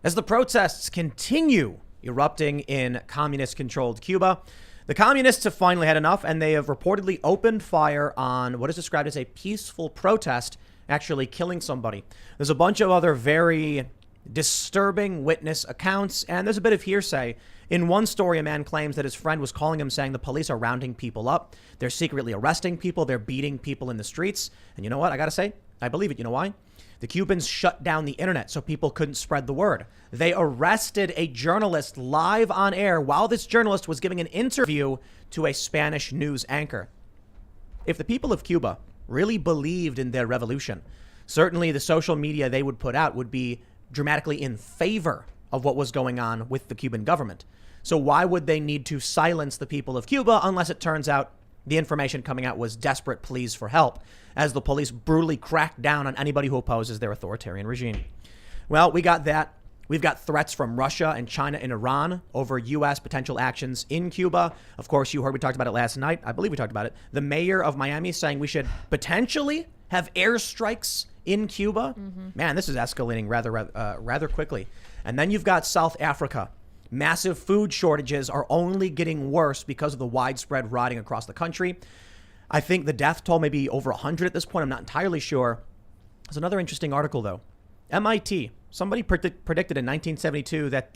As the protests continue erupting in communist-controlled Cuba, the communists have finally had enough, and they have reportedly opened fire on what is described as a peaceful protest, actually killing somebody. There's a bunch of other very disturbing witness accounts, and there's a bit of hearsay. In one story, a man claims that his friend was calling him saying the police are rounding people up. They're secretly arresting people. They're beating people in the streets. And you know what? I got to say, I believe it. You know why? The Cubans shut down the internet so people couldn't spread the word. They arrested a journalist live on air while this journalist was giving an interview to a Spanish news anchor. If the people of Cuba really believed in their revolution, certainly the social media they would put out would be dramatically in favor of what was going on with the Cuban government. So why would they need to silence the people of Cuba unless it turns out the information coming out was desperate pleas for help, as the police brutally crack down on anybody who opposes their authoritarian regime? Well, we got that. We've got threats from Russia and China and Iran over U.S. potential actions in Cuba. Of course, you heard we talked about it last night. I believe we talked about it. The mayor of Miami saying we should potentially have airstrikes in Cuba. Man, this is escalating rather quickly. And then you've got South Africa. Massive food shortages are only getting worse because of the widespread rioting across the country. I think the death toll may be over 100 at this point. I'm not entirely sure. There's another interesting article, though. MIT, somebody predicted in 1972 that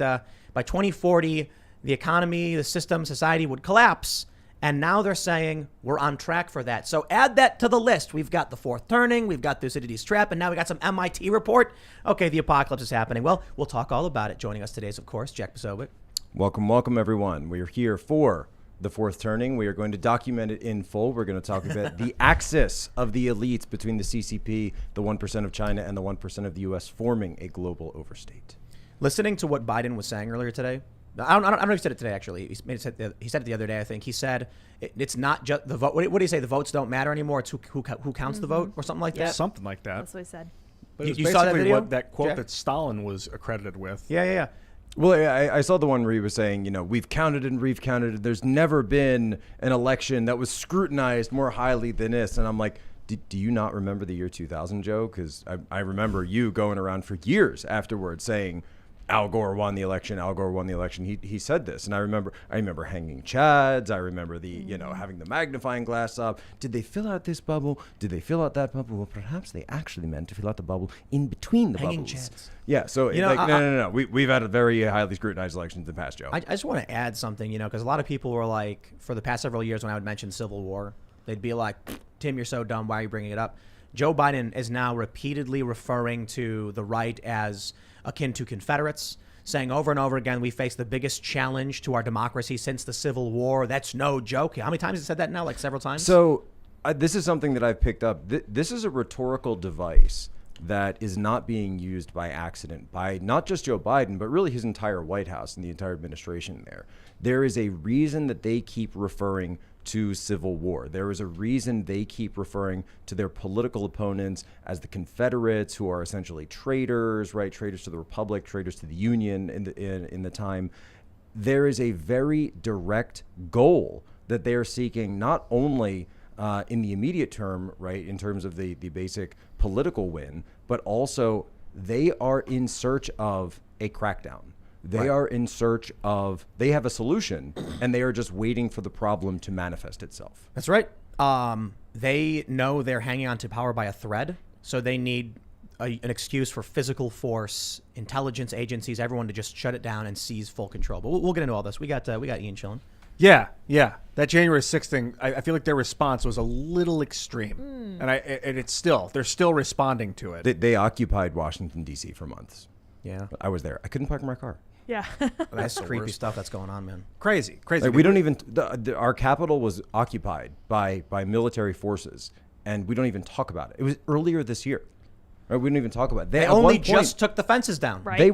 by 2040, the economy, the system, society would collapse. And now they're saying we're on track for that. So add that to the list. We've got the fourth turning. We've got Thucydides' trap. And now we got some MIT report. Okay, the apocalypse is happening. Well, we'll talk all about it. Joining us today is, of course, Jack Posobiec. Welcome, everyone. We are here for the fourth turning. We are going to document it in full. We're going to talk about the axis of the elites between the CCP, the 1% of China, and the 1% of the U.S. forming a global overstate. Listening to what Biden was saying earlier today, I don't know if he said it today, actually. He said it the other day, I think. He said it's not just the vote. What did he say? The votes don't matter anymore. It's who counts the vote or something like that? Something like that. That's what he said. But it was You saw that basically video, what that quote Jack? that Stalin was accredited with. Yeah. Well, I saw the one where he was saying, we've counted and recounted. There's never been an election that was scrutinized more highly than this. And I'm like, do you not remember the year 2000, Joe? Because I remember you going around for years afterwards saying, Al Gore won the election. Al Gore won the election. He said this, and I remember hanging chads. I remember the having the magnifying glass up. Did they fill out this bubble? Did they fill out that bubble? Well, perhaps they actually meant to fill out the bubble in between the Hanging bubbles. chads. Yeah. So no. We've had a very highly scrutinized elections in the past, Joe. I just want to add something, because a lot of people were like, for the past several years when I would mention Civil War, they'd be like, Tim, you're so dumb. Why are you bringing it up? Joe Biden is now repeatedly referring to the right as akin to Confederates, saying over and over again, we face the biggest challenge to our democracy since the Civil War. That's no joke. How many times has he said that now? Like several times? So this is something that I've picked up. This is a rhetorical device that is not being used by accident by not just Joe Biden, but really his entire White House and the entire administration there. There is a reason that they keep referring to civil war. There is a reason they keep referring to their political opponents as the Confederates, who are essentially traitors, right? Traitors to the Republic, traitors to the Union in the time. There is a very direct goal that they are seeking, not only in the immediate term, right, in terms of the basic political win, but also they are in search of a crackdown. They are in search of, they have a solution, and they are just waiting for the problem to manifest itself. That's right. They know they're hanging on to power by a thread, so they need an excuse for physical force, intelligence agencies, everyone to just shut it down and seize full control. But we'll get into all this. We got Ian chilling. Yeah. That January 6th thing, I feel like their response was a little extreme. And they're still responding to it. They occupied Washington, D.C. for months. Yeah. I was there. I couldn't park my car. Yeah. That's creepy stuff that's going on, man. Crazy. Like, we don't even, our capital was occupied by military forces, and we don't even talk about it. It was earlier this year. Right? We don't even talk about it. They only just took the fences down. Right. They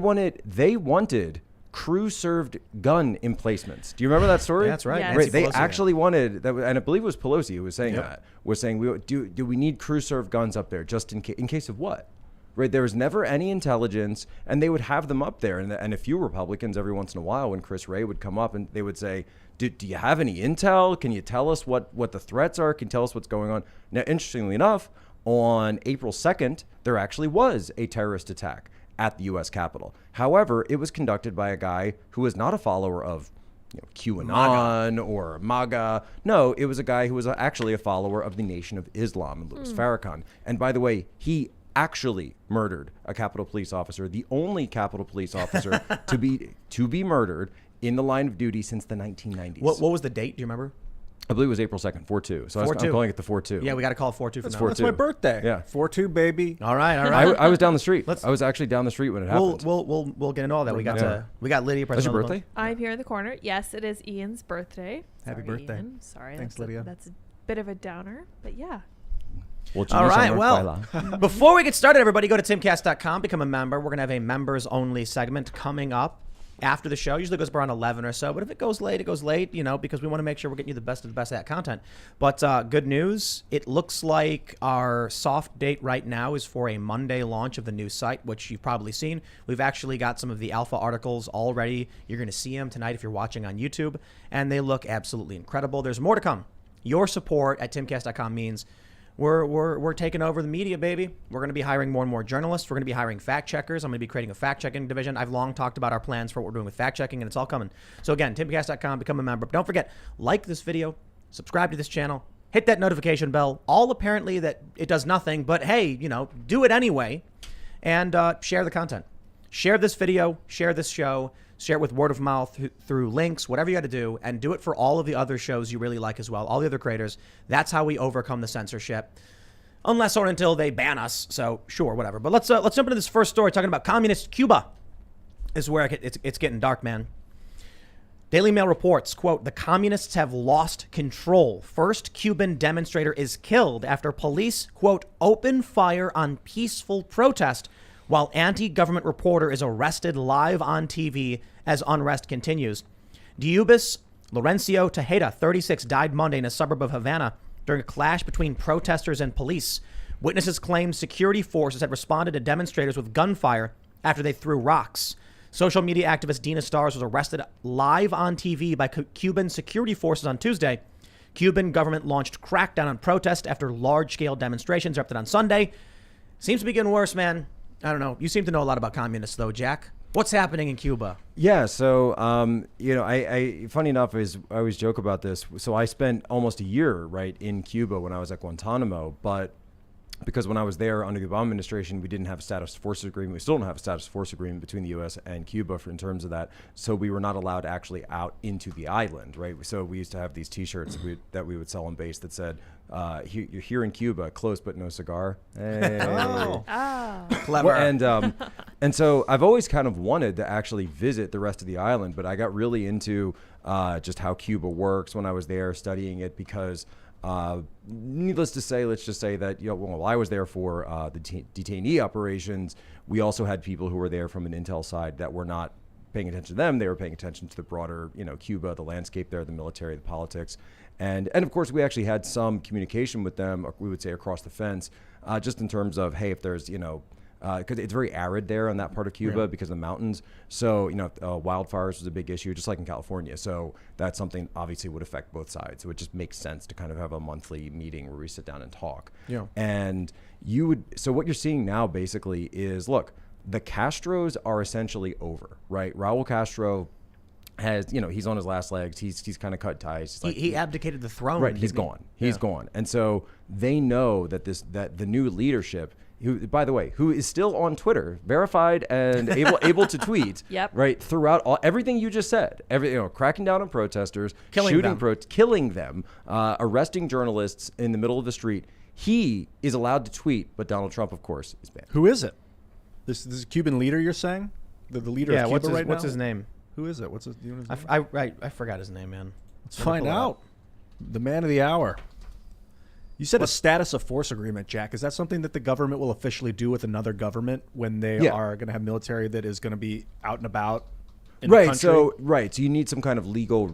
wanted crew-served gun emplacements. Do you remember that story? Yeah, that's right. Yes. Right. They Pelosi, actually wanted that, and I believe it was Pelosi who was saying Yep. that. Was saying, do we need crew-served guns up there just in case of what? Right. There was never any intelligence, and they would have them up there. And a few Republicans every once in a while, when Chris Wray would come up, and they would say, do you have any intel? Can you tell us what the threats are? Can you tell us what's going on? Now, interestingly enough, on April 2nd, there actually was a terrorist attack at the U.S. Capitol. However, it was conducted by a guy who was not a follower of QAnon or MAGA. No, it was a guy who was actually a follower of the Nation of Islam, Louis Farrakhan. And by the way, he actually murdered a Capitol Police officer, the only Capitol Police officer to be murdered in the line of duty since the 1990s. What was the date? Do you remember? I believe it was April 2nd, 4-2. So I'm calling it the 4-2. Yeah, we got to call it 4-2 for now. That's my birthday. Yeah. 4-2, baby. All right, all right. I was down the street. I was actually down the street when it happened. We'll get into all that. We got Lydia. That's your birthday? I'm here in the corner. Yes, it is Ian's birthday. Happy birthday. Ian. Sorry. Thanks, Lydia. That's a bit of a downer, but yeah. Well, all right. Well, before we get started, everybody, go to timcast.com, become a member. We're going to have a members-only segment coming up after the show. Usually goes around 11 or so, but if it goes late, it goes late, because we want to make sure we're getting you the best of the best of that content. But good news, it looks like our soft date right now is for a Monday launch of the new site, which you've probably seen. We've actually got some of the alpha articles already. You're going to see them tonight if you're watching on YouTube, and they look absolutely incredible. There's more to come. Your support at timcast.com means we're taking over the media, baby. We're going to be hiring more and more journalists. We're going to be hiring fact checkers. I'm going to be creating a fact checking division. I've long talked about our plans for what we're doing with fact checking, and it's all coming. So again, timcast.com, become a member. But don't forget, like this video, subscribe to this channel, hit that notification bell. All apparently that it does nothing, but hey, do it anyway, and share the content. Share this video, share this show, share it with word of mouth through links, whatever you got to do, and do it for all of the other shows you really like as well, all the other creators. That's how we overcome the censorship, unless or until they ban us. So sure, whatever. But let's jump into this first story talking about communist Cuba. This is where it's getting dark, man. Daily Mail reports, quote, "The communists have lost control. First Cuban demonstrator is killed after police, quote, open fire on peaceful protest, while anti-government reporter is arrested live on TV as unrest continues. Diubis Laurencio Tejeda, 36, died Monday in a suburb of Havana during a clash between protesters and police. Witnesses claimed security forces had responded to demonstrators with gunfire after they threw rocks. Social media activist Dina Stars was arrested live on TV by Cuban security forces on Tuesday. Cuban government launched crackdown on protest after large-scale demonstrations erupted on Sunday. Seems to be getting worse, man. I don't know. You seem to know a lot about communists, though, Jack. What's happening in Cuba? Yeah, so I funny enough is I always joke about this. So I spent almost a year in Cuba when I was at Guantanamo, but because when I was there under the Obama administration, we didn't have a status forces agreement. We still don't have a status force agreement between the U.S. and Cuba in terms of that. So we were not allowed actually out into the island, right? So we used to have these T-shirts that we would sell on base that said, "You're here in Cuba, close but no cigar." Hey. Oh. Clever. Well, and so I've always kind of wanted to actually visit the rest of the island, but I got really into just how Cuba works when I was there studying it because. Needless to say, let's just say that while I was there for the detainee operations, we also had people who were there from an intel side that were not paying attention to them. They were paying attention to the broader, Cuba, the landscape there, the military, the politics, and of course we actually had some communication with them. We would say across the fence, just in terms of hey, if there's because it's very arid there on that part of Cuba because of the mountains. So, wildfires was a big issue, just like in California. So that's something obviously would affect both sides. So it just makes sense to kind of have a monthly meeting where we sit down and talk. Yeah. And so what you're seeing now basically is, look, the Castros are essentially over, right? Raul Castro has, he's on his last legs. He's kind of cut ties. He abdicated the throne. Right. He's gone. He's gone. And so they know that the new leadership, who, by the way, who is still on Twitter, verified and able to tweet, yep. Right, throughout everything you just said, cracking down on protesters, killing them, arresting journalists in the middle of the street. He is allowed to tweet, but Donald Trump, of course, is banned. Who is it? This is a Cuban leader, you're saying? The leader of Cuba right now? What's his name? Who is it? What's his name? I forgot his name, man. Let's find out. The man of the hour. You said a status of force agreement, Jack. Is that something that the government will officially do with another government when they are going to have military that is going to be out and about in the country? So you need some kind of legal,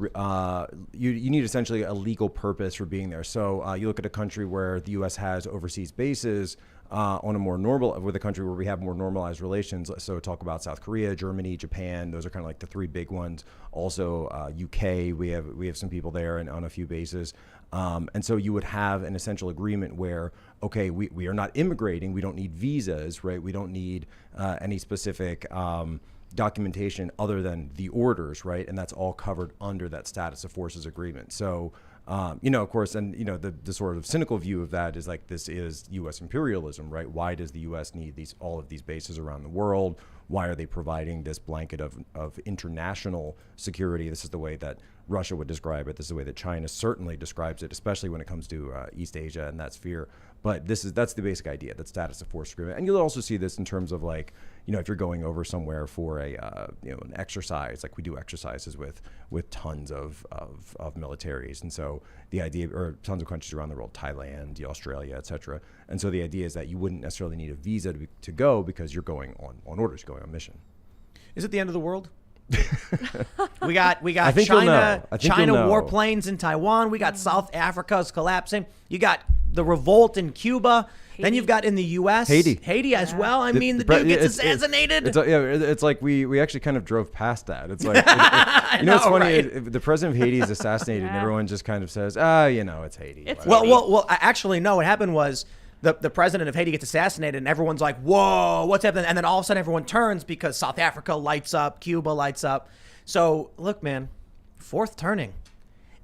you need essentially a legal purpose for being there. So you look at a country where the U.S. has overseas bases, on a more normal, with a country where we have more normalized relations. So talk about South Korea, Germany, Japan. Those are kind of like the three big ones. Also, UK, we have some people there and on a few bases. And so you would have an essential agreement where, okay, we are not immigrating. We don't need visas, right? We don't need any specific documentation other than the orders, right? And that's all covered under that status of forces agreement. So, of course, and, the sort of cynical view of that is like, this is U.S. imperialism, right? Why does the U.S. need all of these bases around the world? Why are they providing this blanket of international security? This is the way that Russia would describe it. This is the way that China certainly describes it, especially when it comes to East Asia and that sphere. But that's the basic idea, that status of force agreement. And you'll also see this in terms of like, if you're going over somewhere for an exercise, like we do exercises with tons of militaries. And so the idea, or tons of countries around the world, Thailand, Australia, et cetera. And so the idea is that you wouldn't necessarily need a visa to go because you're going on orders, going on mission. Is it the end of the world? we got I think China you'll know. warplanes in Taiwan. We got South Africa's collapsing. You got the revolt in Cuba. Haiti. Then you've got in the U.S. Haiti as well. I mean, the dude gets assassinated. It's like we actually kind of drove past that. It's like what's funny? Right? The president of Haiti is assassinated, and everyone just kind of says, it's Haiti. It's well. Actually, no. What happened was the president of Haiti gets assassinated, and everyone's like, "Whoa, what's happening?" And then all of a sudden, everyone turns because South Africa lights up, Cuba lights up. So look, man, fourth turning.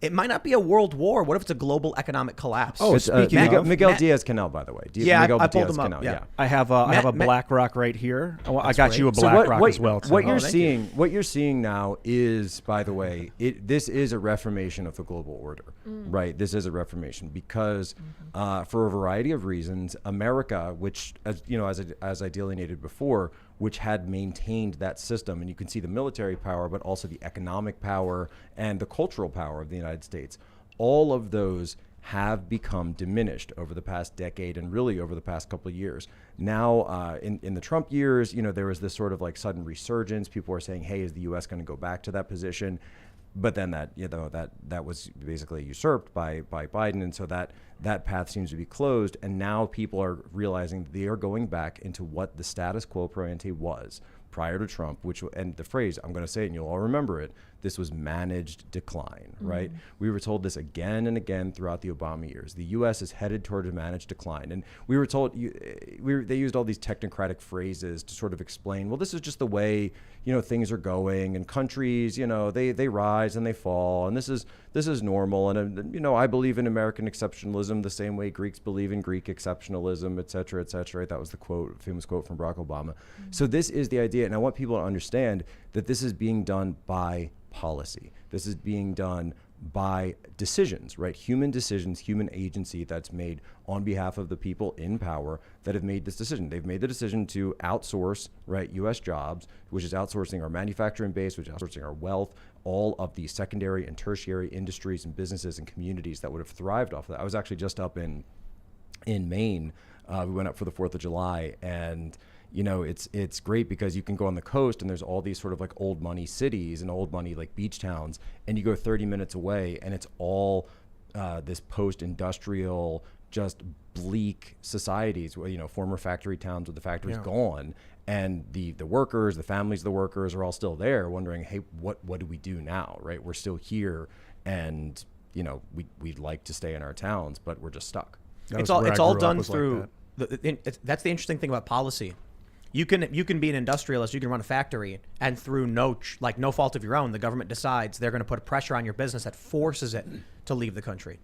It might not be a world war. What if it's a global economic collapse? Oh, speaking of Miguel Diaz-Canel, by the way. I pulled him up. Yeah. I have a BlackRock right here. I got you a BlackRock as well. What you're seeing now is, by the way, this is a reformation of the global order, right? This is a reformation because, for a variety of reasons, America, which as I delineated before, which had maintained that system, and you can see the military power, but also the economic power and the cultural power of the United States. All of those have become diminished over the past decade and really over the past couple of years. Now, in the Trump years, there was this sort of like sudden resurgence. People were saying, hey, is the U.S. going to go back to that position? But then that was basically usurped by Biden, and so that path seems to be closed. And now people are realizing they are going back into what the status quo pro ante was prior to Trump, and the phrase, I'm going to say it and you'll all remember it, this was managed decline, right? We were told this again and again throughout the Obama years. The U.S. is headed toward a managed decline. And we were told, they used all these technocratic phrases to sort of explain, well, this is just the way, things are going, and countries, they rise and they fall, and this is normal. And, I believe in American exceptionalism the same way Greeks believe in Greek exceptionalism, et cetera, et cetera. That was the famous quote from Barack Obama. So this is the idea. And I want people to understand that this is being done by policy. This is being done by decisions, right? Human decisions, human agency that's made on behalf of the people in power that have made this decision. They've made the decision to outsource, right, U.S. jobs, which is outsourcing our manufacturing base, which is outsourcing our wealth, all of the secondary and tertiary industries and businesses and communities that would have thrived off of that. I was actually just up in Maine. We went up for the 4th of July, and it's great because you can go on the coast and there's all these sort of like old money cities and old money like beach towns, and you go 30 minutes away and it's all this post-industrial, just bleak societies where, former factory towns with the factories gone, and the workers, the families of the workers are all still there wondering, hey, what do we do now, right? We're still here, and we'd like to stay in our towns, but we're just stuck. It's all done through that's the interesting thing about policy. You can be an industrialist, you can run a factory, and through no fault of your own, the government decides they're going to put pressure on your business that forces it to leave the country.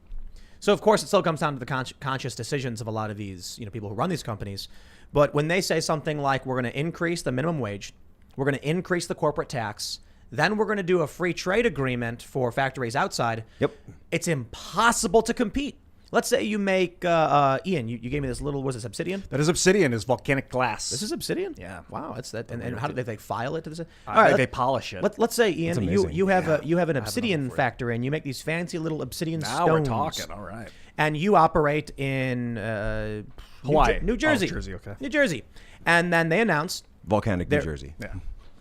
So of course it still comes down to the conscious decisions of a lot of these people who run these companies. But when they say something like, we're going to increase the minimum wage, we're going to increase the corporate tax, then we're going to do a free trade agreement for factories outside. Yep. It's impossible to compete. Let's say you make, Ian, you gave me this little, was it obsidian? That is obsidian, is volcanic glass. This is obsidian? Yeah. Wow, that's that. And how do they file it to this? All right, they polish it. Let's say, Ian, you have an obsidian factory, and you make these fancy little obsidian stones. Now we're talking, all right. And you operate in Hawaii. New Jersey. Oh, Jersey, okay. New Jersey. And then they announced Volcanic New Jersey. Yeah.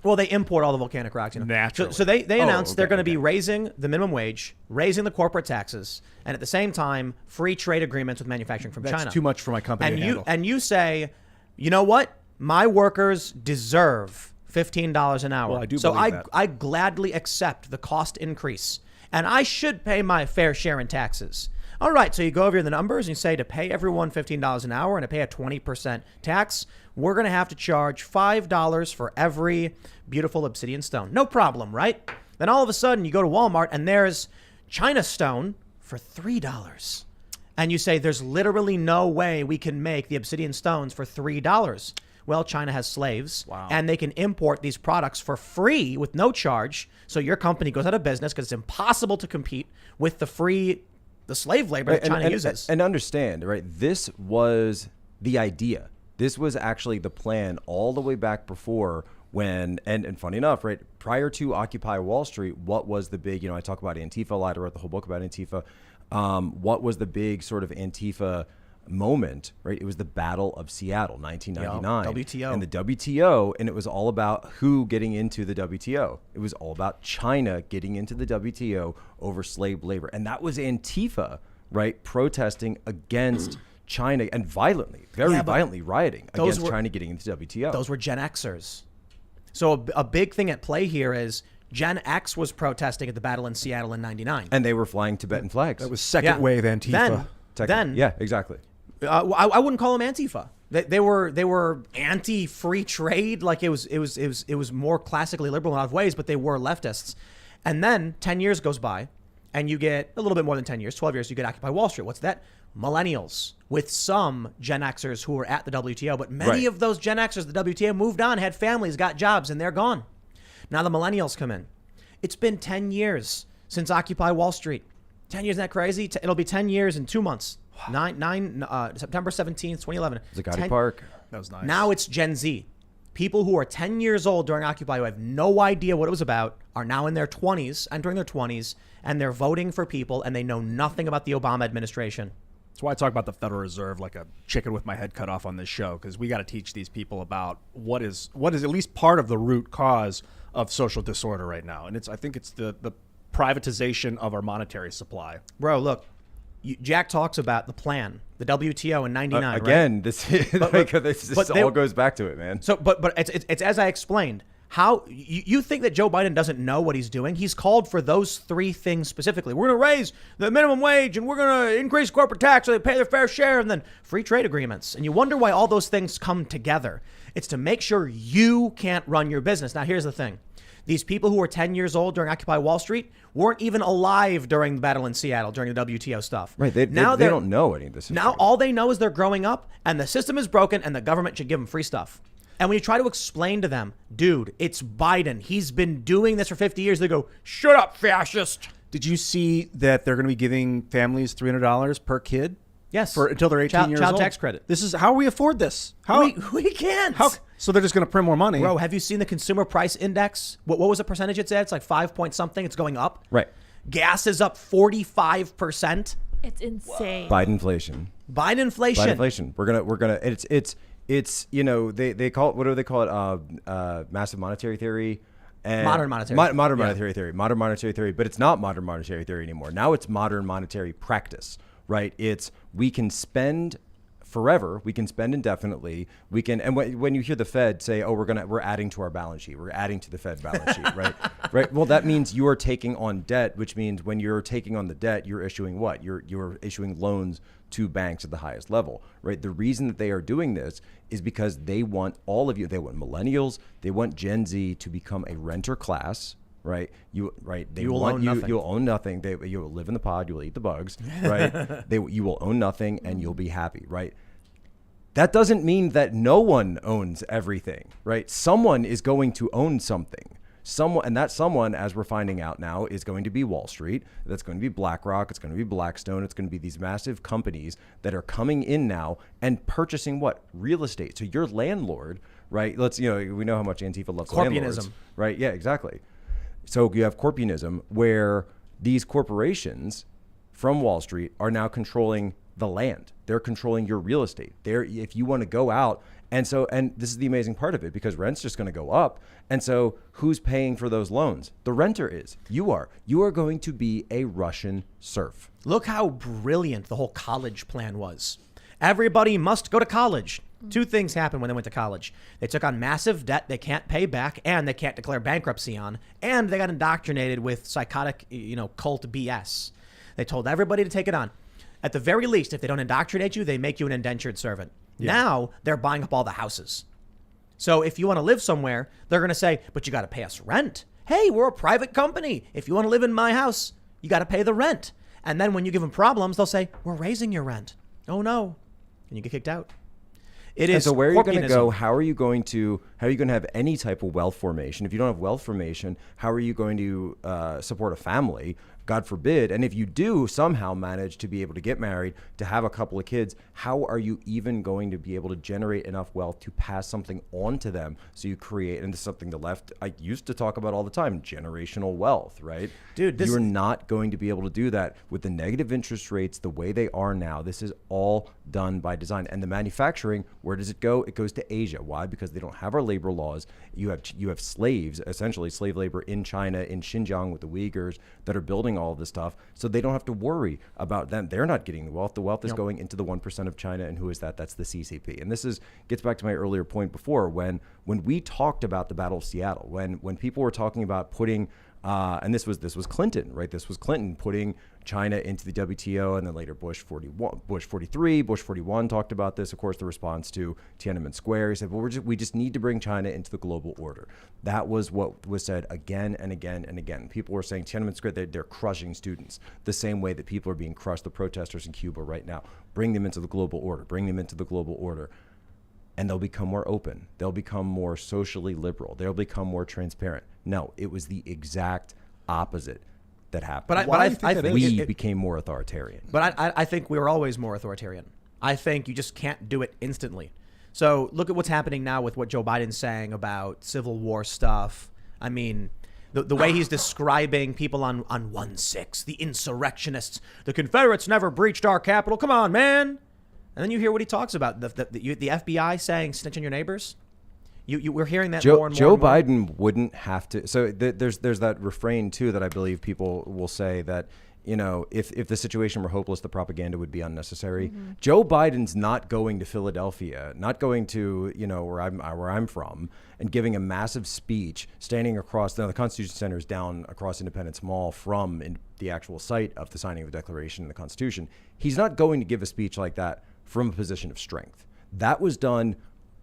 Well, they import all the volcanic rocks. Naturally. So they announced they're okay, going to be okay. raising the minimum wage, raising the corporate taxes, and at the same time, free trade agreements with manufacturing from That's China. too much for my company And to handle. you say, you know what? My workers deserve $15 an hour. Well, I do so believe that. I gladly accept the cost increase, and I should pay my fair share in taxes. All right, so you go over the numbers and you say to pay everyone $15 an hour and to pay a 20% tax, we're going to have to charge $5 for every beautiful obsidian stone. No problem, right? Then all of a sudden you go to Walmart and there's China stone for $3. And you say there's literally no way we can make the obsidian stones for $3. Well, China has slaves, and they can import these products for free with no charge. So your company goes out of business because it's impossible to compete with the slave labor that China uses. And understand, right? This was the idea. This was actually the plan all the way back before when, and funny enough, right, prior to Occupy Wall Street, what was the big, I talk about Antifa a lot. I wrote the whole book about Antifa. What was the big sort of Antifa moment, right? It was the Battle of Seattle, 1999. WTO. And the WTO, and it was all about who getting into the WTO. It was all about China getting into the WTO over slave labor. And that was Antifa, right, protesting against China and very violently rioting against China getting into WTO. Those were Gen Xers. So a big thing at play here is Gen X was protesting at the battle in Seattle in 99. And they were flying Tibetan flags. That was second wave Antifa. Then yeah, exactly. I wouldn't call them Antifa. They were anti-free trade, like it was more classically liberal in a lot of ways, but they were leftists. And then 10 years goes by, and you get a little bit more than 10 years, 12 years, you get Occupy Wall Street. What's that? Millennials, with some Gen Xers who were at the WTO, but many of those Gen Xers, the WTO, moved on, had families, got jobs, and they're gone. Now the millennials come in. It's been 10 years since Occupy Wall Street. 10 years, isn't that crazy? It'll be 10 years in 2 months. September 17th, 2011. Zuccotti Park. That was nice. Now it's Gen Z. People who are 10 years old during Occupy who have no idea what it was about are now in their 20s, entering their 20s, and they're voting for people, and they know nothing about the Obama administration. That's why I talk about the Federal Reserve like a chicken with my head cut off on this show, because we got to teach these people about what is at least part of the root cause of social disorder right now. And I think it's the privatization of our monetary supply. Bro, look, Jack talks about the plan, the WTO in 99, again, right? this all goes back to it, man. So, but it's as I explained. How you think that Joe Biden doesn't know what he's doing? He's called for those three things specifically. We're going to raise the minimum wage, and we're going to increase corporate tax so they pay their fair share, and then free trade agreements. And you wonder why all those things come together. It's to make sure you can't run your business. Now, here's the thing. These people who were 10 years old during Occupy Wall Street weren't even alive during the battle in Seattle, during the WTO stuff. Right. They don't know any of this. Now all they know is they're growing up, and the system is broken, and the government should give them free stuff. And when you try to explain to them, dude, it's Biden. He's been doing this for 50 years. They go, shut up, fascist. Did you see that they're going to be giving families $300 per kid? Yes. Until they're 18 years old. Child tax credit. This is how we afford this. We can't. So they're just going to print more money. Bro, have you seen the consumer price index? What was the percentage it said? It's like 5 point something. It's going up. Right. Gas is up 45%. It's insane. Biden inflation. Biden inflation. We're gonna. It's they call it, what do they call it? Massive monetary theory. And modern monetary. Monetary theory. Modern monetary theory. But it's not modern monetary theory anymore. Now it's modern monetary practice. Right. We can spend forever. We can spend indefinitely. We can. And when you hear the Fed say, "Oh, we're adding to our balance sheet. We're adding to the Fed balance sheet," right? Right. Well, that means you are taking on debt, which means when you're taking on the debt, you're issuing what? You're issuing loans to banks at the highest level, right? The reason that they are doing this is because they want all of you. They want millennials. They want Gen Z to become a renter class. Right, You'll own nothing. You will live in the pod. You will eat the bugs. Right, you will own nothing, and you'll be happy. Right. That doesn't mean that no one owns everything. Right. Someone is going to own something. And that someone, as we're finding out now, is going to be Wall Street. That's going to be BlackRock. It's going to be Blackstone. It's going to be these massive companies that are coming in now and purchasing what? Real estate. So your landlord, right? We know how much Antifa loves landlords. Right. Yeah. Exactly. So you have corporatism, where these corporations from Wall Street are now controlling the land. They're controlling your real estate. If you want to go out And this is the amazing part of it, because rent's just going to go up. And so who's paying for those loans? The renter is. You are. You are going to be a Russian serf. Look how brilliant the whole college plan was. Everybody must go to college. Two things happened when they went to college. They took on massive debt they can't pay back and they can't declare bankruptcy on. And they got indoctrinated with psychotic, cult BS. They told everybody to take it on. At the very least, if they don't indoctrinate you, they make you an indentured servant. Yeah. Now they're buying up all the houses. So if you want to live somewhere, they're going to say, but you got to pay us rent. Hey, we're a private company. If you want to live in my house, you got to pay the rent. And then when you give them problems, they'll say, we're raising your rent. Oh, no. And you get kicked out. It is. So where are you going to go? How are you going to have any type of wealth formation? If you don't have wealth formation, how are you going to support a family? God forbid. And if you do somehow manage to be able to get married, to have a couple of kids, how are you even going to be able to generate enough wealth to pass something on to them? So you create, and this is something the left I used to talk about all the time, generational wealth, right? Dude, you're not going to be able to do that with the negative interest rates the way they are now. This is all done by design. And the manufacturing, where does it go? It goes to Asia. Why? Because they don't have our labor laws. You have slaves, essentially slave labor in China, in Xinjiang with the Uyghurs, that are building all of this stuff, so they don't have to worry about them. They're not getting the wealth. The wealth is going into the 1% of China. And who is that? That's the CCP. And this gets back to my earlier point before, when we talked about the Battle of Seattle, when people were talking about putting and this was Clinton, right? This was Clinton putting China into the WTO, and then later Bush 43, Bush 41 talked about this. Of course, the response to Tiananmen Square, he said, well, we just need to bring China into the global order. That was what was said again and again and again. People were saying Tiananmen Square, they're crushing students the same way that people are being crushed, the protesters in Cuba right now. Bring them into the global order, bring them into the global order. And they'll become more open. They'll become more socially liberal. They'll become more transparent. No, it was the exact opposite that happened. But I think we became more authoritarian. But I think we were always more authoritarian. I think you just can't do it instantly. So look at what's happening now with what Joe Biden's saying about Civil War stuff. I mean, the way he's describing people on 1/6, the insurrectionists, the Confederates never breached our capital. Come on, man. And then you hear what he talks about, the FBI saying snitch on your neighbors. We're hearing that more and more. Joe and more. Biden wouldn't have to. So there's that refrain too that I believe people will say that, if the situation were hopeless, the propaganda would be unnecessary. Mm-hmm. Joe Biden's not going to Philadelphia, not going to where I'm from, and giving a massive speech, standing across the Constitution Center is down across Independence Mall from the actual site of the signing of the Declaration and the Constitution. He's not going to give a speech like that from a position of strength. That was done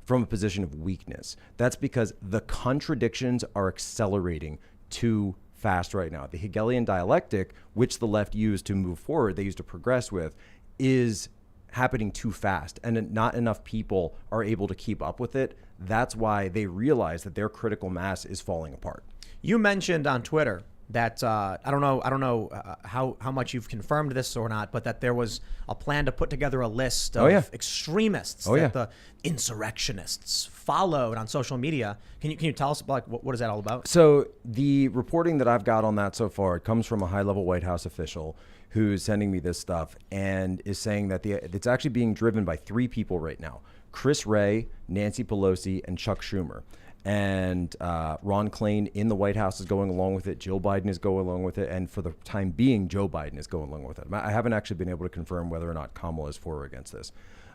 from a position of weakness. That's because the contradictions are accelerating too fast right now. The Hegelian dialectic, which the left used to move forward, they used to progress with, is happening too fast, and not enough people are able to keep up with it. That's why they realize that their critical mass is falling apart. You mentioned on Twitter that I don't know how much you've confirmed this or not, but that there was a plan to put together a list of extremists that the insurrectionists followed on social media. Can you tell us about what is that all about? So the reporting that I've got on that so far, it comes from a high-level White House official who's sending me this stuff and is saying that it's actually being driven by three people right now: Chris Wray, Nancy Pelosi, and Chuck Schumer. And Ron Klain in the White House is going along with it. Jill Biden is going along with it. And for the time being, Joe Biden is going along with it. I haven't actually been able to confirm whether or not Kamala is for or against this.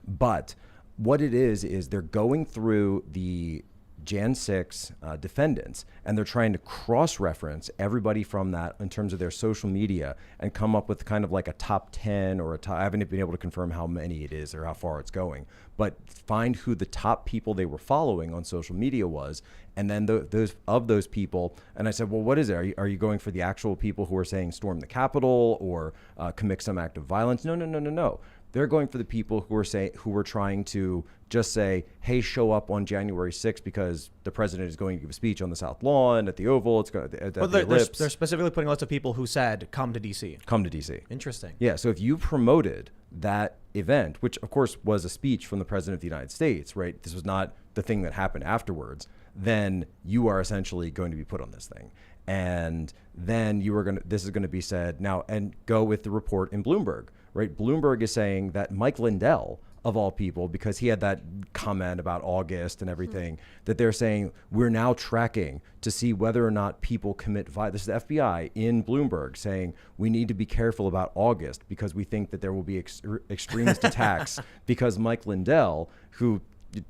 But what it is they're going through the Jan 6 defendants, and they're trying to cross-reference everybody from that in terms of their social media and come up with kind of like a top 10 or I haven't been able to confirm how many it is or how far it's going, but find who the top people they were following on social media was, and then those people. And I said, well, what is it? Are you going for the actual people who are saying storm the Capitol or commit some act of violence? No. They're going for the people who were trying to just say, hey, show up on January 6th because the president is going to give a speech on the South Lawn, at the Oval, they're specifically putting a list of people who said, come to D.C. Come to D.C. Interesting. Yeah, so if you promoted that event, which of course was a speech from the president of the United States, right? This was not the thing that happened afterwards. Then you are essentially going to be put on this thing. And then this is going to be said now, and go with the report in Bloomberg, right? Bloomberg is saying that Mike Lindell, of all people, because he had that comment about August and everything, that they're saying we're now tracking to see whether or not people commit violence. This is the FBI in Bloomberg saying we need to be careful about August because we think that there will be extremist attacks because Mike Lindell, who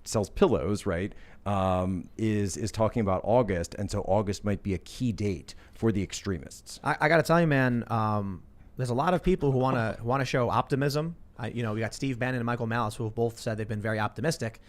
sells pillows, right, is talking about August, and so August might be a key date for the extremists. I got to tell you, man, there's a lot of people who want to show optimism. We got Steve Bannon and Michael Malice, who have both said they've been very optimistic.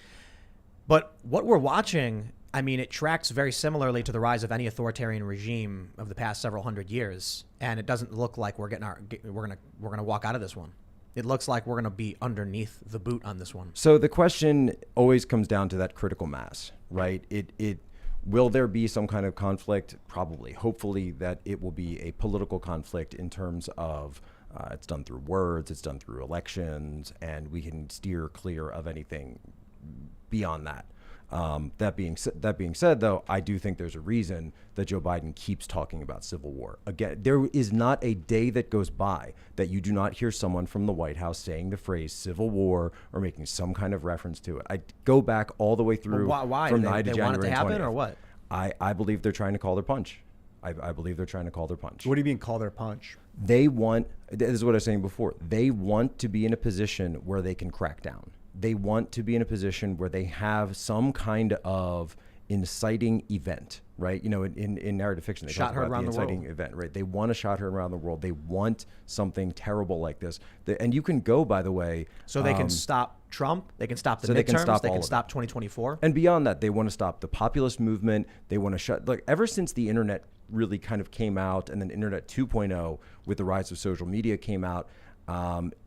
But what we're watching, I mean, it tracks very similarly to the rise of any authoritarian regime of the past several hundred years, and it doesn't look like we're gonna walk out of this one. It looks like we're gonna be underneath the boot on this one. So the question always comes down to that critical mass, right? Will there be some kind of conflict? Probably. Hopefully that it will be a political conflict in terms of it's done through words, it's done through elections, and we can steer clear of anything beyond that. That being said, though, I do think there's a reason that Joe Biden keeps talking about civil war. Again, there is not a day that goes by that you do not hear someone from the White House saying the phrase civil war or making some kind of reference to it. I go back all the way through why? From They 9 to January want it to happen 20th. or what? I believe they're trying to call their punch. I believe they're trying to call their punch. What do you mean call their punch? They want, this is what I was saying before, they want to be in a position where they can crack down. They want to be in a position where they have some kind of inciting event, right? In narrative fiction, they talk about the inciting event, right? They want to shot her around the world. They want something terrible like this. And you can go, by the way. So they can stop Trump. They can stop the midterms. They can stop 2024. And beyond that, they want to stop the populist movement. They want to shut, ever since the internet really kind of came out, and then Internet 2.0 with the rise of social media came out,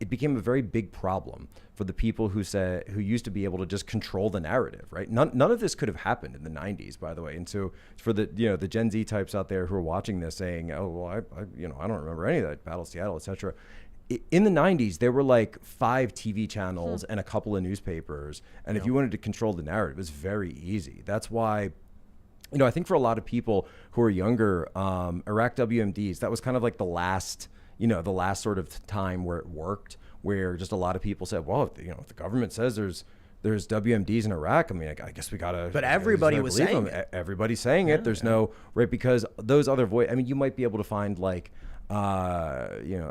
it became a very big problem for the people who used to be able to just control the narrative, right? None of this could have happened in the 90s, by the way. And so for the Gen Z types out there who are watching this saying, oh, well, I don't remember any of that, Battle of Seattle, et cetera. In the 90s, there were like 5 TV channels and a couple of newspapers. And if you wanted to control the narrative, it was very easy. That's why, I think for a lot of people who are younger, Iraq WMDs, that was kind of like the last sort of time where it worked, where just a lot of people said, well, if the government says there's WMDs in Iraq, I mean, I guess we gotta. But everybody was saying it. Everybody's saying it. There's no, right? Because those other you might be able to find a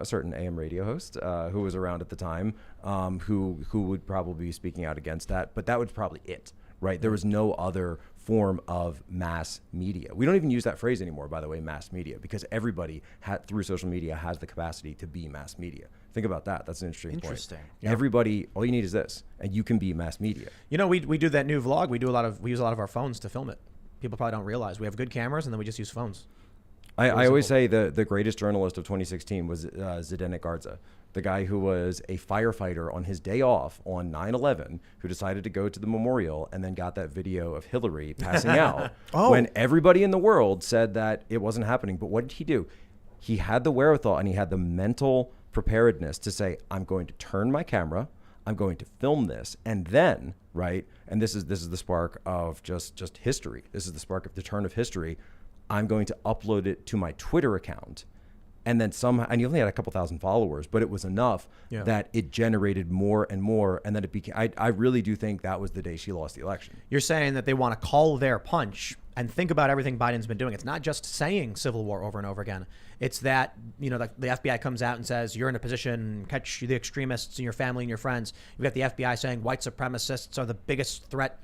certain AM radio host who was around at the time, who would probably be speaking out against that, but that was probably it, right? There was no other form of mass media. We don't even use that phrase anymore, by the way, mass media, because everybody through social media has the capacity to be mass media. Think about that. That's an interesting point. Yeah. Everybody, all you need is this, and you can be mass media. We do that new vlog. We use a lot of our phones to film it. People probably don't realize we have good cameras, and then we just use phones. I always say the greatest journalist of 2016 was Zdenek Garza, the guy who was a firefighter on his day off on 9/11, who decided to go to the memorial and then got that video of Hillary passing out when everybody in the world said that it wasn't happening. But what did he do? He had the wherewithal and he had the mental preparedness to say, I'm going to turn my camera, I'm going to film this, and then, right, and this is the spark of just history. This is the spark of the turn of history. I'm going to upload it to my Twitter account. And then somehow, and you only had a couple thousand followers, but it was enough that it generated more and more. And then it became, I really do think that was the day she lost the election. You're saying that they want to call their punch and think about everything Biden's been doing. It's not just saying civil war over and over again. It's that, the FBI comes out and says, you're in a position, catch the extremists and your family and your friends. You've got the FBI saying white supremacists are the biggest threat.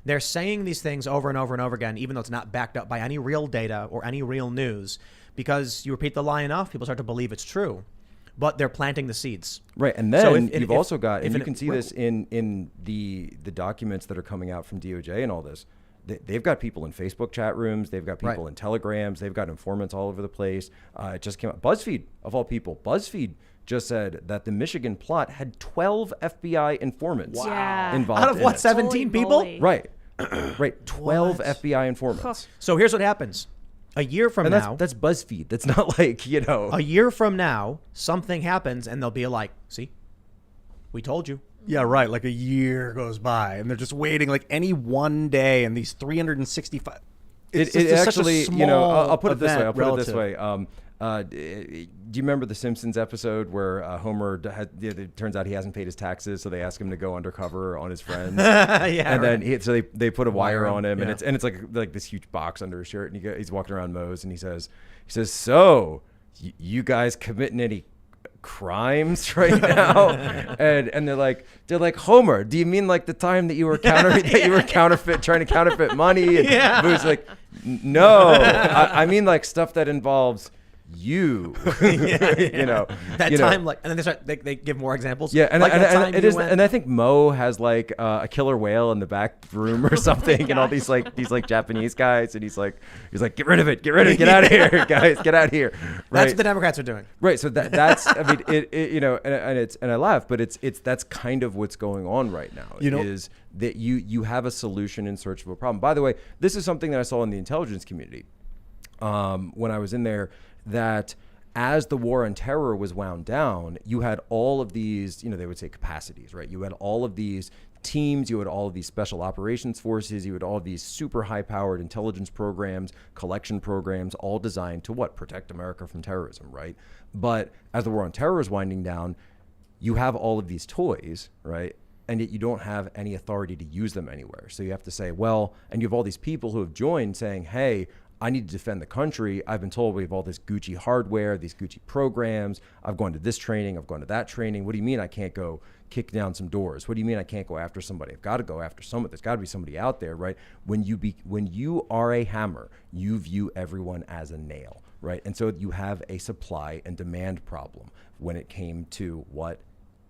They're saying these things over and over and over again, even though it's not backed up by any real data or any real news, because you repeat the lie enough, people start to believe it's true. But they're planting the seeds. Right. And then you've also got, and you can see this in the documents that are coming out from DOJ and all this. They've got people in Facebook chat rooms. They've got people in telegrams. They've got informants all over the place. It just came out. BuzzFeed, of all people, just said that the Michigan plot had 12 FBI informants involved. Out of what, 17 people? Right. Right. 12 FBI informants. So here's what happens. A year from now. That's BuzzFeed. That's not like, A year from now, something happens and they'll be like, see, we told you. Yeah, right. Like a year goes by and they're just waiting like any one day and these 365. It actually, I'll put it this way. do you remember the Simpsons episode where Homer it turns out he hasn't paid his taxes, so they ask him to go undercover on his friends, and then so they put a wire on him, and it's like this huge box under his shirt, and he's walking around Moe's, and he says, so you guys committing any crimes right now? and they're like, Homer, do you mean like the time that you were trying to counterfeit money? And Boo's like, no, I mean like stuff that involves you. You know that time, like, and then they give more examples. And like and I think Mo has like a killer whale in the back room or something, and all these Japanese guys, and he's like, get rid of it, get out of here, guys, get out of here. Right? That's what the Democrats are doing. Right. So that's I mean and I laugh, but it's that's kind of what's going on right now. Is that you have a solution in search of a problem. By the way, this is something that I saw in the intelligence community when I was in there. That as the war on terror was wound down, you had all of these, they would say capacities, right? You had all of these teams, you had all of these special operations forces, you had all of these super high-powered intelligence programs, collection programs, all designed to protect America from terrorism, right? But as the war on terror is winding down, you have all of these toys, right? And yet you don't have any authority to use them anywhere. So you have to say, and you have all these people who have joined saying, hey, I need to defend the country. I've been told we have all this Gucci hardware, these Gucci programs. I've gone to this training. I've gone to that training. What do you mean I can't go kick down some doors? What do you mean I can't go after somebody? I've got to go after someone. There's got to be somebody out there, right? When you are a hammer, you view everyone as a nail, right? And so you have a supply and demand problem when it came to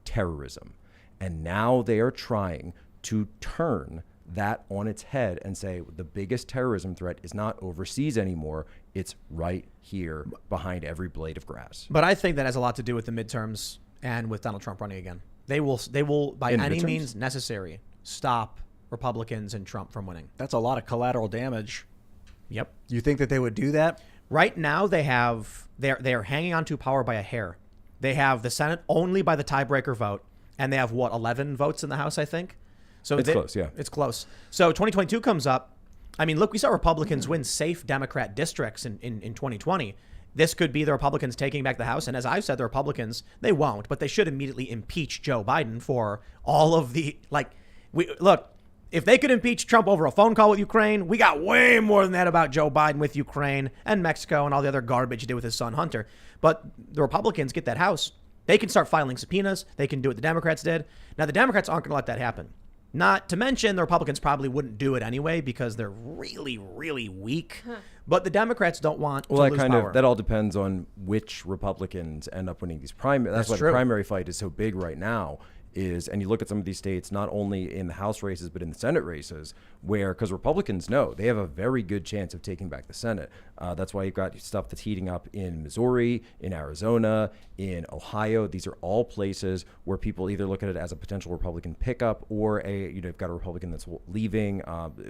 terrorism. And now they are trying to turn that on its head and say the biggest terrorism threat is not overseas anymore. It's right here behind every blade of grass. But I think that has a lot to do with the midterms and with Donald Trump running again. They will by any means necessary stop Republicans and Trump from winning. That's a lot of collateral damage. Yep. You think that they would do that? Right now they're hanging on to power by a hair. They have the Senate only by the tiebreaker vote, and they have 11 votes in the House, I think. So it's close, yeah. It's close. So 2022 comes up. I mean, look, we saw Republicans win safe Democrat districts in 2020. This could be the Republicans taking back the House. And as I've said, the Republicans, they won't, but they should immediately impeach Joe Biden for all of the, look, if they could impeach Trump over a phone call with Ukraine, we got way more than that about Joe Biden with Ukraine and Mexico and all the other garbage he did with his son Hunter. But the Republicans get that House. They can start filing subpoenas. They can do what the Democrats did. Now, the Democrats aren't going to let that happen. Not to mention the Republicans probably wouldn't do it anyway because they're really, really weak. But the Democrats don't want to lose power. That all depends on which Republicans end up winning these primaries. That's why the primary fight is so big right now. And you look at some of these states, not only in the House races, but in the Senate races, because Republicans know they have a very good chance of taking back the Senate. That's why you've got stuff that's heating up in Missouri, in Arizona, in Ohio. These are all places where people either look at it as a potential Republican pickup or you've got a Republican that's leaving.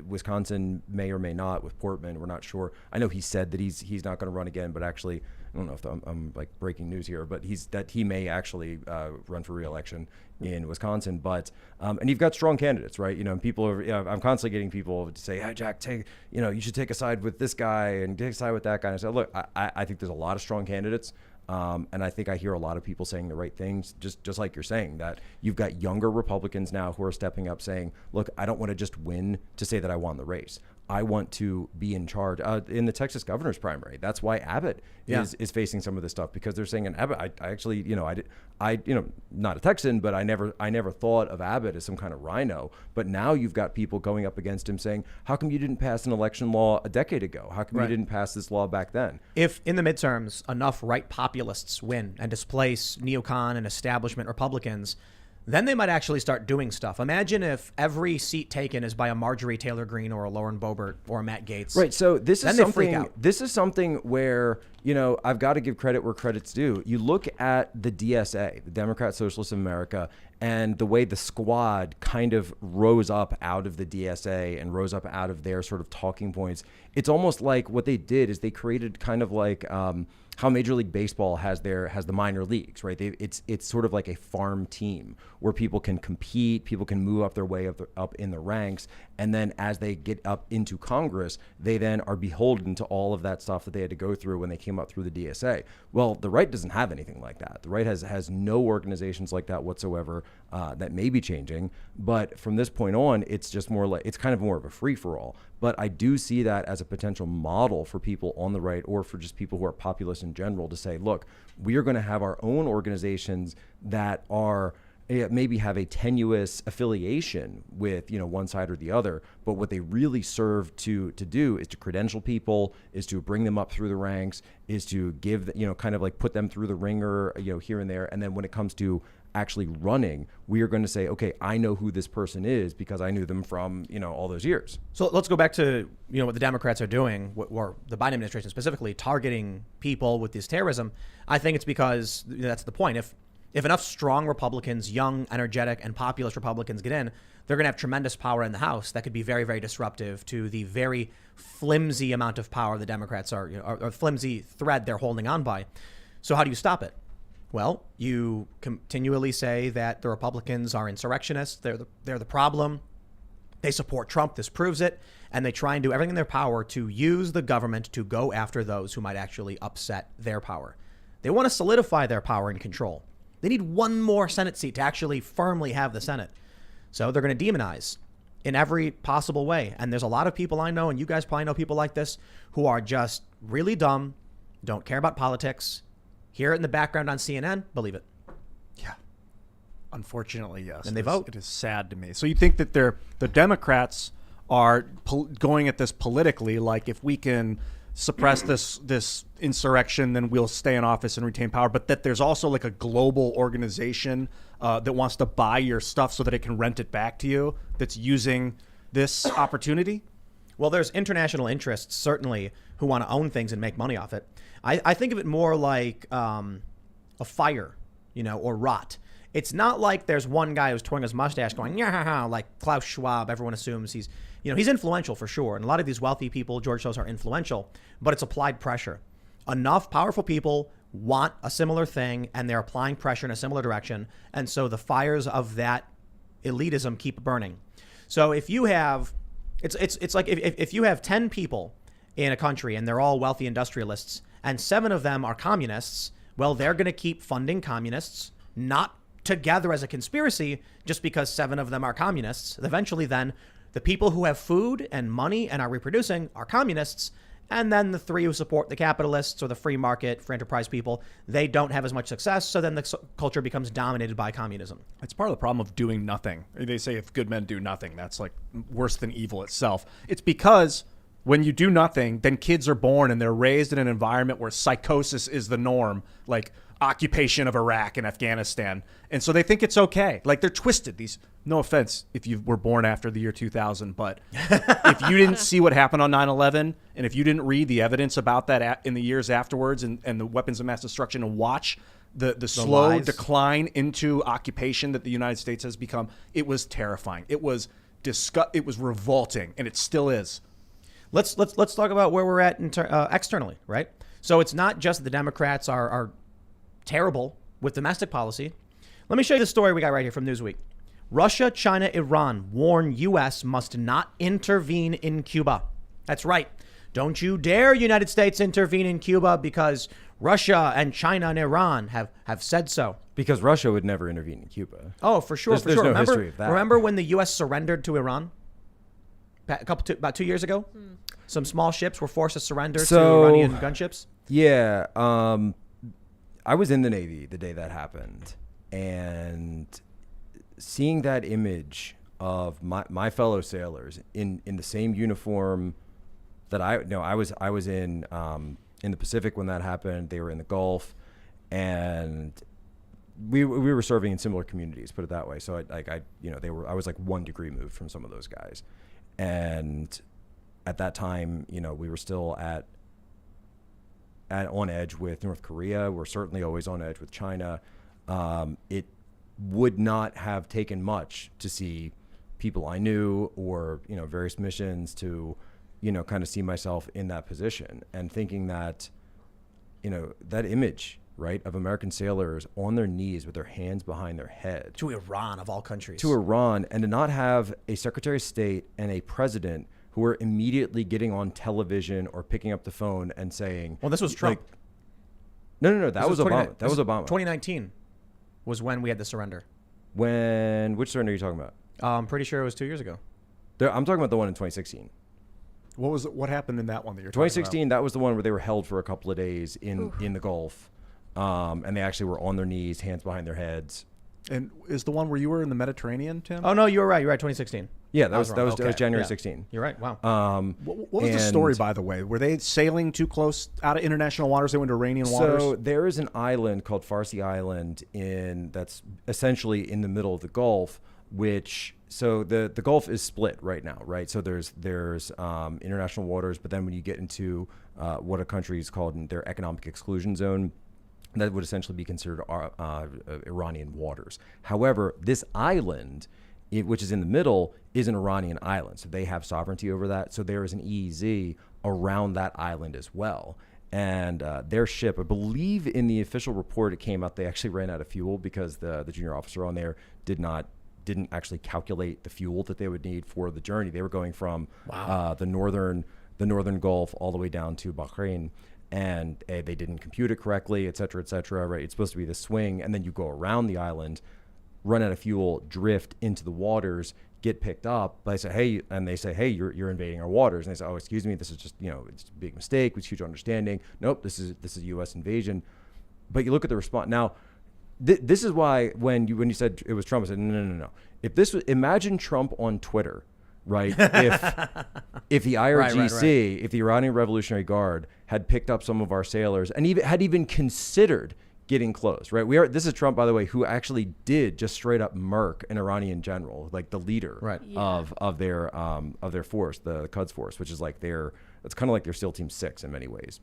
Wisconsin may or may not with Portman. We're not sure. I know he said that he's not going to run again, but actually, I don't know if I'm like breaking news here, but he may actually run for re-election in Wisconsin. But and you've got strong candidates, right? And people are. I'm constantly getting people to say, "Hey, Jack, you should take a side with this guy and take a side with that guy." And I said, "Look, I think there's a lot of strong candidates." And I think I hear a lot of people saying the right things, just like you're saying, that you've got younger Republicans now who are stepping up saying, look, I don't want to just win to say that I won the race. I want to be in charge in the Texas governor's primary. That's why Abbott is facing some of this stuff, because they're saying, and Abbott, I actually, not a Texan, but I never thought of Abbott as some kind of rhino. But now you've got people going up against him saying, how come you didn't pass an election law a decade ago? How come you didn't pass this law back then? If in the midterms enough right populists win and displace neocon and establishment Republicans, then they might actually start doing stuff. Imagine if every seat taken is by a Marjorie Taylor Greene or a Lauren Boebert or a Matt Gaetz. Right. So this is something where, I've got to give credit where credit's due. You look at the DSA, the Democrat Socialists of America, and the way the squad kind of rose up out of the DSA and rose up out of their sort of talking points, it's almost like what they did is they created kind of like how Major League Baseball has the minor leagues, right? It's sort of like a farm team where people can compete, people can move up their way up in the ranks, and then as they get up into Congress, they then are beholden to all of that stuff that they had to go through when they came up through the DSA. Well, the right doesn't have anything like that. The right has no organizations like that whatsoever. That may be changing, but from this point on, it's just more like, it's kind of more of a free-for-all. But I do see that as a potential model for people on the right, or for just people who are populists in general, to say, look, we are going to have our own organizations that are maybe have a tenuous affiliation with one side or the other, but what they really serve to do is to credential people, is to bring them up through the ranks, is to give kind of like put them through the ringer here and there, and then when it comes to actually running, we are going to say, okay, I know who this person is because I knew them from all those years. So let's go back to what the Democrats are doing, or the Biden administration specifically, targeting people with this terrorism. I think it's because that's the point. If enough strong Republicans, young, energetic, and populist Republicans get in, they're going to have tremendous power in the House that could be very, very disruptive to the very flimsy amount of power the Democrats are, or flimsy thread they're holding on by. So how do you stop it? Well, you continually say that the Republicans are insurrectionists. They're the problem. They support Trump. This proves it. And they try and do everything in their power to use the government to go after those who might actually upset their power. They want to solidify their power and control. They need one more Senate seat to actually firmly have the Senate. So they're going to demonize in every possible way. And there's a lot of people I know, and you guys probably know people like this, who are just really dumb, don't care about politics, hear it in the background on CNN, believe it. Yeah. Unfortunately, yes. And they vote. It is sad to me. So you think that the Democrats are going at this politically, like if we can suppress this insurrection, then we'll stay in office and retain power, but that there's also like a global organization that wants to buy your stuff so that it can rent it back to you, that's using this opportunity? Well, there's international interests, certainly, who want to own things and make money off it. I think of it more like a fire, or rot. It's not like there's one guy who's twirling his mustache going, yeah, like Klaus Schwab. Everyone assumes he's influential for sure. And a lot of these wealthy people, George Soros, are influential, but it's applied pressure. Enough powerful people want a similar thing, and they're applying pressure in a similar direction. And so the fires of that elitism keep burning. So if you have, it's like if you have 10 people in a country and they're all wealthy industrialists and 7 of them are communists, well, they're going to keep funding communists, not together as a conspiracy, just because 7 of them are communists. Eventually, then, the people who have food and money and are reproducing are communists. And then the 3 who support the capitalists or the free market for enterprise people, they don't have as much success. So then the culture becomes dominated by communism. It's part of the problem of doing nothing. They say if good men do nothing, that's like worse than evil itself. It's because when you do nothing, then kids are born and they're raised in an environment where psychosis is the norm, like occupation of Iraq and Afghanistan. And so they think it's okay. Like they're twisted. No offense if you were born after the year 2000, but if you didn't see what happened on 9/11, and if you didn't read the evidence about that in the years afterwards and the weapons of mass destruction, and watch the slow lies. decline into occupation that the United States has become, it was terrifying. It was it was revolting, and it still is. Let's talk about where we're at externally, right? So it's not just the Democrats are terrible with domestic policy. Let me show you the story we got right here from Newsweek. Russia, China, Iran warn U.S. must not intervene in Cuba. That's right. Don't you dare, United States, intervene in Cuba because Russia and China and Iran have said so. Because Russia would never intervene in Cuba. Oh, for sure. There's no history of that. Remember when the U.S. surrendered to Iran? About 2 years ago? Some small ships were forced to surrender to Iranian gunships? Yeah. I was in the Navy the day that happened. And seeing that image of my fellow sailors in the same uniform that I was in the Pacific when that happened. They were in the Gulf, and we were serving in similar communities, put it that way. So I was like 1 degree moved from some of those guys. And at that time, we were still on edge with North Korea. We're certainly always on edge with China. would not have taken much to see people I knew or, various missions to, kind of see myself in that position, and thinking that, that image, right, of American sailors on their knees with their hands behind their head. To Iran, of all countries. To Iran, and to not have a Secretary of State and a president who are immediately getting on television or picking up the phone and saying... Well, this was Trump. No, that was Obama. That was Obama. 2019 was when we had the surrender. Which surrender are you talking about? I'm pretty sure it was 2 years ago. I'm talking about the one in 2016. What happened in that one that you're talking 2016, about? that was the one where they were held for a couple of days in the Gulf. And they actually were on their knees, hands behind their heads. And is the one where you were in the Mediterranean, Tim? Oh, no, you were right. You're right, 2016. Yeah, that was Okay. January Yeah. 16. You're right. Wow. What was the story, by the way? Were they sailing too close out of international waters? They went to Iranian waters? So there is an island called Farsi Island that's essentially in the middle of the Gulf, so the Gulf is split right now, right? So there's international waters, but then when you get into what a country is called in their economic exclusion zone, that would essentially be considered Iranian waters. However, this island, which is in the middle, is an Iranian island. So they have sovereignty over that. So there is an EEZ around that island as well. And their ship, I believe in the official report, it came out they actually ran out of fuel because the junior officer on there didn't actually calculate the fuel that they would need for the journey. They were going from the northern Gulf all the way down to Bahrain. And they didn't compute it correctly, et cetera, right? It's supposed to be the swing, and then you go around the island, run out of fuel, drift into the waters, get picked up. But they say, hey, you're invading our waters. And they say, oh, excuse me, this is just, it's a big mistake, it's huge understanding. Nope, this is U.S. invasion. But you look at the response now. This is why when you said it was Trump, I said no. Imagine Trump on Twitter. Right. If the IRGC, if the Iranian Revolutionary Guard had picked up some of our sailors and even considered getting close, right? This is Trump, by the way, who actually did just straight up murk an Iranian general, like the leader of their force, the Quds force, which is it's kind of like their SEAL Team 6 in many ways,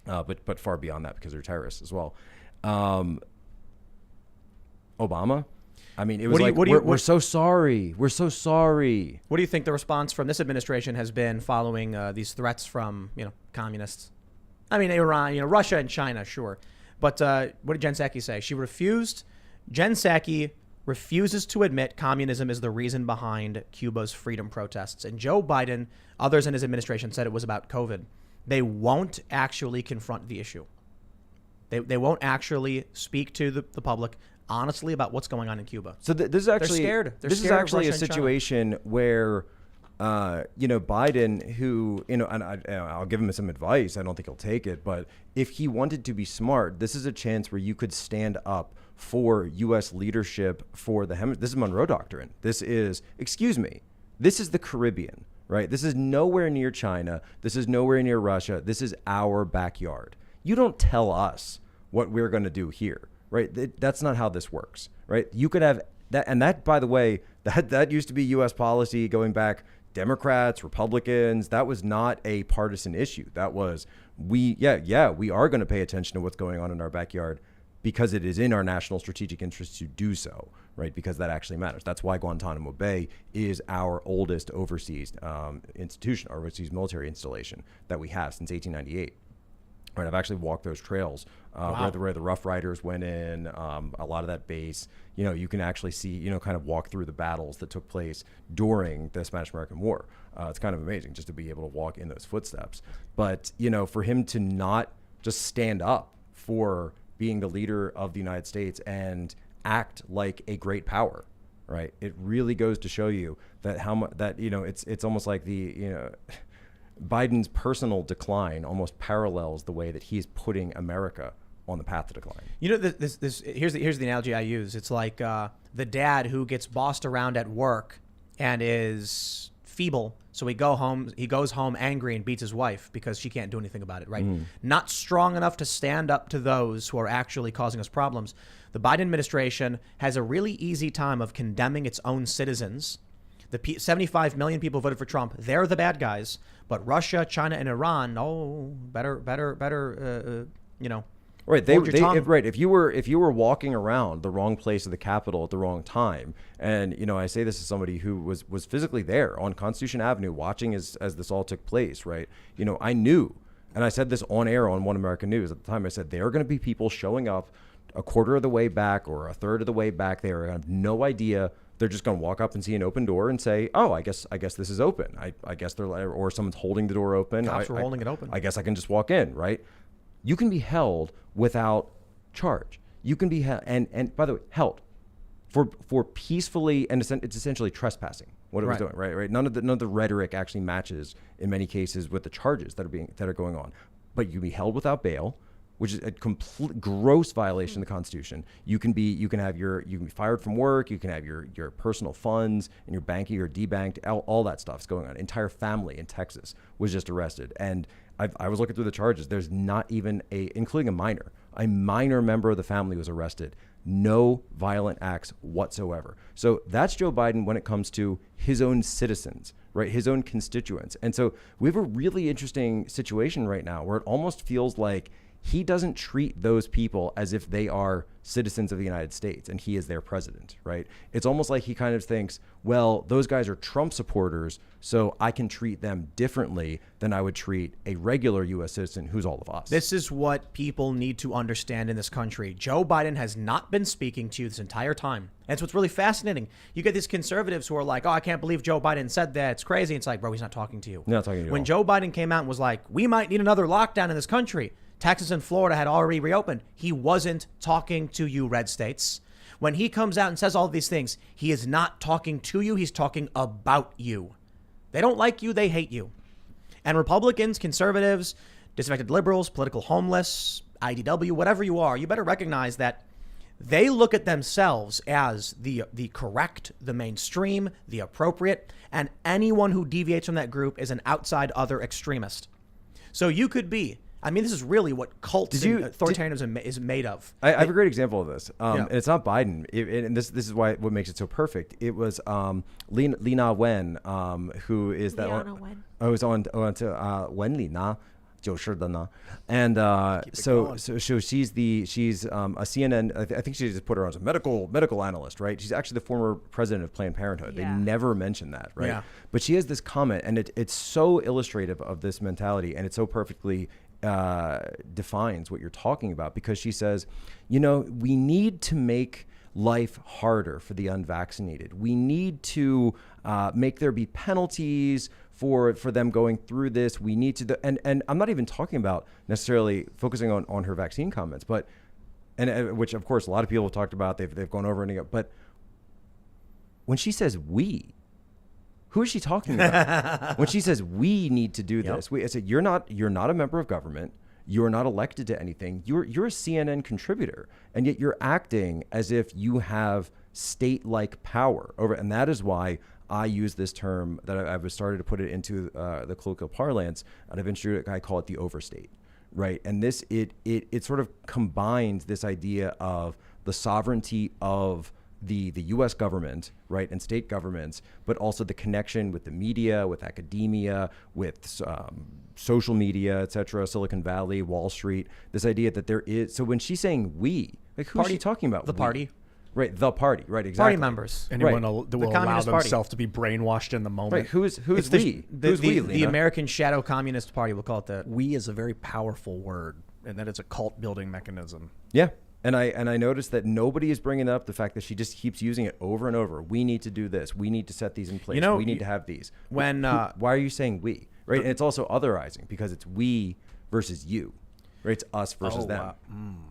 but far beyond that because they're terrorists as well. Obama. I mean, it was we're so sorry. We're so sorry. What do you think the response from this administration has been following these threats from, communists? I mean, Iran, Russia and China, sure. But what did Jen Psaki say? Jen Psaki refuses to admit communism is the reason behind Cuba's freedom protests. And Joe Biden, others in his administration said it was about COVID. They won't actually confront the issue. They won't actually speak to the public honestly about what's going on in Cuba. So this is actually they're scared. This is actually a situation where, Biden, who and I'll give him some advice. I don't think he'll take it, but if he wanted to be smart, this is a chance where you could stand up for U.S. leadership for this is Monroe Doctrine. This is the Caribbean, right? This is nowhere near China. This is nowhere near Russia. This is our backyard. You don't tell us what we're going to do here. Right, that's not how this works. Right, you could have that, and that, by the way, that used to be U.S. policy going back. Democrats, Republicans. That was not a partisan issue. That was we are going to pay attention to what's going on in our backyard because it is in our national strategic interest to do so. Right, because that actually matters. That's why Guantanamo Bay is our oldest overseas institution, our overseas military installation that we have since 1898. Right, I've actually walked those trails where the Rough Riders went in. A lot of that base, you can actually see, kind of walk through the battles that took place during the Spanish-American War. It's kind of amazing just to be able to walk in those footsteps. But, for him to not just stand up for being the leader of the United States and act like a great power, right? It really goes to show you that it's almost like Biden's personal decline almost parallels the way that he's putting America on the path to decline. Here's the analogy I use. It's like the dad who gets bossed around at work and is feeble, so he goes home angry and beats his wife because she can't do anything about it, right? Not strong enough to stand up to those who are actually causing us problems. The Biden administration has a really easy time of condemning its own citizens. The 75 million people voted for Trump. They're the bad guys. But Russia, China, and Iran, better. Right. Hold your tongue. Right. If you were walking around the wrong place of the Capitol at the wrong time, and I say this as somebody who was physically there on Constitution Avenue watching as this all took place, right? I knew, and I said this on air on One American News at the time. I said there are going to be people showing up a quarter of the way back or a third of the way back. They have no idea. They're just going to walk up and see an open door and say, "Oh, I guess this is open." I guess they're, or someone's holding the door open. Cops were holding it open. I guess I can just walk in, right? You can be held without charge. You can be held, and by the way, held for peacefully, and it's essentially trespassing. What it was doing, right? None of the rhetoric actually matches in many cases with the charges that are going on. But you can be held without bail, which is a complete gross violation of the Constitution. You can be fired from work. You can have your personal funds and your banking or debanked. All that stuff's going on. Entire family in Texas was just arrested, and I was looking through the charges. There's not even including a minor member of the family was arrested. No violent acts whatsoever. So that's Joe Biden when it comes to his own citizens, right? His own constituents. And so we have a really interesting situation right now where it almost feels like he doesn't treat those people as if they are citizens of the United States and he is their president, right? It's almost like he kind of thinks, well, those guys are Trump supporters, so I can treat them differently than I would treat a regular U.S. citizen who's all of us. This is what people need to understand in this country. Joe Biden has not been speaking to you this entire time. That's what's really fascinating. You get these conservatives who are like, oh, I can't believe Joe Biden said that. It's crazy. It's like, bro, he's not talking to you. Not talking to you. When Joe Biden came out and was like, we might need another lockdown in this country, Texas and Florida had already reopened. He wasn't talking to you, red states. When he comes out and says all of these things, he is not talking to you. He's talking about you. They don't like you. They hate you. And Republicans, conservatives, disaffected liberals, political homeless, IDW, whatever you are, you better recognize that they look at themselves as the correct, the mainstream, the appropriate, and anyone who deviates from that group is an outside other extremist. So you could be, this is really what cults and authoritarianism is made of. I have a great example of this. And it's not Biden. And this is what makes it so perfect. It was Lina Wen, who is that Liana Wen. Oh, it's on to Wen Lina. And so she's a CNN. I think she just put her on as a medical analyst, right? She's actually the former president of Planned Parenthood. Yeah. They never mention that, right? Yeah. But she has this comment, and it's so illustrative of this mentality, and it so perfectly defines what you're talking about, because she says, we need to make life harder for the unvaccinated. We need to make there be penalties for them going through this. We need to, and I'm not even talking about necessarily focusing on her vaccine comments, but which of course a lot of people have talked about. They've gone over and again. But when she says we, who is she talking about? When she says we need to do this, I said you're not a member of government. You're not elected to anything. You're a CNN contributor, and yet you're acting as if you have state-like power over. And that is why I use this term that I've started to put it into the colloquial parlance, and I've introduced it. I call it the overstate, right? And this it sort of combines this idea of the sovereignty of the U.S. government, right, and state governments, but also the connection with the media, with academia, with social media, et cetera, Silicon Valley, Wall Street. This idea that there is. So when she's saying we, like who's she talking about? The party. Right, the party, right, exactly. Party members. Anyone that will allow Communist Party. themselves to be brainwashed in the moment. Right, who's It's we? Who's we, the Lena? American Shadow Communist Party, we'll call it that. We is a very powerful word, and that it's a cult building mechanism. Yeah. And I noticed that nobody is bringing up the fact that she just keeps using it over and over. We need to do this. We need to set these in place. We need to have these. When why are you saying we? Right, and it's also otherizing because it's we versus you. Right, it's us versus them. Wow.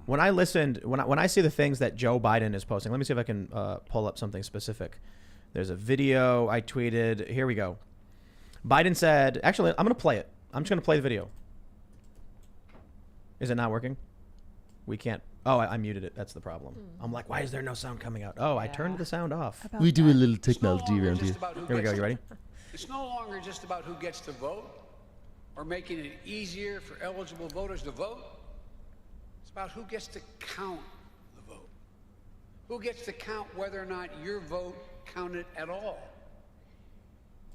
When I listened, when I see the things that Joe Biden is posting, let me see if I can pull up something specific. There's a video I tweeted. Here we go. Biden said, actually, I'm going to play it. I'm just going to play the video. Is it not working? We can't. Oh, I muted it. That's the problem. I'm like, why is there no sound coming out? Oh, I turned the sound off. We do a little technology around here. Here we go. You ready? It's no longer just about who gets to vote or making it easier for eligible voters to vote. It's about who gets to count the vote. Who gets to count whether or not your vote counted at all.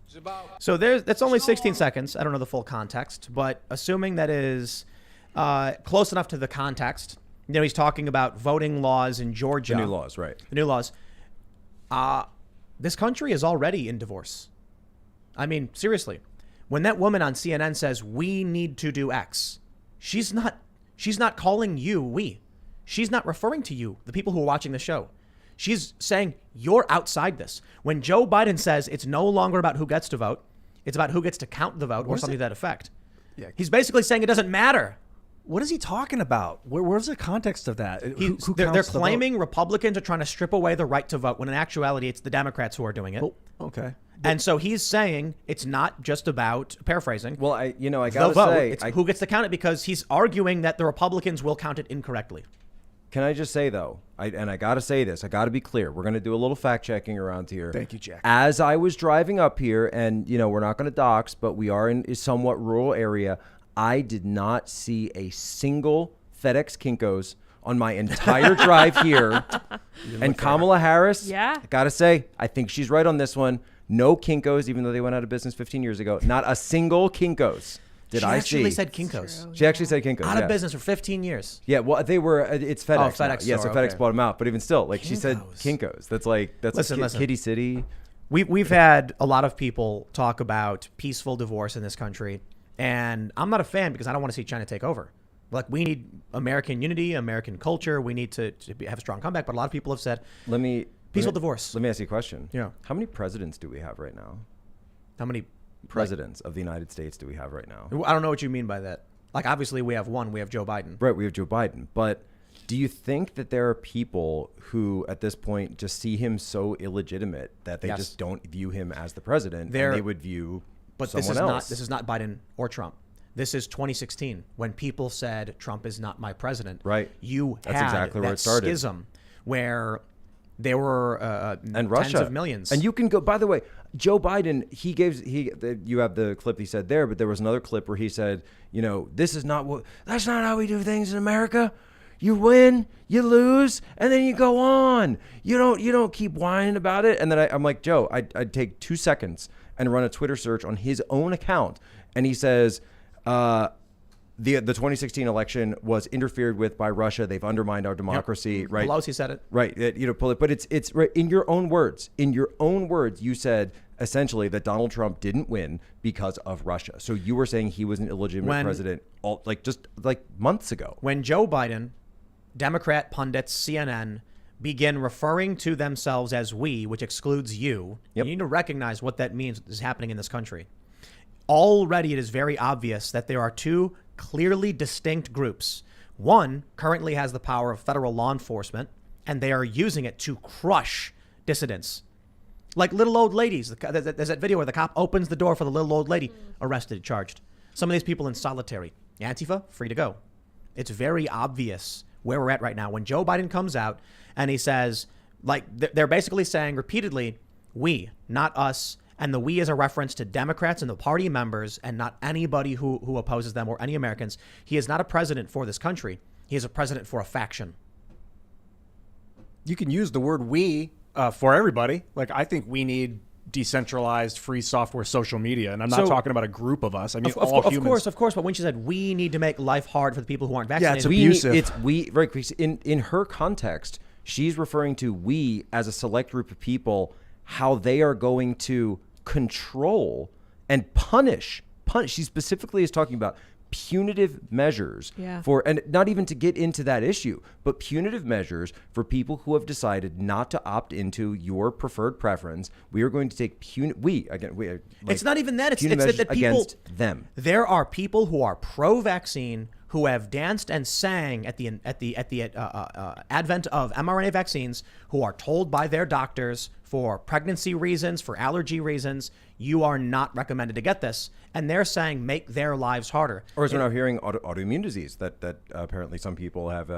It's about. So that's only 16 seconds. I don't know the full context, but assuming that is close enough to the context, he's talking about voting laws in Georgia. The new laws, right? The new laws. This country is already in divorce. I mean, seriously, when that woman on CNN says we need to do X, she's not calling you we. She's not referring to you, the people who are watching the show. She's saying you're outside this. When Joe Biden says it's no longer about who gets to vote, it's about who gets to count the vote or something to that effect. Yeah. He's basically saying it doesn't matter. What is he talking about? Where's the context of that? They're claiming Republicans are trying to strip away the right to vote when in actuality it's the Democrats who are doing it. Oh, okay. And so he's saying it's not just about, paraphrasing. Well, I gotta say, it's who gets to count it, because he's arguing that the Republicans will count it incorrectly. Can I just say though, I gotta say this, I gotta be clear. We're gonna do a little fact checking around here. Thank you, Jack. As I was driving up here, and we're not gonna dox, but we are in a somewhat rural area. I did not see a single FedEx Kinko's on my entire drive here. And Kamala Harris, Yeah. I gotta say, I think she's right on this one. No Kinko's, even though they went out of business 15 years ago. Not a single Kinko's did I see. She actually said Kinko's. She actually said Kinko's. Out of business for 15 years. Yeah, well, they were. It's FedEx. Oh, FedEx now. Yeah, so store, FedEx okay. bought them out. But even still, like she said, Kinko's. Kinko's. That's Listen. Kitty City. We've had a lot of people talk about peaceful divorce in this country, and I'm not a fan because I don't want to see China take over. Like, we need American unity, American culture. We need to have a strong comeback. But a lot of people have said, peaceful divorce. Let me ask you a question. Yeah. How many presidents do we have right now? How many presidents of the United States do we have right now? I don't know what you mean by that. Like, obviously, we have one. We have Joe Biden. Right, we have Joe Biden. But do you think that there are people who, at this point, just see him so illegitimate that they just don't view him as the president, and they would view someone else? This is not Biden or Trump. This is 2016 when people said Trump is not my president. Right. That's exactly that where it started. Schism where there were and Russia. Tens of millions. And you can go, by the way, Joe Biden, you have the clip he said there, but there was another clip where he said, that's not how we do things in America. You win, you lose, and then you go on. You don't keep whining about it. And then I'm like, Joe, I'd take 2 seconds and run a Twitter search on his own account. And he says, the 2016 election was interfered with by Russia. They've undermined our democracy. Yep. Right. Pelosi said it. Right. But it's right in your own words. In your own words, you said essentially that Donald Trump didn't win because of Russia. So you were saying he was an illegitimate president, just months ago. When Joe Biden, Democrat pundits, CNN begin referring to themselves as we, which excludes you, you need to recognize what that means is happening in this country. Already, it is very obvious that there are two clearly distinct groups. One currently has the power of federal law enforcement, and they are using it to crush dissidents. Like little old ladies. There's that video where the cop opens the door for the little old lady, arrested, charged. Some of these people in solitary. Antifa, free to go. It's very obvious where we're at right now. When Joe Biden comes out and he says, they're basically saying repeatedly, we, not us. And the we is a reference to Democrats and the party members and not anybody who opposes them or any Americans. He is not a president for this country. He is a president for a faction. You can use the word we for everybody. Like, I think we need decentralized free software social media. And I'm not talking about a group of us. I mean, all humans. Of course. But when she said we need to make life hard for the people who aren't vaccinated. Yeah, it's abusive. In her context, she's referring to we as a select group of people, how they are going to control and punish. She specifically is talking about punitive measures and not even to get into that issue, but punitive measures for people who have decided not to opt into your preferred preference. We are going to take it's not even that. It's that people against them. There are people who are pro-vaccine who have danced and sang at the advent of mRNA vaccines, who are told by their doctors for pregnancy reasons, for allergy reasons, you are not recommended to get this. And they're saying make their lives harder. Or as we're now hearing, autoimmune disease, that apparently some people have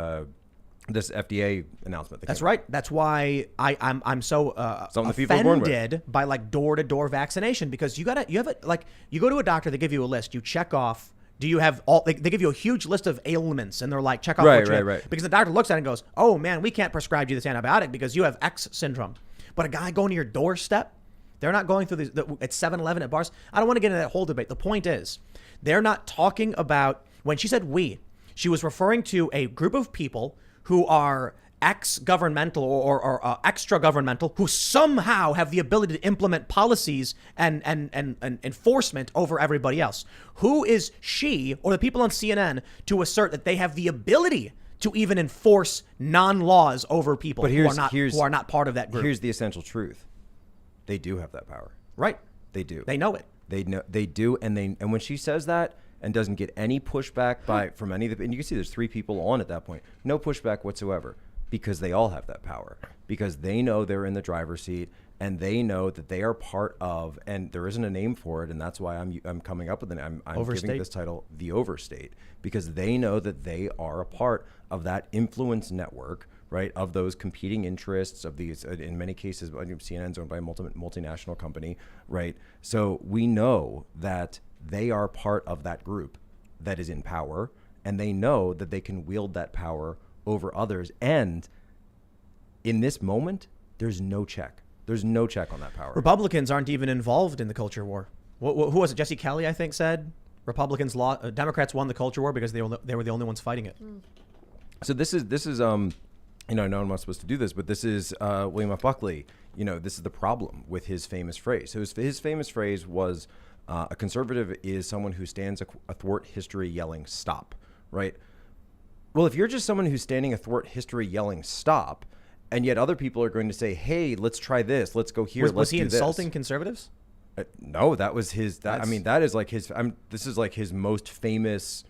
this FDA announcement. That's right. That's why I'm so offended by door-to-door vaccination, because you go to a doctor, they give you a list, you check off. Do you have all? They give you a huge list of ailments, and they're like, check off what you have. Because the doctor looks at it and goes, oh man, we can't prescribe you this antibiotic because you have X syndrome. But a guy going to your doorstep, they're not going through at 7-Eleven, at bars. I don't want to get into that whole debate. The point is, they're not talking about, when she said we, She was referring to a group of people who are ex-governmental or extra-governmental who somehow have the ability to implement policies and enforcement over everybody else. Who is she or the people on CNN to assert that they have the ability to even enforce non-laws over people who are not part of that group? Here's the essential truth. They do have that power. Right. They do. They know it. They do, and when she says that and doesn't get any pushback from any of the, and you can see there's 3 people on at that point, no pushback whatsoever, because they all have that power, because they know they're in the driver's seat and they know that they are part of, and there isn't a name for it, and that's why I'm coming up with it. I'm giving this title the overstate, because they know that they are a part of that influence network, right, of those competing interests of these, in many cases, CNN's owned by a multinational company, right? So we know that they are part of that group that is in power, and they know that they can wield that power over others. And in this moment, there's no check. There's no check on that power. Republicans aren't even involved in the culture war. Who was it? Jesse Kelly, I think, said Democrats won the culture war because they were the only ones fighting it. So this is I know I'm not supposed to do this, but this is William F. Buckley. This is the problem with his famous phrase. So his famous phrase was, a conservative is someone who stands athwart history yelling stop, right? Well, if you're just someone who's standing athwart history yelling stop, and yet other people are going to say, hey, let's try this, let's go here, was he insulting conservatives? No, that was his. That is like his. This is like his most famous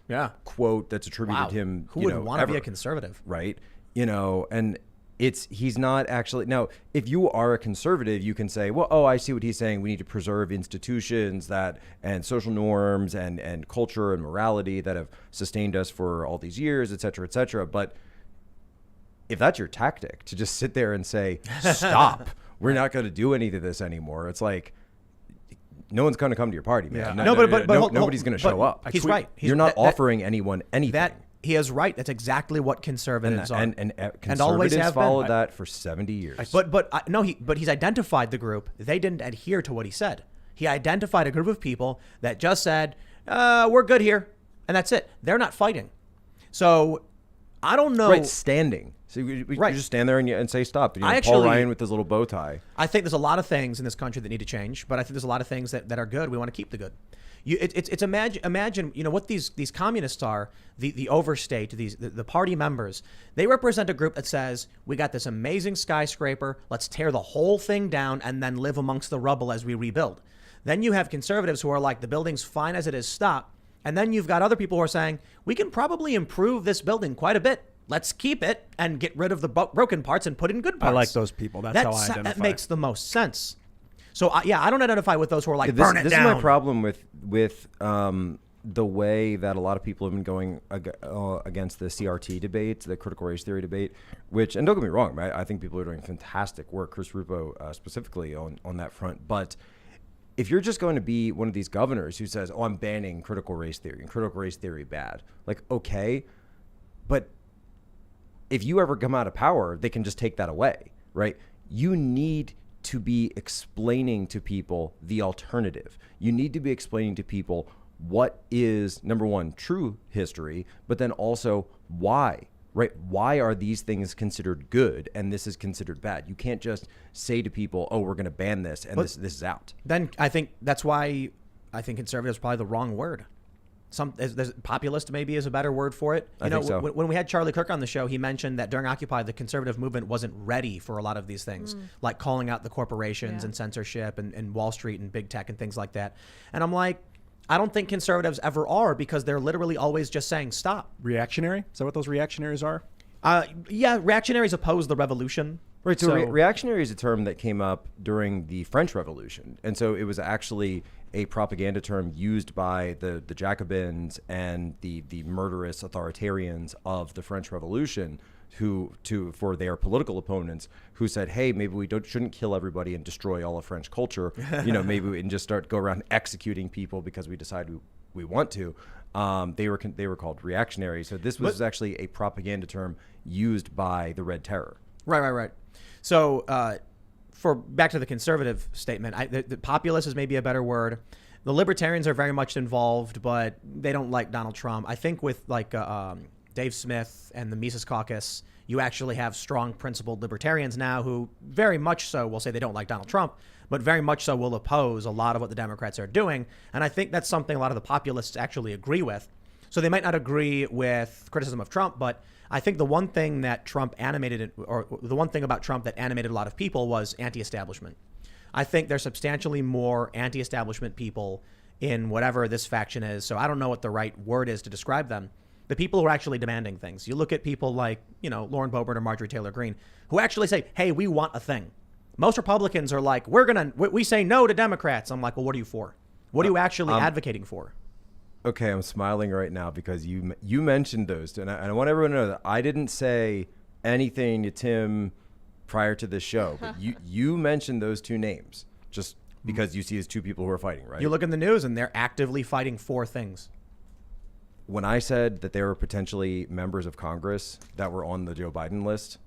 quote that's attributed to him. Who would want to be a conservative, right? And he's not actually. Now, if you are a conservative, you can say, well, I see what he's saying. We need to preserve institutions and social norms and culture and morality that have sustained us for all these years, et cetera, et cetera. But if that's your tactic, to just sit there and say, stop, we're not going to do any of this anymore, it's like, no one's going to come to your party, man. Yeah. But nobody's going to show up. He's right. You're not offering anyone anything. He is right. That's exactly what conservatives are. And always have followed that for 70 years. But he's identified the group. They didn't adhere to what he said. He identified a group of people that just said, we're good here. And that's it. They're not fighting. So I don't know. Right, standing. So you just stand there and say stop. Paul Ryan with his little bow tie. I think there's a lot of things in this country that need to change, but I think there's a lot of things that are good. We want to keep the good. Imagine what these communists are, the overstate, the party members. They represent a group that says, we got this amazing skyscraper, let's tear the whole thing down and then live amongst the rubble as we rebuild. Then you have conservatives who are like, the building's fine as it is, stop. And then you've got other people who are saying, we can probably improve this building quite a bit. Let's keep it and get rid of the broken parts and put in good parts. I like those people. That's how I identify. That makes the most sense. So I don't identify with those who are like, burn it down. This is my problem with the way that a lot of people have been going against the CRT debate, the critical race theory debate, which, and don't get me wrong, I think people are doing fantastic work, Chris Rupo specifically on that front. But if you're just going to be one of these governors who says, I'm banning critical race theory and critical race theory bad, like, okay, but if you ever come out of power, they can just take that away, right? You need to be explaining to people the alternative. You need to be explaining to people what is, number one, true history, but then also why, right? Why are these things considered good and this is considered bad? You can't just say to people, we're going to ban this and this is out. Then I think that's why I think conservative is probably the wrong word. Populist maybe is a better word for it. I think so. When we had Charlie Kirk on the show, he mentioned that during Occupy, the conservative movement wasn't ready for a lot of these things, like calling out the corporations and censorship and Wall Street and big tech and things like that. And I'm like, I don't think conservatives ever are, because they're literally always just saying stop. Reactionary? Is that what those reactionaries are? Reactionaries oppose the revolution. Right, so reactionary is a term that came up during the French Revolution. And so it was actually a propaganda term used by the Jacobins and the murderous authoritarians of the French Revolution for their political opponents, who said, hey, maybe we shouldn't kill everybody and destroy all of French culture. Maybe we can just go around executing people because we decide we want to. They were called reactionaries. So this was actually a propaganda term used by the Red Terror. Right. So back to the conservative statement, the populist is maybe a better word. The libertarians are very much involved, but they don't like Donald Trump. I think with Dave Smith and the Mises Caucus, you actually have strong principled libertarians now who very much so will say they don't like Donald Trump, but very much so will oppose a lot of what the Democrats are doing. And I think that's something a lot of the populists actually agree with. So they might not agree with criticism of Trump, but I think the one thing that Trump animated, or the one thing about Trump that animated a lot of people was anti-establishment. I think there's substantially more anti-establishment people in whatever this faction is. So I don't know what the right word is to describe them. The people who are actually demanding things. You look at people like, Lauren Boebert or Marjorie Taylor Greene, who actually say, hey, we want a thing. Most Republicans are like, we say no to Democrats. I'm like, well, what are you for? What are you actually advocating for? Okay, I'm smiling right now because you mentioned those two, and I want everyone to know that I didn't say anything to Tim prior to this show, but you mentioned those two names just because you see as two people who are fighting, right? You look in the news and they're actively fighting for things. When I said that they were potentially members of Congress that were on the Joe Biden list,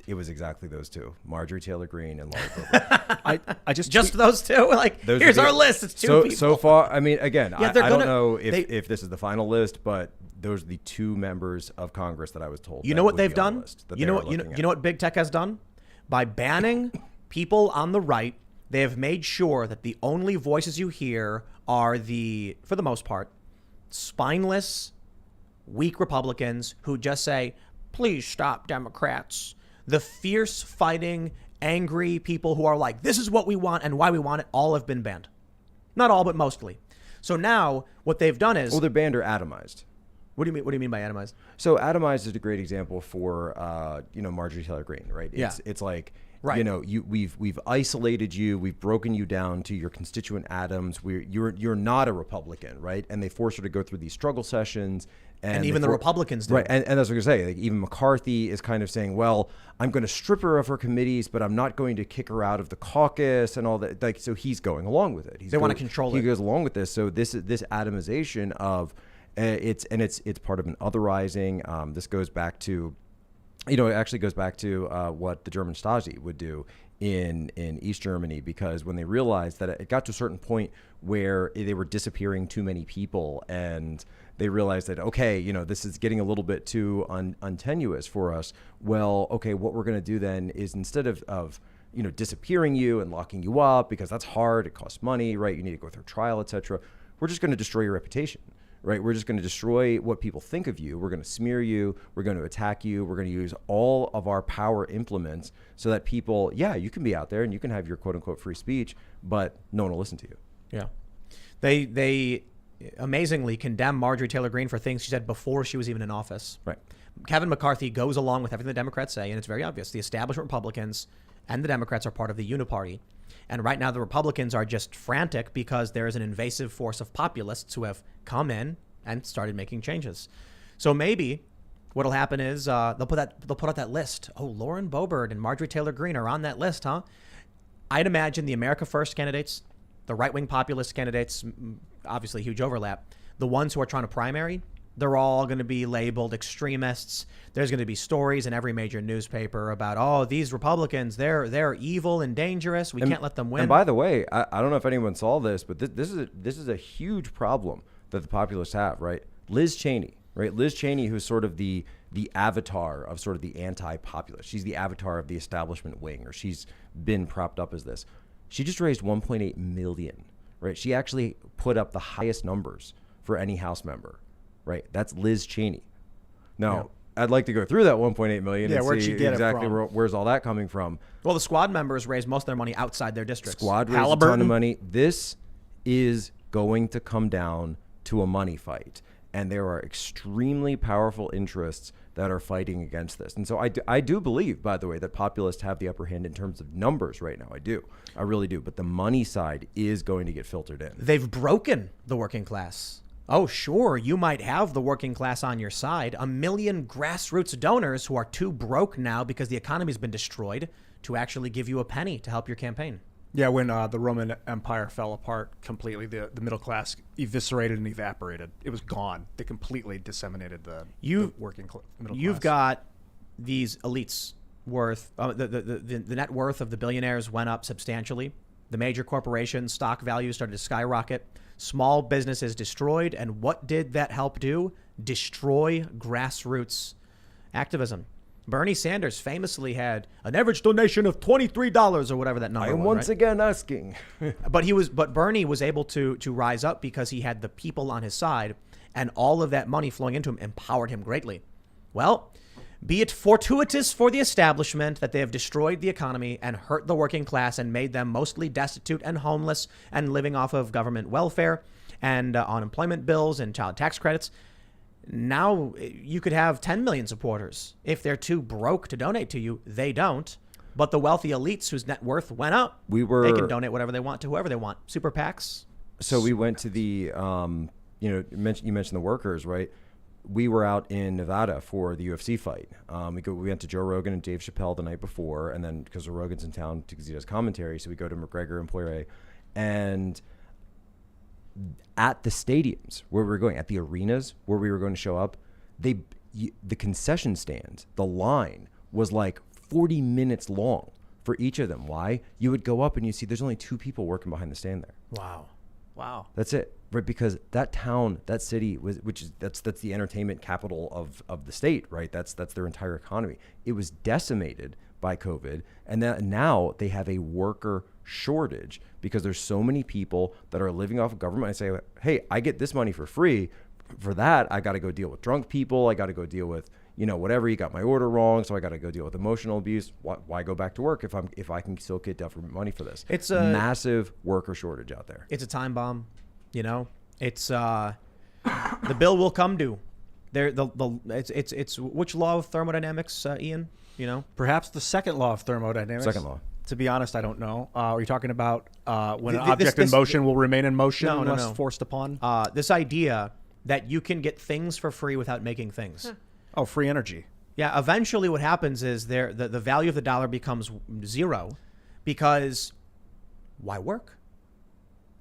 it was exactly those two, Marjorie Taylor Greene and Lauren Boebert. I just those two. Like, Those here's are the- our list. It's two people. So far, I mean, again, Yeah, I they're don't gonna- know they- if this is the final list, but those are the two members of Congress that I was told. You that know what would they've be on the done? list that You they know are what? You looking know at. what big tech has done? By banning people on the right, they have made sure that the only voices you hear are for the most part, spineless, weak Republicans who just say, "Please stop, Democrats." The fierce, fighting, angry people who are like, "This is what we want and why we want it," all have been banned. Not all, but mostly. So now what they've done is, Well, they're banned or atomized. what do you mean by atomized? So atomized is a great example for Marjorie Taylor Greene, right? It's like Right. we've isolated you, we've broken you down to your constituent atoms. You're not a Republican, right? And they force her to go through these struggle sessions. And even the Republicans do. Right, and that's what I'm going to say. Like, even McCarthy is kind of saying, well, I'm going to strip her of her committees, but I'm not going to kick her out of the caucus and all that. Like, so he's going along with it. They want to control it. He goes along with this. So this atomization of it's part of an otherizing. This goes back to, it actually goes back to what the German Stasi would do in East Germany, because when they realized that it got to a certain point where they were disappearing too many people, and they realized that, okay, this is getting a little bit too untenuous for us. Well, okay, what we're going to do then is, instead of disappearing you and locking you up, because that's hard, it costs money, right? You need to go through trial, etc. We're just going to destroy your reputation. Right, we're just going to destroy what people think of you. We're going to smear you. We're going to attack you. We're going to use all of our power implements so that people, you can be out there and you can have your quote unquote free speech, but no one will listen to you. Yeah. They amazingly condemn Marjorie Taylor Greene for things she said before she was even in office. Right. Kevin McCarthy goes along with everything the Democrats say, and it's very obvious. The establishment Republicans and the Democrats are part of the uniparty. And right now the Republicans are just frantic because there is an invasive force of populists who have come in and started making changes. So maybe what'll happen is they'll put out that list. Oh, Lauren Boebert and Marjorie Taylor Greene are on that list, huh? I'd imagine the America First candidates, the right-wing populist candidates, obviously huge overlap, the ones who are trying to primary, they're all going to be labeled extremists. There's going to be stories in every major newspaper about, oh, these Republicans, they're evil and dangerous. We can't let them win. And by the way, I don't know if anyone saw this, but this is a huge problem that the populists have, right? Liz Cheney, right? Liz Cheney, who's sort of the avatar of sort of the anti-populist. She's the avatar of the establishment wing, or she's been propped up as this. She just raised $1.8 million, right? She actually put up the highest numbers for any House member. Right, that's Liz Cheney. Now, I'd like to go through that 1.8 million and where'd see she get it exactly from? where's all that coming from. Well, the squad members raise most of their money outside their districts. Squad raised a ton of money. This is going to come down to a money fight, and there are extremely powerful interests that are fighting against this. And so I do believe, by the way, that populists have the upper hand in terms of numbers right now. I really do. But the money side is going to get filtered in. They've broken the working class. Oh, sure, you might have the working class on your side. 1 million grassroots donors who are too broke now because the economy's been destroyed to actually give you a penny to help your campaign. Yeah, when the Roman Empire fell apart completely, the middle class eviscerated and evaporated. It was gone. They completely disseminated the middle class. You've got these elites worth, the net worth of the billionaires went up substantially. The major corporations' stock values started to skyrocket. Small businesses destroyed. And what did that help do? destroy grassroots activism. Bernie Sanders famously had an average donation of $23 or whatever that number I am was. once right? again asking. But Bernie was able to rise up because he had the people on his side, and all of that money flowing into him empowered him greatly. Well, be it fortuitous for the establishment that they have destroyed the economy and hurt the working class and made them mostly destitute and homeless and living off of government welfare and unemployment bills and child tax credits. Now you could have 10 million supporters. If they're too broke to donate to you, they don't. But the wealthy elites whose net worth went up, they can donate whatever they want to whoever they want. Super PACs. So we went to the, you mentioned the workers, right? We were out in Nevada for the UFC fight. We went to Joe Rogan and Dave Chappelle the night before, and then because Rogan's in town because he does commentary, so we go to McGregor and Poirier, and at the stadiums where we were going, at the arenas where we were going to show up, the concession stands, the line was like 40 minutes long for each of them. Why? You would go up and you see there's only 2 people working behind the stand there. Wow. That's it, right? Because that town, that city that's the entertainment capital of the state, right? That's their entire economy. It was decimated by COVID, and now they have a worker shortage because there's so many people that are living off of government. I say, hey, I get this money for free. For that, I got to go deal with drunk people. I got to go deal with, whatever. You got my order wrong, so I got to go deal with emotional abuse. Why go back to work if I can still get government money for this? It's a massive worker shortage out there. It's a time bomb, It's the bill will come due. It's which law of thermodynamics, Ian? Perhaps the second law of thermodynamics. Second law. To be honest, I don't know. Are you talking about when an object in motion will remain in motion unless forced upon? This idea that you can get things for free without making things. Oh, free energy. Yeah, eventually what happens is the value of the dollar becomes zero because why work?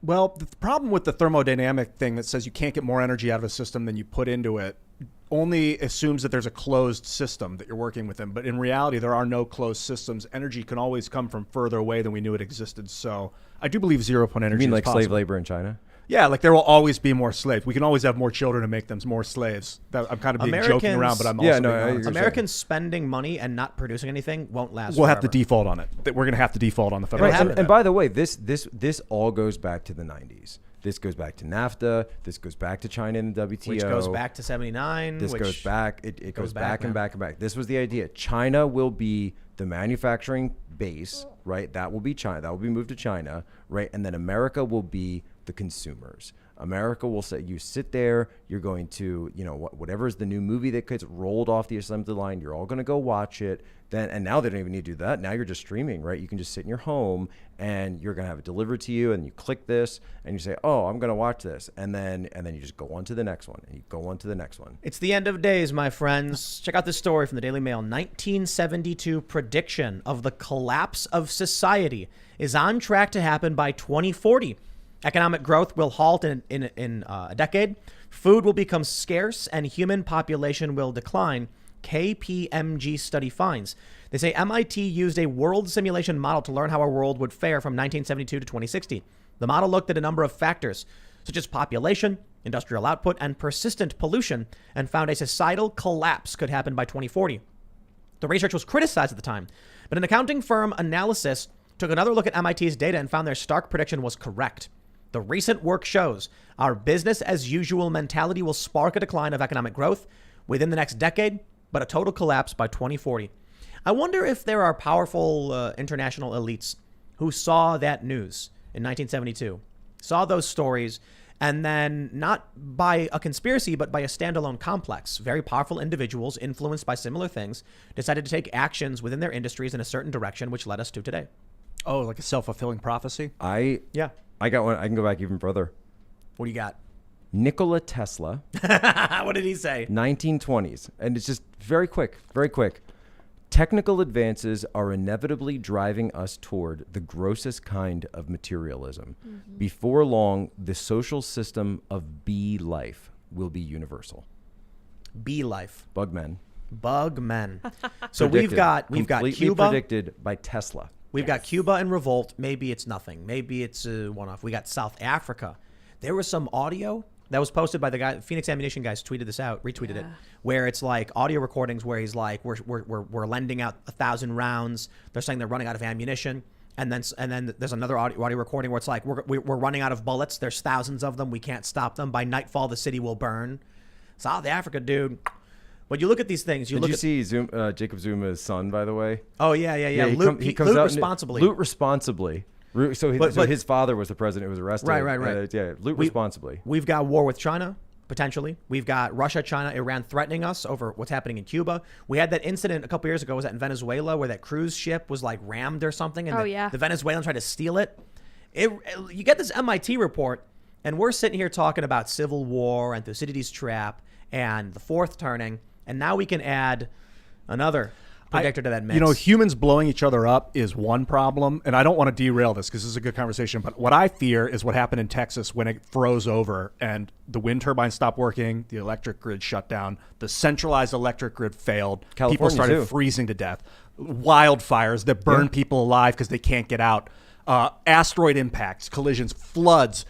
Well, the problem with the thermodynamic thing that says you can't get more energy out of a system than you put into it only assumes that there's a closed system that you're working within. But in reality, there are no closed systems. Energy can always come from further away than we knew it existed. So I do believe 0 point energy You mean is like possible. slave labor in China? Yeah, like there will always be more slaves. We can always have more children and make them more slaves. I'm kind of being joking around, but I'm also being honest. Americans spending money and not producing anything won't last We'll forever. have to default on it. We're going to have to default on the federal government. And by the way, this all goes back to the 90s. This goes back to NAFTA. This goes back to China and the WTO. Which goes back to 79. This goes back. It goes back and back and back. This was the idea. China will be the manufacturing base, right? That will be China. That will be moved to China, right? And then America will be the consumers. America will say, you sit there, you're going to, whatever is the new movie that gets rolled off the assembly line, you're all going to go watch it. And now they don't even need to do that. Now you're just streaming, right? You can just sit in your home and you're going to have it delivered to you, and you click this and you say, oh, I'm going to watch this. And then you just go on to the next one, and you go on to the next one. It's the end of days, my friends. Check out this story from the Daily Mail. 1972 prediction of the collapse of society is on track to happen by 2040. Economic growth will halt in a decade. Food will become scarce and human population will decline. KPMG study finds. They say MIT used a world simulation model to learn how our world would fare from 1972 to 2060. The model looked at a number of factors, such as population, industrial output, and persistent pollution, and found a societal collapse could happen by 2040. The research was criticized at the time, but an accounting firm Analysis took another look at MIT's data and found their stark prediction was correct. The recent work shows our business as usual mentality will spark a decline of economic growth within the next decade, but a total collapse by 2040. I wonder if there are powerful international elites who saw that news in 1972, saw those stories, and then not by a conspiracy, but by a standalone complex. Very powerful individuals influenced by similar things decided to take actions within their industries in a certain direction, which led us to today. Oh, like a self-fulfilling prophecy? Yeah. I got one. I can go back even further. What do you got? Nikola Tesla. What did he say? 1920s. And it's just very quick, very quick. Technical advances are inevitably driving us toward the grossest kind of materialism. Mm-hmm. Before long, the social system of bee life will be universal. Bee life. Bugmen. So we've got completely Cuba. predicted by Tesla. We've got Cuba and revolt. Maybe it's nothing. Maybe it's a one-off. We got South Africa. There was some audio that was posted by the guy, Phoenix Ammunition guys tweeted this out, retweeted it, where it's like audio recordings where he's like, we're lending out 1,000 rounds. They're saying they're running out of ammunition. And then there's another audio recording where it's like, we're running out of bullets. There's thousands of them. We can't stop them. By nightfall, the city will burn. South Africa, dude. When you look at these things, Did you see Jacob Zuma's son, by the way? Oh, yeah. He comes out responsibly. Loot responsibly. So his father was the president who was arrested. Right. Loot responsibly. We've got war with China, potentially. We've got Russia, China, Iran threatening us over what's happening in Cuba. We had that incident a couple years ago. Was that in Venezuela where that cruise ship was like rammed or something? And the Venezuelans tried to steal it. You get this MIT report, and we're sitting here talking about civil war and Thucydides' trap and the fourth turning. And now we can add another predictor to that mix. You know, humans blowing each other up is one problem, and I don't want to derail this because this is a good conversation, but what I fear is what happened in Texas when it froze over and the wind turbines stopped working, the electric grid shut down, the centralized electric grid failed, California people started too. freezing to death, wildfires that burn people alive because they can't get out, asteroid impacts, collisions, floods.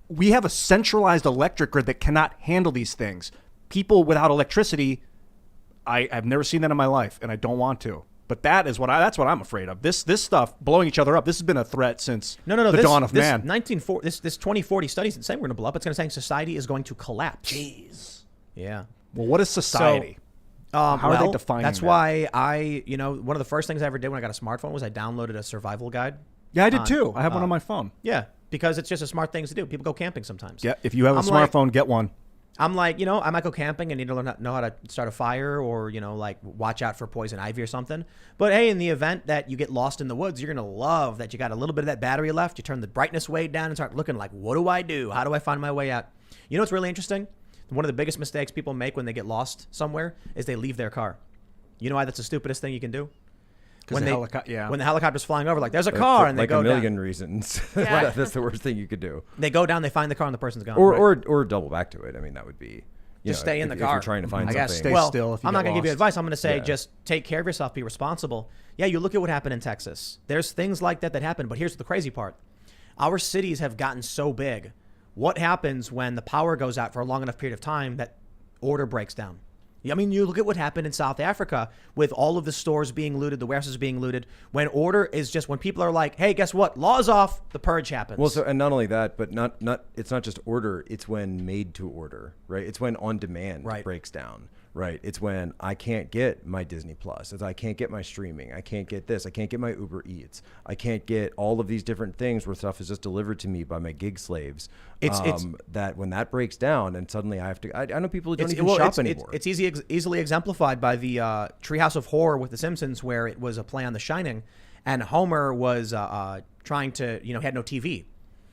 We have a centralized electric grid that cannot handle these things. People without electricity, I've never seen that in my life, and I don't want to. But that's what I'm afraid of. This stuff, blowing each other up, this has been a threat since the dawn of man. This 2040 study isn't saying we're going to blow up. It's going to say society is going to collapse. Jeez. Yeah. Well, what is society? How are they defining that's that? why one of the first things I ever did when I got a smartphone was I downloaded a survival guide. Yeah, I did too. I have one on my phone. Yeah, because it's just a smart thing to do. People go camping sometimes. Yeah, if you have a smartphone, get one. I'm like, I might go camping and need to know how to start a fire or, like watch out for poison ivy or something. But hey, in the event that you get lost in the woods, you're going to love that you got a little bit of that battery left. You turn the brightness way down and start looking like, what do I do? How do I find my way out? You know what's really interesting? One of the biggest mistakes people make when they get lost somewhere is they leave their car. You know why that's the stupidest thing you can do? When the helicopter's flying over, like there's a car, and they go down. Like a million reasons. Yeah. That's the worst thing you could do. They go down, they find the car, and the person's gone. Or double back to it. I mean, that would be just stay in the car. If you're trying to find I guess something. stay still. If you I'm not going to give you lost. advice. I'm going to say Yeah. just take care of yourself, be responsible. Yeah, you look at what happened in Texas. There's things like that happen, but here's the crazy part. Our cities have gotten so big. What happens when the power goes out for a long enough period of time that order breaks down? I mean, you look at what happened in South Africa with all of the stores being looted, the warehouses being looted. When order is just when people are like, hey, guess what? Law's off, the purge happens. Well, and not only that, but it's not just order, it's when made to order, right? It's when on demand breaks down, right? It's when I can't get my Disney Plus, I can't get my streaming, I can't get this, I can't get my Uber Eats, I can't get all of these different things where stuff is just delivered to me by my gig slaves. That when that breaks down and suddenly I have to, I know people who don't even shop anymore. It's easily exemplified by the Treehouse of Horror with The Simpsons, where it was a play on The Shining, and Homer was trying to, had no TV.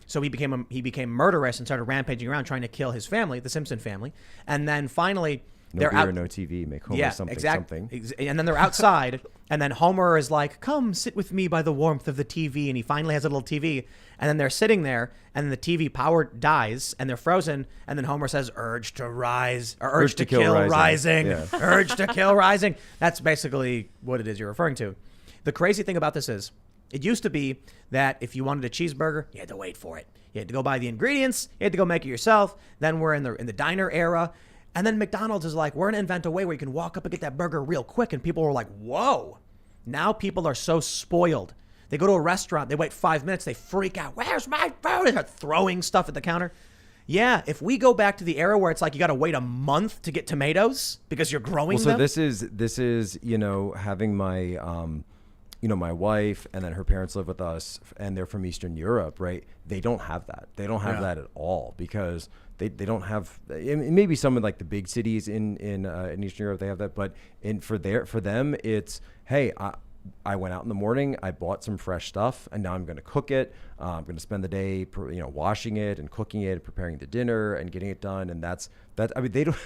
So he became murderous and started rampaging around trying to kill his family, the Simpson family. And then finally, no beer, no TV, make Homer something. And then they're outside, and then Homer is like, come sit with me by the warmth of the TV. And he finally has a little TV. And then they're sitting there, and the TV power dies, and they're frozen. And then Homer says, urge to rise, or urge to kill rising. Yeah. Urge to kill rising. That's basically what it is you're referring to. The crazy thing about this is, it used to be that if you wanted a cheeseburger, you had to wait for it. You had to go buy the ingredients. You had to go make it yourself. Then we're in the diner era. And then McDonald's is like, we're going to invent a way where you can walk up and get that burger real quick. And people were like, whoa. Now people are so spoiled. They go to a restaurant. They wait 5 minutes. They freak out. Where's my food? They start throwing stuff at the counter. Yeah, if we go back to the era where it's like you got to wait a month to get tomatoes because you're growing them. So this is having my my wife and then her parents live with us and they're from Eastern Europe, right? They don't have that. They don't have that at all because they don't have, maybe some of like the big cities in Eastern Europe, they have that. But for them, it's, hey, I went out in the morning, I bought some fresh stuff, and now I'm going to cook it. I'm going to spend the day, washing it and cooking it, and preparing the dinner and getting it done. And that's. I mean, they don't.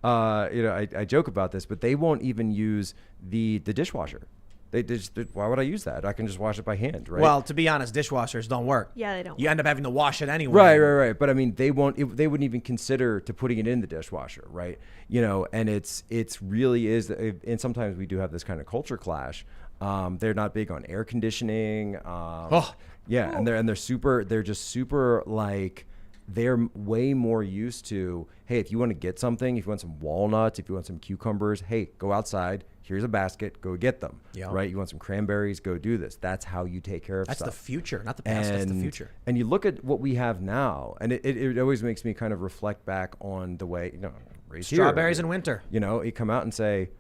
I joke about this, but they won't even use the dishwasher. They just, why would I use that? I can just wash it by hand, right? Well, to be honest, dishwashers don't work. Yeah, they don't. You end up having to wash it anyway. Right. But I mean, they wouldn't even consider to putting it in the dishwasher, right? And it's really is, and sometimes we do have this kind of culture clash. They're not big on air conditioning. And they're just super like, they're way more used to, hey, if you want to get something, if you want some walnuts, if you want some cucumbers, hey, go outside. Here's a basket. Go get them. Yeah. Right? You want some cranberries? Go do this. That's how you take care of That's stuff. the future, not the past. That's the future. And you look at what we have now, and it always makes me kind of reflect back on the way, raised here, Strawberries in winter. you come out and say,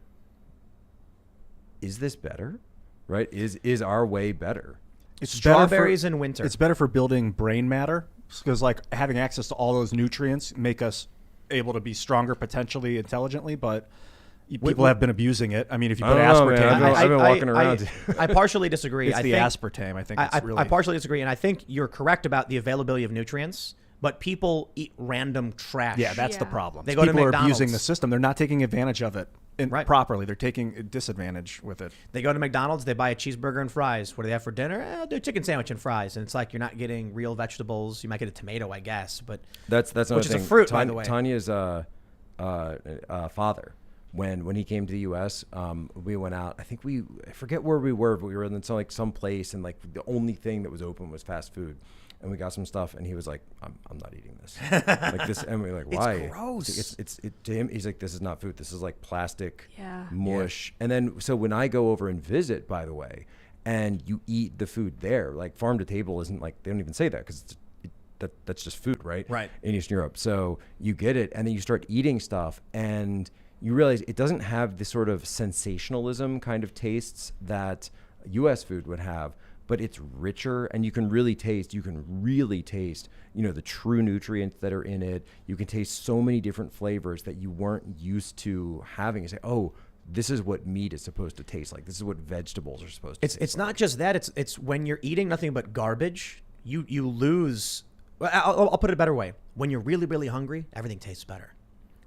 is this better? Right? Is our way better? It's Strawberries in winter. It's better for building brain matter because like having access to all those nutrients make us able to be stronger potentially intelligently, but people have been abusing it. I mean, if you put aspartame, I've been walking around. I partially disagree. it's I the think, aspartame. I think it's really. I partially disagree, and I think you're correct about the availability of nutrients, but people eat random trash. Yeah, that's the Yeah. problem. They go to People are McDonald's. abusing the system. They're not taking advantage of it Right. properly. They're taking a disadvantage with it. They go to McDonald's, they buy a cheeseburger and fries. What do they have for dinner? I'll do a chicken sandwich and fries. And it's like you're not getting real vegetables. You might get a tomato, I guess, but That's another which is a thing. fruit, by the way. Tanya's father, when he came to the U.S., we went out. I forget where we were, but we were in some place, and like the only thing that was open was fast food. And we got some stuff, and he was like, "I'm not eating this." Like this, and we were like, "Why?" It's gross. It's to him. He's like, "This is not food. This is like plastic Yeah. mush." And then so when I go over and visit, by the way, and you eat the food there, like farm to table isn't like, they don't even say that because that's just food, right? Right. In Eastern Europe, so you get it, and then you start eating stuff, and you realize it doesn't have the sort of sensationalism kind of tastes that U.S. food would have. But it's richer, and you can really taste, the true nutrients that are in it. You can taste so many different flavors that you weren't used to having. You say, oh, this is what meat is supposed to taste like. This is what vegetables are supposed to taste it's not just that. It's when you're eating nothing but garbage, you lose. Well, I'll put it a better way. When you're really, really hungry, everything tastes better.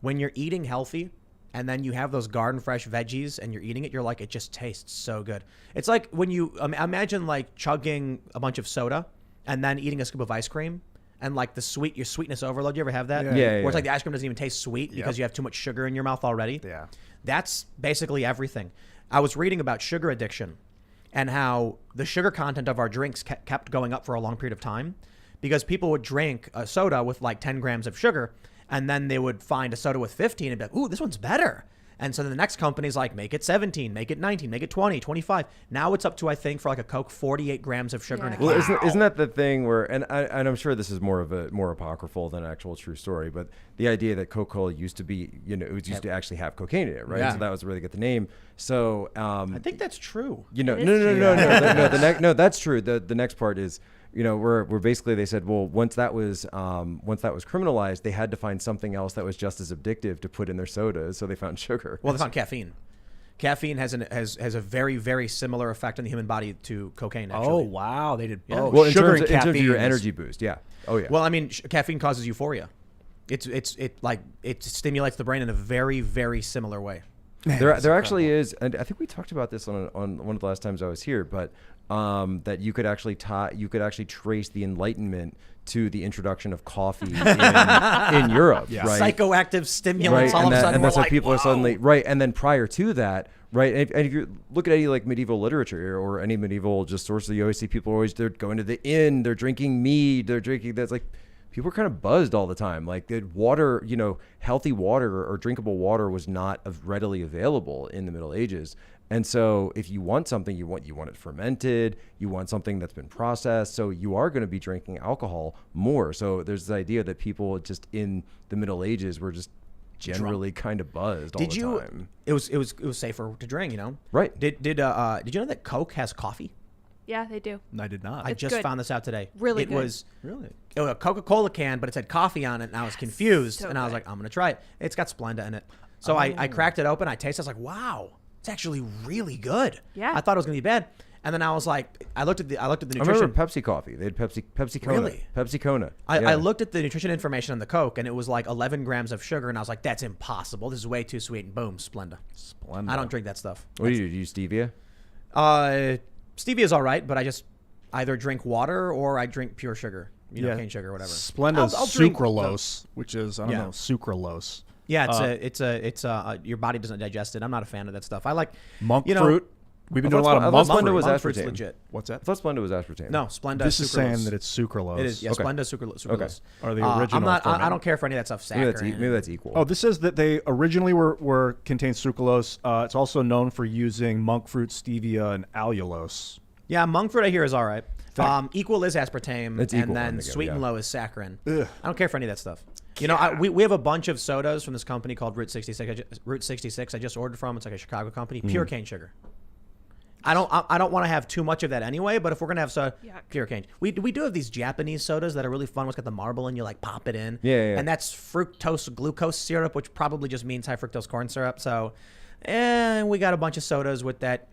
When you're eating healthy, and then you have those garden fresh veggies and you're eating it, you're like, it just tastes so good. It's like when you imagine like chugging a bunch of soda and then eating a scoop of ice cream and like your sweetness overload. You ever have that? Yeah. Yeah, Where yeah. it's like the ice cream doesn't even taste sweet because you have too much sugar in your mouth already. Yeah. That's basically everything. I was reading about sugar addiction and how the sugar content of our drinks kept going up for a long period of time because people would drink a soda with like 10 grams of sugar, and then they would find a soda with 15 and be like, ooh, this one's better. And so then the next company's like, make it 17, make it 19, make it 20, 25. Now it's up to, I think, for like a Coke, 48 grams of sugar in a can. Well, isn't that the thing where, and I'm sure this is more apocryphal than an actual true story, but the idea that Coca-Cola used to be, it was used to actually have cocaine in it, right? Yeah. So that was where they get the name. So I think that's true. It is no, true. no, that's true. The next part is, we're basically, they said, well, once that was criminalized, they had to find something else that was just as addictive to put in their sodas. So they found sugar. Well, they found caffeine. Caffeine has a very, very similar effect on the human body to cocaine, actually. Oh wow, they did. Yeah. Oh, well, in sugar terms and of caffeine your is- energy boost, yeah. Oh yeah. Well, I mean, caffeine causes euphoria. It stimulates the brain in a very, very similar way. There actually is, and I think we talked about this on one of the last times I was here, but that you could actually trace the Enlightenment to the introduction of coffee in Europe, Yeah. right? Psychoactive stimulants. Right, All of a sudden, and we're that's why like, people are whoa. suddenly right. And then prior to that, right, and if you look at any like medieval literature or any medieval just sources, you always see people they're going to the inn, they're drinking mead, they're drinking that's like. People were kind of buzzed all the time. Like the water, healthy water or drinkable water was not readily available in the Middle Ages. And so if you want something, you want it fermented, you want something that's been processed. So you are going to be drinking alcohol more. So there's the idea that people just in the Middle Ages were just generally kind of buzzed all the time. It was safer to drink, Right. Did you know that Coke has coffee? Yeah, they do. I did not. I It's just good. found this out today. Really it good. was really. it was a Coca-Cola can, but it said coffee on it, and I was confused. so And I was good. like, I'm gonna try it. It's got Splenda in it. So I cracked it open. I tasted. I was like, wow, it's actually really good. Yeah. I thought it was gonna be bad, and then I was like, I looked at the I nutrition. remember Pepsi coffee. They had Pepsi Kona. Really? Pepsi Kona. I Yeah. looked at the nutrition information on the Coke, and it was like 11 grams of sugar, and I was like, that's impossible. This is way too sweet. And boom, Splenda. Splenda. I don't drink that stuff. What do you do? Do you use stevia? Stevia is all right, but I just either drink water or I drink pure sugar, cane sugar or whatever. Splenda's I'll drink sucralose, which is I don't Yeah. know sucralose. Yeah, it's your body doesn't digest it. I'm not a fan of that stuff. I like Monk you know, fruit. We've been I doing a thought lot of Splenda monk fruit. was Monk fruit's aspartame. legit. What's that? I thought Splenda was aspartame. No, Splenda. This is sucralose. saying that it's sucralose. It is. Yeah, Okay. Splenda sucralose. Okay. Or the I'm original. not. I ferment. don't care for any of that stuff. Maybe Saccharin. maybe that's equal. Oh, this says that they originally were contained sucralose. It's also known for using monk fruit, stevia, and allulose. Yeah, monk fruit I hear is all right. Equal is aspartame, It's and equal, then I'm thinking, sweet and yeah. low is saccharin. Ugh. I don't care for any of that stuff. You know, we have a bunch of sodas from this company called Route 66. Route 66. I just ordered from. It's like a Chicago company. Pure cane sugar. I don't want to have too much of that anyway. But if we're gonna have soda, Yuck. pure cane. We do have these Japanese sodas that are really fun. It's got the marble and you like pop it in. Yeah. And that's fructose glucose syrup, which probably just means high fructose corn syrup. So, we got a bunch of sodas with that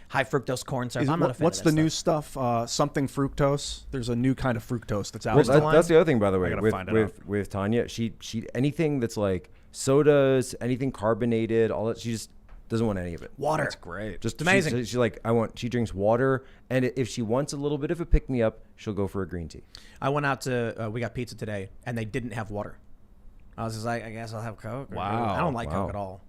high fructose corn syrup. I'm not a fan What's of the that new stuff. stuff? Something fructose. There's a new kind of fructose that's out. Well, there. that's the other thing, by the way, gotta find it with Tanya. She anything that's like sodas, anything carbonated, all that. She just doesn't want any of it. Water. That's great. Just amazing. She's like, she drinks water, and if she wants a little bit of a pick me up, she'll go for a green tea. I went out to we got pizza today, and they didn't have water. I was just like, I guess I'll have Coke. Wow. I don't like Wow. Coke at all.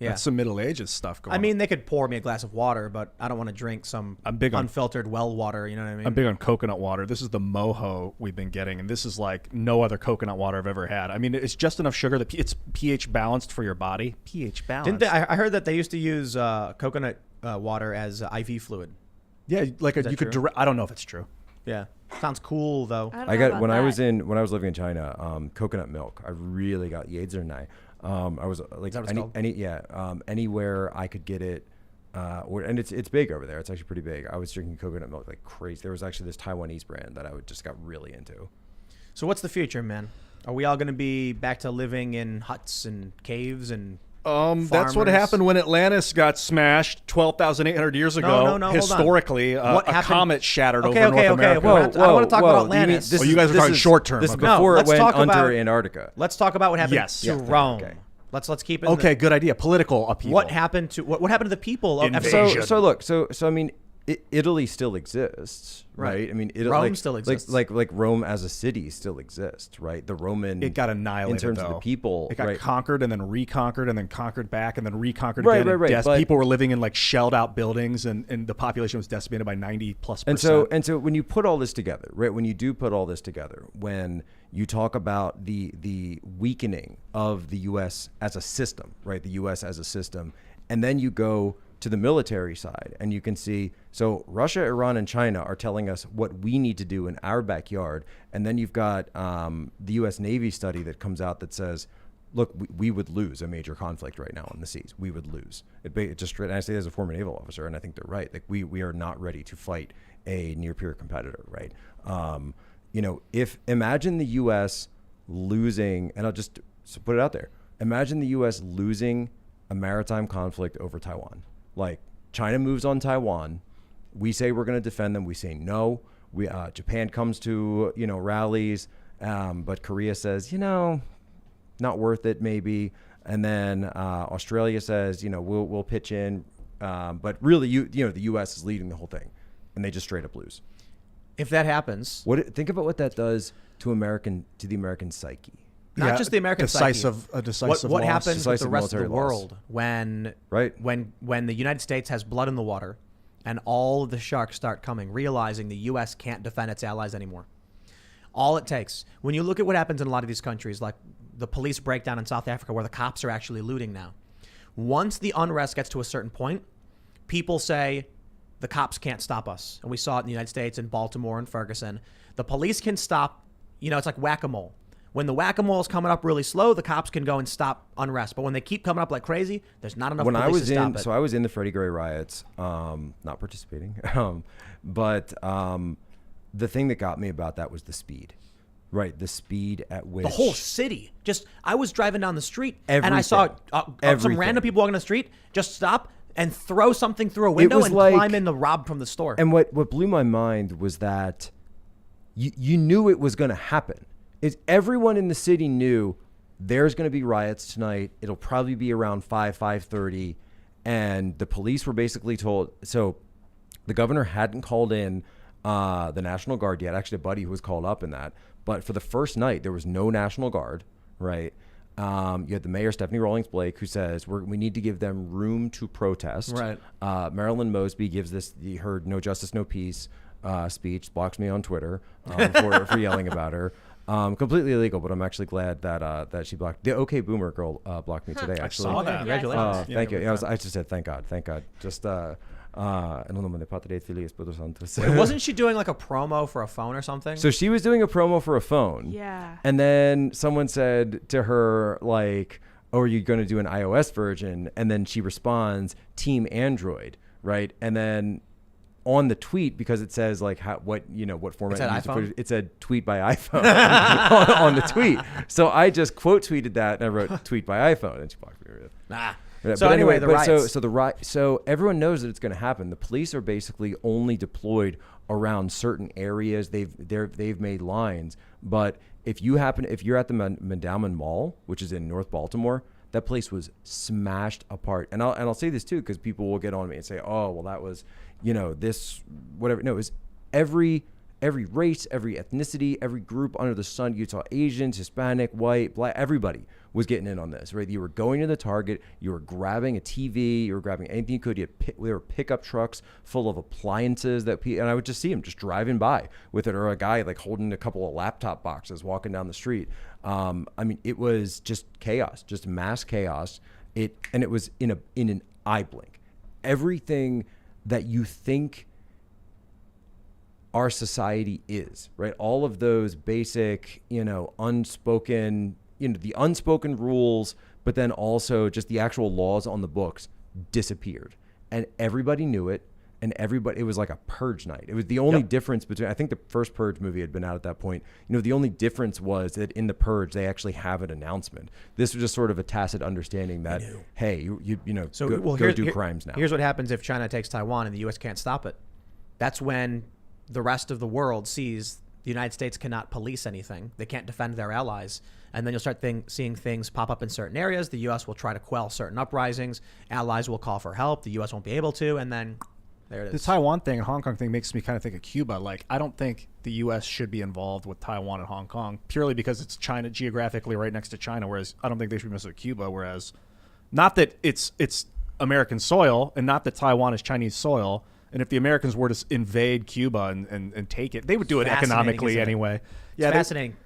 Yeah. That's some Middle Ages stuff going on. I mean, they could pour me a glass of water, but I don't want to drink some I'm big on- unfiltered well water. You know what I mean? I'm big on coconut water. This is the mojo we've been getting, and this is like no other coconut water I've ever had. I mean, it's just enough sugar that it's pH balanced for your body. pH balanced. Didn't they, I heard that they used to use coconut water as IV fluid. Yeah, like that you could. true? I don't know if it's true. Yeah. Sounds cool, though. I don't I know got about when I that. was living in China, coconut milk. I really got Yedzernai. I was like that what it's called? anywhere I could get it, and it's big over there. It's actually pretty big. I was drinking coconut milk like crazy. There was actually this Taiwanese brand that I just got really into. So what's the future, man? Are we all going to be back to living in huts and caves and That's what farmers? happened when Atlantis got smashed 12,800 years ago. No, hold on. Historically, What a happened- comet shattered Okay, over okay, North okay. America. Whoa, I don't want to talk about Atlantis. Oh, you guys are talking short term. This is Okay. before let's it went talk under about- Antarctica. Let's talk about what happened Yes. to Yeah, Rome. okay. Let's keep it. Okay, good idea. Political upheaval. What happened to what happened to the people of Invasion. So look, so I mean, Italy still exists, right? I mean, Rome still exists. Like Rome as a city still exists, right? The Roman It got annihilated in terms though. of the people. It got right? conquered and then reconquered and then conquered back and then reconquered Right, again. right, and right, but- people were living in like shelled out buildings and the population was decimated by 90+%. And so when you put all this together, right? When you do put all this together, when you talk about the weakening of the U.S. as a system, right? The U.S. as a system, and then you go to the military side, and you can see, so Russia, Iran, and China are telling us what we need to do in our backyard, and then you've got the U.S. Navy study that comes out that says, look, we would lose a major conflict right now on the seas. We would lose. It just, and I say as a former naval officer, and I think they're right. Like we are not ready to fight a near peer competitor, right? If imagine the U.S. losing, and I'll just put it out there. Imagine the U.S. losing a maritime conflict over Taiwan. Like China moves on Taiwan, we say we're going to defend them. We say no. Japan comes to rallies, but Korea says not worth it maybe, and then Australia says we'll pitch in, but really the U.S. is leading the whole thing, and they just straight up lose. If that happens, Think about what that does to the American psyche. not just the American decisive psyche. What loss. happens with the Decisive rest of the military loss. world when Right. when the United States has blood in the water and all of the sharks start coming, realizing the U.S. can't defend its allies anymore. All it takes, when you look at what happens in a lot of these countries, like the police breakdown in South Africa where the cops are actually looting now. Once the unrest gets to a certain point, people say the cops can't stop us. And we saw it in the United States, in Baltimore and Ferguson. The police can stop, it's like whack-a-mole. When the whack-a-mole is coming up really slow, the cops can go and stop unrest. But when they keep coming up like crazy, there's not enough police to stop it. So I was in the Freddie Gray riots, not participating, but the thing that got me about that was the speed, right? The speed at which The whole city. I was driving down the street and I saw some Everything. random people walking down the street just stop and throw something through a window was and like- climb in the rob from the store. And what blew my mind was that you knew it was going to happen. Is everyone in the city knew there's going to be riots tonight. It'll probably be around 5:30, and the police were basically told. So the governor hadn't called in the National Guard yet. Actually, a buddy who was called up in that. But for the first night, there was no National Guard, right? You had the mayor, Stephanie Rawlings Blake, who says we need to give them room to protest. Right. Marilyn Mosby gives her "No Justice, No Peace" speech, blocks me on Twitter for yelling about her. Completely illegal, but I'm actually glad that she blocked. The OK Boomer girl blocked me today. Actually, saw that. Congratulations. Thank you. I just said thank God. Just Wasn't she doing like a promo for a phone or something? So she was doing a promo for a phone. Yeah. And then someone said to her, like, "Oh, are you going to do an iOS version?" And then she responds, "Team Android," right? And then on the tweet, because it says like what format It said you use to put iPhone? it said tweet by iPhone on the tweet. So I just quote tweeted that and I wrote tweet by iPhone, and she blocked me. Nah. But So anyway, the riots. So everyone knows that it's going to happen. The police are basically only deployed around certain areas. They've made lines, but if you're at the Mandalman Mall, which is in North Baltimore, that place was smashed apart. And I'll say this too, because people will get on me and say, "Oh, well, that was, this whatever." No, it was every race, every ethnicity, every group under the sun. You saw Asians, Hispanic, white, black, everybody was getting in on this, right? You were going to the Target, you were grabbing a TV, you were grabbing anything you could. There were pickup trucks full of appliances and I would just see them just driving by with it, or a guy like holding a couple of laptop boxes walking down the street. It was just chaos, just mass chaos. It was in an eye blink. Everything that you think our society is, right? All of those basic, unspoken, the unspoken rules, but then also just the actual laws on the books disappeared. And everybody knew it. And it was like a purge night. It was the only difference between, I think the first Purge movie had been out at that point. The only difference was that in the Purge, they actually have an announcement. This was just sort of a tacit understanding that, hey, go do crimes now. Here's what happens if China takes Taiwan and the U.S. can't stop it. That's when the rest of the world sees the United States cannot police anything. They can't defend their allies. And then you'll start seeing things pop up in certain areas. The U.S. will try to quell certain uprisings. Allies will call for help. The U.S. won't be able to. And then there it is. The Taiwan thing and Hong Kong thing makes me kind of think of Cuba. Like, I don't think the U.S. should be involved with Taiwan and Hong Kong purely because it's China geographically right next to China, whereas I don't think they should be messing with Cuba. Whereas, not that it's American soil and not that Taiwan is Chinese soil. And if the Americans were to invade Cuba and take it, they would do it economically anyway. It's fascinating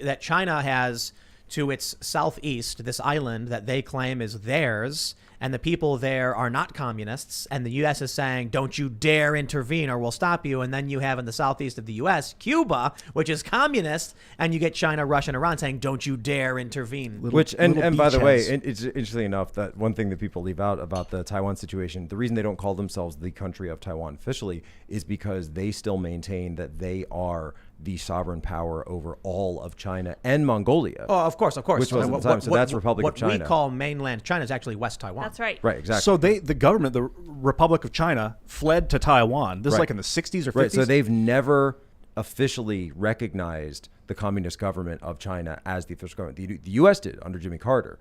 that China has to its southeast this island that they claim is theirs, and the people there are not communists, and the U.S. is saying, don't you dare intervene or we'll stop you. And then you have in the southeast of the U.S., Cuba, which is communist, and you get China, Russia, and Iran saying, don't you dare intervene. And by the way, it's interesting enough that one thing that people leave out about the Taiwan situation, the reason they don't call themselves the country of Taiwan officially is because they still maintain that they are the sovereign power over all of China and Mongolia. Oh, of course. Which was at the time. So that's Republic of China. What we call mainland China is actually West Taiwan. That's right. Right, exactly. So the government, the Republic of China, fled to Taiwan. This is like in the 60s or 50s? Right, so they've never officially recognized the communist government of China as the official government. The U.S. did under Jimmy Carter.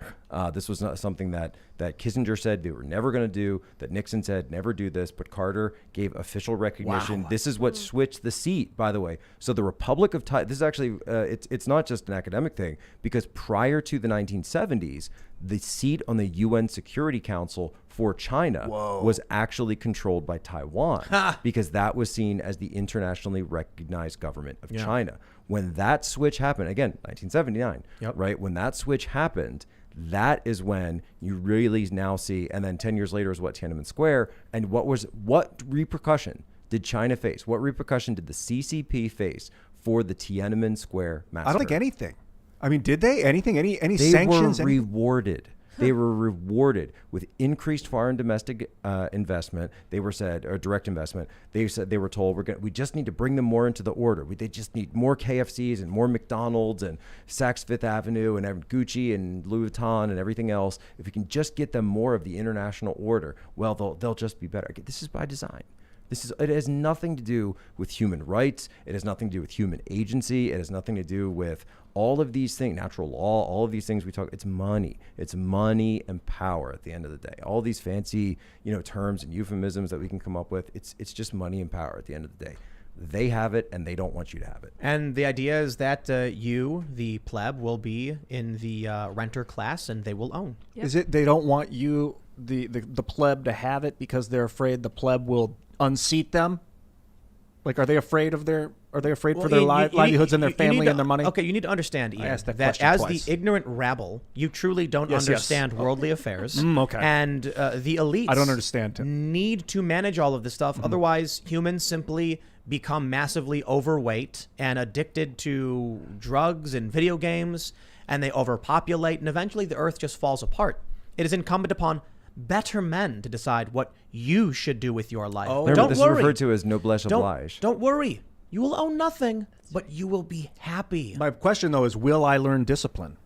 This was not something that Kissinger said they were never going to do, that Nixon said never do this, but Carter gave official recognition. Wow. This is what switched the seat, by the way. So the Republic of Taiwan, this is actually, it's not just an academic thing, because prior to the 1970s, the seat on the UN Security Council for China was actually controlled by Taiwan because that was seen as the internationally recognized government of China. When that switch happened, again, 1979, right? When that switch happened, that is when you really now see, and then 10 years later is what Tiananmen Square, and what repercussion did China face? What repercussion did the CCP face for the Tiananmen Square massacre? I don't think anything. I mean, did they? Anything? Any they sanctions? Were rewarded. They were rewarded with increased foreign domestic investment. They were said, or direct investment. They said they were told we just need to bring them more into the order. They just need more KFCs and more McDonald's and Saks Fifth Avenue and Gucci and Louis Vuitton and everything else. If we can just get them more of the international order, well, they'll just be better. This is by design. It has nothing to do with human rights. It has nothing to do with human agency. It has nothing to do with all of these things, natural law, all of these things we talk. It's money. It's money and power at the end of the day. All these fancy, terms and euphemisms that we can come up with. It's just money and power at the end of the day. They have it, and they don't want you to have it. And the idea is that you, the pleb, will be in the renter class, and they will own. Yep. Is it they don't want you, the pleb, to have it because they're afraid the pleb will unseat them? Like, are they afraid for their livelihoods and their family and their money? Okay, you need to understand, Ian, asked that that question as twice. the ignorant rabble, you truly don't Yes, understand worldly affairs. Okay. And the elites I don't understand, Tim. need to manage all of this stuff. Otherwise, humans simply become massively overweight and addicted to drugs and video games, and they overpopulate, and eventually the earth just falls apart. It is incumbent upon better men to decide what you should do with your life. Remember, Don't this worry. is referred to as noblesse oblige. Don't worry. You will own nothing, but you will be happy. My question, though, is will I learn discipline?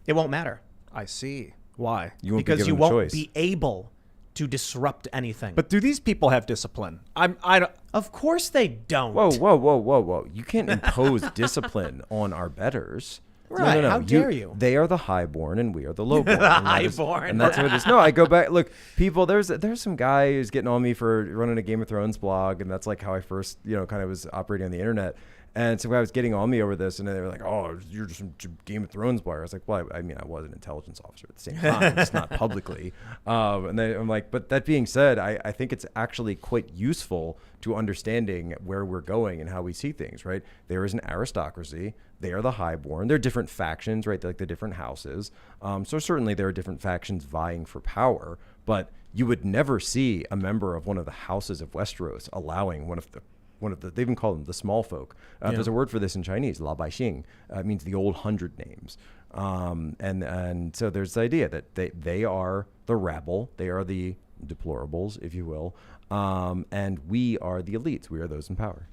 It won't matter I see. Why? You won't because be you given the won't choice. be able to disrupt anything. But do these people have discipline? I don't. of course they don't. Whoa. You can't impose discipline on our betters. Right, how dare you? They are the highborn and we are the lowborn. Highborn. And that's what it is. No, I go back. Look, people, there's some guy who's getting on me for running a Game of Thrones blog. And that's like how I first, kind of was operating on the internet. And some guy was getting on me over this, and they were like, "Oh, you're just a Game of Thrones player." I was like, "Well, I mean, I was an intelligence officer at the same time, just not publicly." I'm like, but that being said, I think it's actually quite useful to understanding where we're going and how we see things. Right? There is an aristocracy. They are the highborn. There are different factions, right? Like the different houses. So certainly there are different factions vying for power, but you would never see a member of one of the houses of Westeros allowing one of the they even call them the small folk. There's a word for this in Chinese, la baixing. It means the old 100 names. And so there's the idea that they are the rabble. They are the deplorables, if you will. And we are the elites. We are those in power.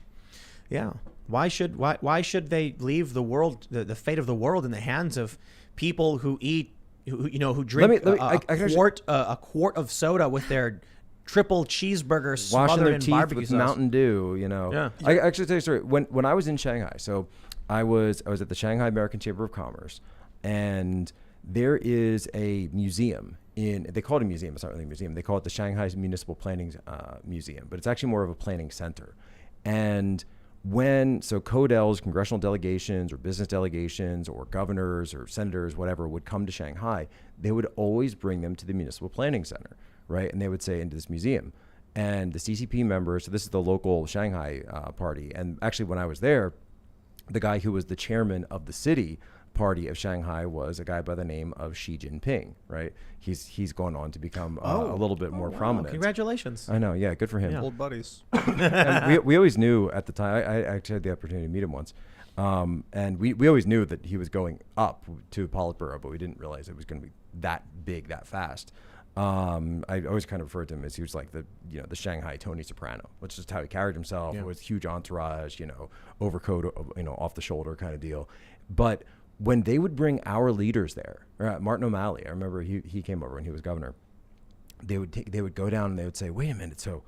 Yeah. Why should they leave the world, the fate of the world in the hands of people who eat, who drink a quart of soda with their triple cheeseburger Washing smothered their in teeth barbecue with sauce. Mountain Dew, Yeah. I actually tell you a story. When I was in Shanghai, so I was at the Shanghai American Chamber of Commerce, and there is a museum they call it a museum. It's not really a museum. They call it the Shanghai Municipal Planning Museum, but it's actually more of a planning center. And so CODELs, congressional delegations or business delegations or governors or senators, whatever, would come to Shanghai, they would always bring them to the Municipal Planning Center. Right, and they would say into this museum, and the CCP members. So this is the local Shanghai party, and actually when I was there, the guy who was the chairman of the city party of Shanghai was a guy by the name of Xi Jinping. Right, he's gone on to become a little bit more prominent. Congratulations! I know, yeah, good for him. Yeah. Old buddies. And we always knew at the time. I actually had the opportunity to meet him once, and we always knew that he was going up to Politburo, but we didn't realize it was going to be that big that fast. I always kind of referred to him as he was like the Shanghai Tony Soprano, which is how he carried himself. With huge entourage, overcoat, off the shoulder kind of deal. But when they would bring our leaders there, Martin O'Malley, I remember he came over when he was governor. They would go down and they would say, "Wait a minute, so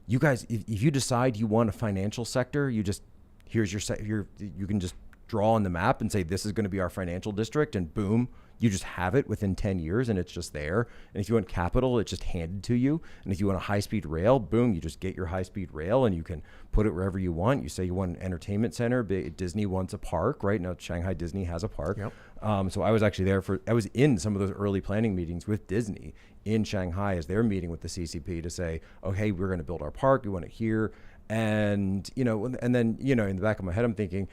you guys, if you decide you want a financial sector, you just here's you can just draw on the map and say this is going to be our financial district, and boom." You just have it within 10 years and it's just there. And if you want capital, it's just handed to you. And if you want a high-speed rail, boom, you just get your high-speed rail and you can put it wherever you want. You say you want an entertainment center. Disney wants a park, right? Now Shanghai Disney has a park. Yep. So I was actually I was in some of those early planning meetings with Disney in Shanghai as they're meeting with the CCP to say, oh, hey, we're going to build our park. We want it here. And, and then, in the back of my head, I'm thinking,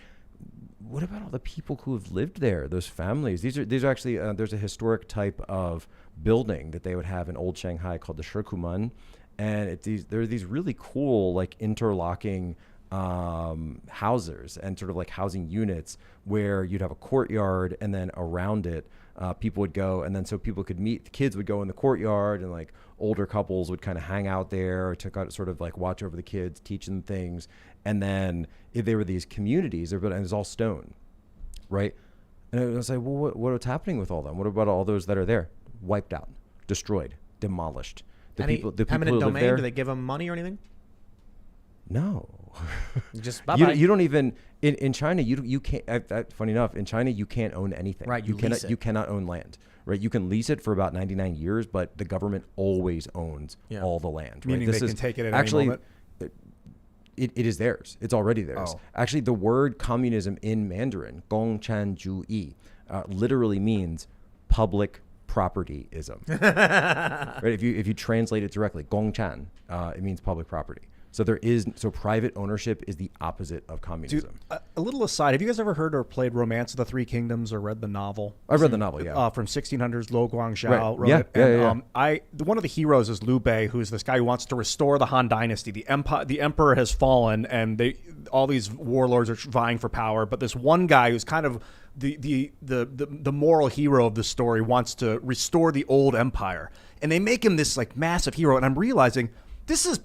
what about all the people who have lived there, those families? These are actually, there's a historic type of building that they would have in old Shanghai called the Shikuman. And there are these really cool, like interlocking houses and sort of like housing units where you'd have a courtyard and then around it, people would go. And then so people could meet, the kids would go in the courtyard and like older couples would kind of hang out there, sort of like watch over the kids, teach them things. And then if there were these communities, and it was all stone, right? And I was like, well, what's happening with all them? What about all those that are there? Wiped out, destroyed, demolished. The people eminent who live domain, there, do they give them money or anything? No. Just bye-bye. You don't even in China. You can't. Funny enough, in China you can't own anything. Right. You cannot own land. Right. You can lease it for about 99 years, but the government always owns all the land. Meaning right? they can take it at actually, any moment? it is theirs. It's already theirs. Oh. Actually, the word communism in Mandarin, gongchanjuyi, literally means public propertyism. Right? If you translate it directly, gongchan, it means public property. So private ownership is the opposite of communism. Dude, a little aside, have you guys ever heard or played Romance of the Three Kingdoms or read the novel? I've read the novel, yeah. From 1600s, Luo Guangzhou Right. wrote Yeah, it. yeah, And, yeah. one of the heroes is Liu Bei, who's this guy who wants to restore the Han Dynasty. The emperor has fallen, and all these warlords are vying for power. But this one guy who's kind of the moral hero of the story wants to restore the old empire, and they make him this like massive hero. And I'm realizing this is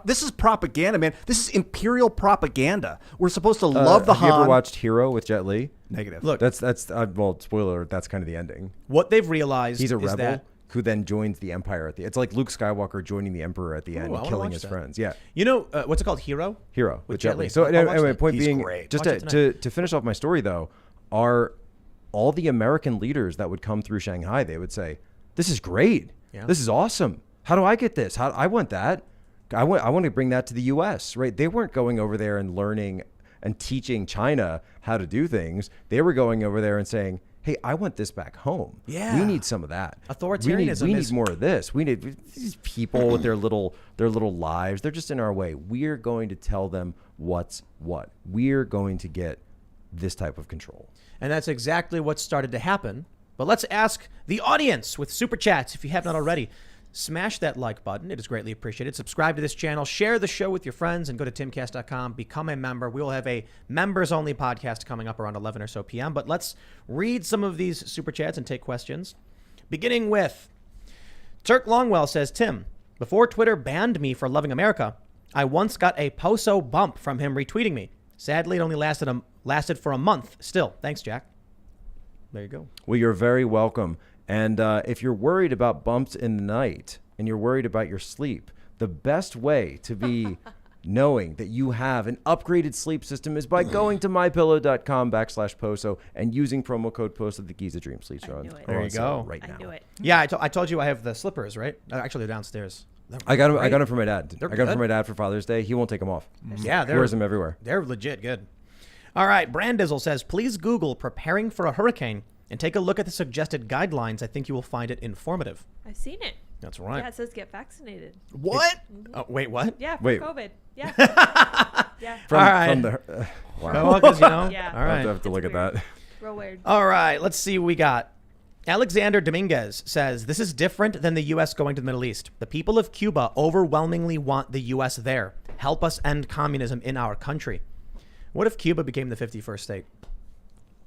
this is propaganda, man. This is imperial propaganda. We're supposed to love the Han. Have you ever watched Hero with Jet Li? Negative. Look, That's well, spoiler. That's kind of the ending. what they've realized He's a is rebel that, who then joins the Empire at the. It's like Luke Skywalker joining the Emperor at the end, I wanna killing watch his that. friends. Yeah, you know, what's it called? Hero? Hero with Jet Li. Li. So I'll watch anyway, that. point He's being, great. just Watch it to finish off my story though, are all the American leaders that would come through Shanghai, they would say, "This is great. Yeah. This is awesome. How do I get this? I want that. I want to bring that to the U.S." Right? They weren't going over there and learning and teaching China how to do things. They were going over there and saying, "Hey, I want this back home. Yeah. We need some of that. Authoritarianism We is- need more of this. We need these people with their little lives. They're just in our way. We're going to tell them what's what. We're going to get this type of control." And that's exactly what started to happen. But let's ask the audience with super chats if you have not already. Smash that like button. It is greatly appreciated. Subscribe to this channel. Share the show with your friends and go to timcast.com. Become a member. We will have a members-only podcast coming up around 11 or so p.m. But let's read some of these super chats and take questions. Beginning with Turk Longwell says, Tim, before Twitter banned me for loving America, I once got a Poso bump from him retweeting me. Sadly, it only lasted for a month. Still, thanks, Jack. There you go. Well, you're very welcome. And if you're worried about bumps in the night and you're worried about your sleep, the best way to be knowing that you have an upgraded sleep system is by going to mypillow.com/Poso and using promo code POSO. The Giza Dream Sleeps are on, knew it. There you go. right I now. knew it. Yeah, I told you I have the slippers, right? Actually, they're downstairs. I got them. I Great. got them for my dad. They're I got them good. for my dad for Father's Day. He won't take them off. Yeah, He wears them everywhere. They're legit good. All right, Brandizzle says, please Google preparing for a hurricane and take a look at the suggested guidelines. I think you will find it informative. I've seen it. That's right. Yeah, it says get vaccinated. What? Oh, wait, what? Yeah, for Wait. COVID. Yeah. Yeah. From, All right. from the wow. Well, 'cause, you know. Yeah. All I'll right. have to look at weird. that. Real weird. All right, let's see what we got. Alexander Dominguez says, this is different than the U.S. going to the Middle East. The people of Cuba overwhelmingly want the U.S. there. Help us end communism in our country. What if Cuba became the 51st state?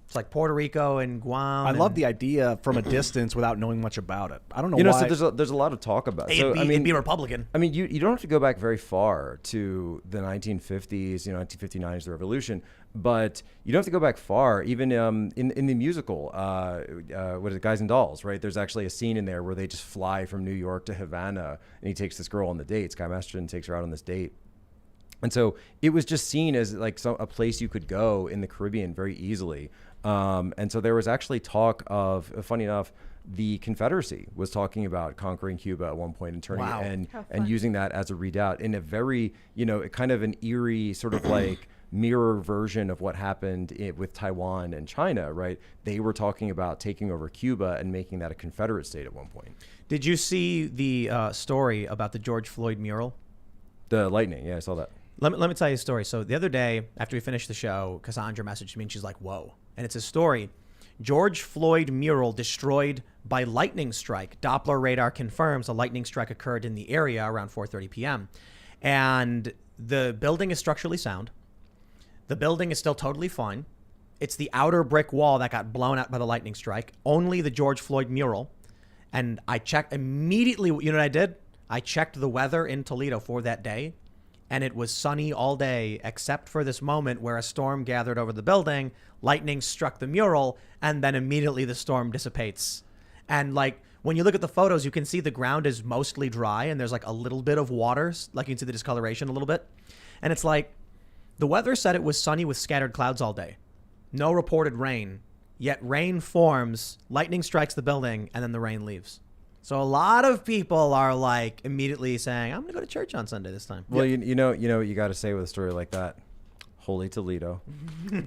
It's like Puerto Rico and Guam. I love the idea from a distance without knowing much about it. I don't know You know, why. so there's a lot of talk about it. It'd, So, it'd be a Republican. I mean, you don't have to go back very far to the 1950s. 1959 is the revolution, but you don't have to go back far. Even in the musical, what is it, Guys and Dolls, right? There's actually a scene in there where they just fly from New York to Havana, and he takes this girl on the date. Sky Masterson takes her out on this date. And so it was just seen as like a place you could go in the Caribbean very easily. And so there was actually talk of, funny enough, the Confederacy was talking about conquering Cuba at one point and turning Wow. it How and fun. using that as a redoubt in a very, kind of an eerie sort of like mirror version of what happened with Taiwan and China, right? They were talking about taking over Cuba and making that a Confederate state at one point. Did you see the story about the George Floyd mural? The lightning, yeah, I saw that. Let me tell you a story. So the other day, after we finished the show, Cassandra messaged me and she's like, whoa. And it's a story. George Floyd mural destroyed by lightning strike. Doppler radar confirms a lightning strike occurred in the area around 4:30 p.m. And the building is structurally sound. The building is still totally fine. It's the outer brick wall that got blown out by the lightning strike. Only the George Floyd mural. And I checked immediately. You know what I did? I checked the weather in Toledo for that day. And it was sunny all day, except for this moment where a storm gathered over the building, lightning struck the mural, and then immediately the storm dissipates. And like, when you look at the photos, you can see the ground is mostly dry, and there's like a little bit of water, like you can see the discoloration a little bit. And it's like, the weather said it was sunny with scattered clouds all day. No reported rain, yet rain forms, lightning strikes the building, and then the rain leaves. So a lot of people are like immediately saying, I'm going to go to church on Sunday this time. Well, you know what you got to say with a story like that. Holy Toledo.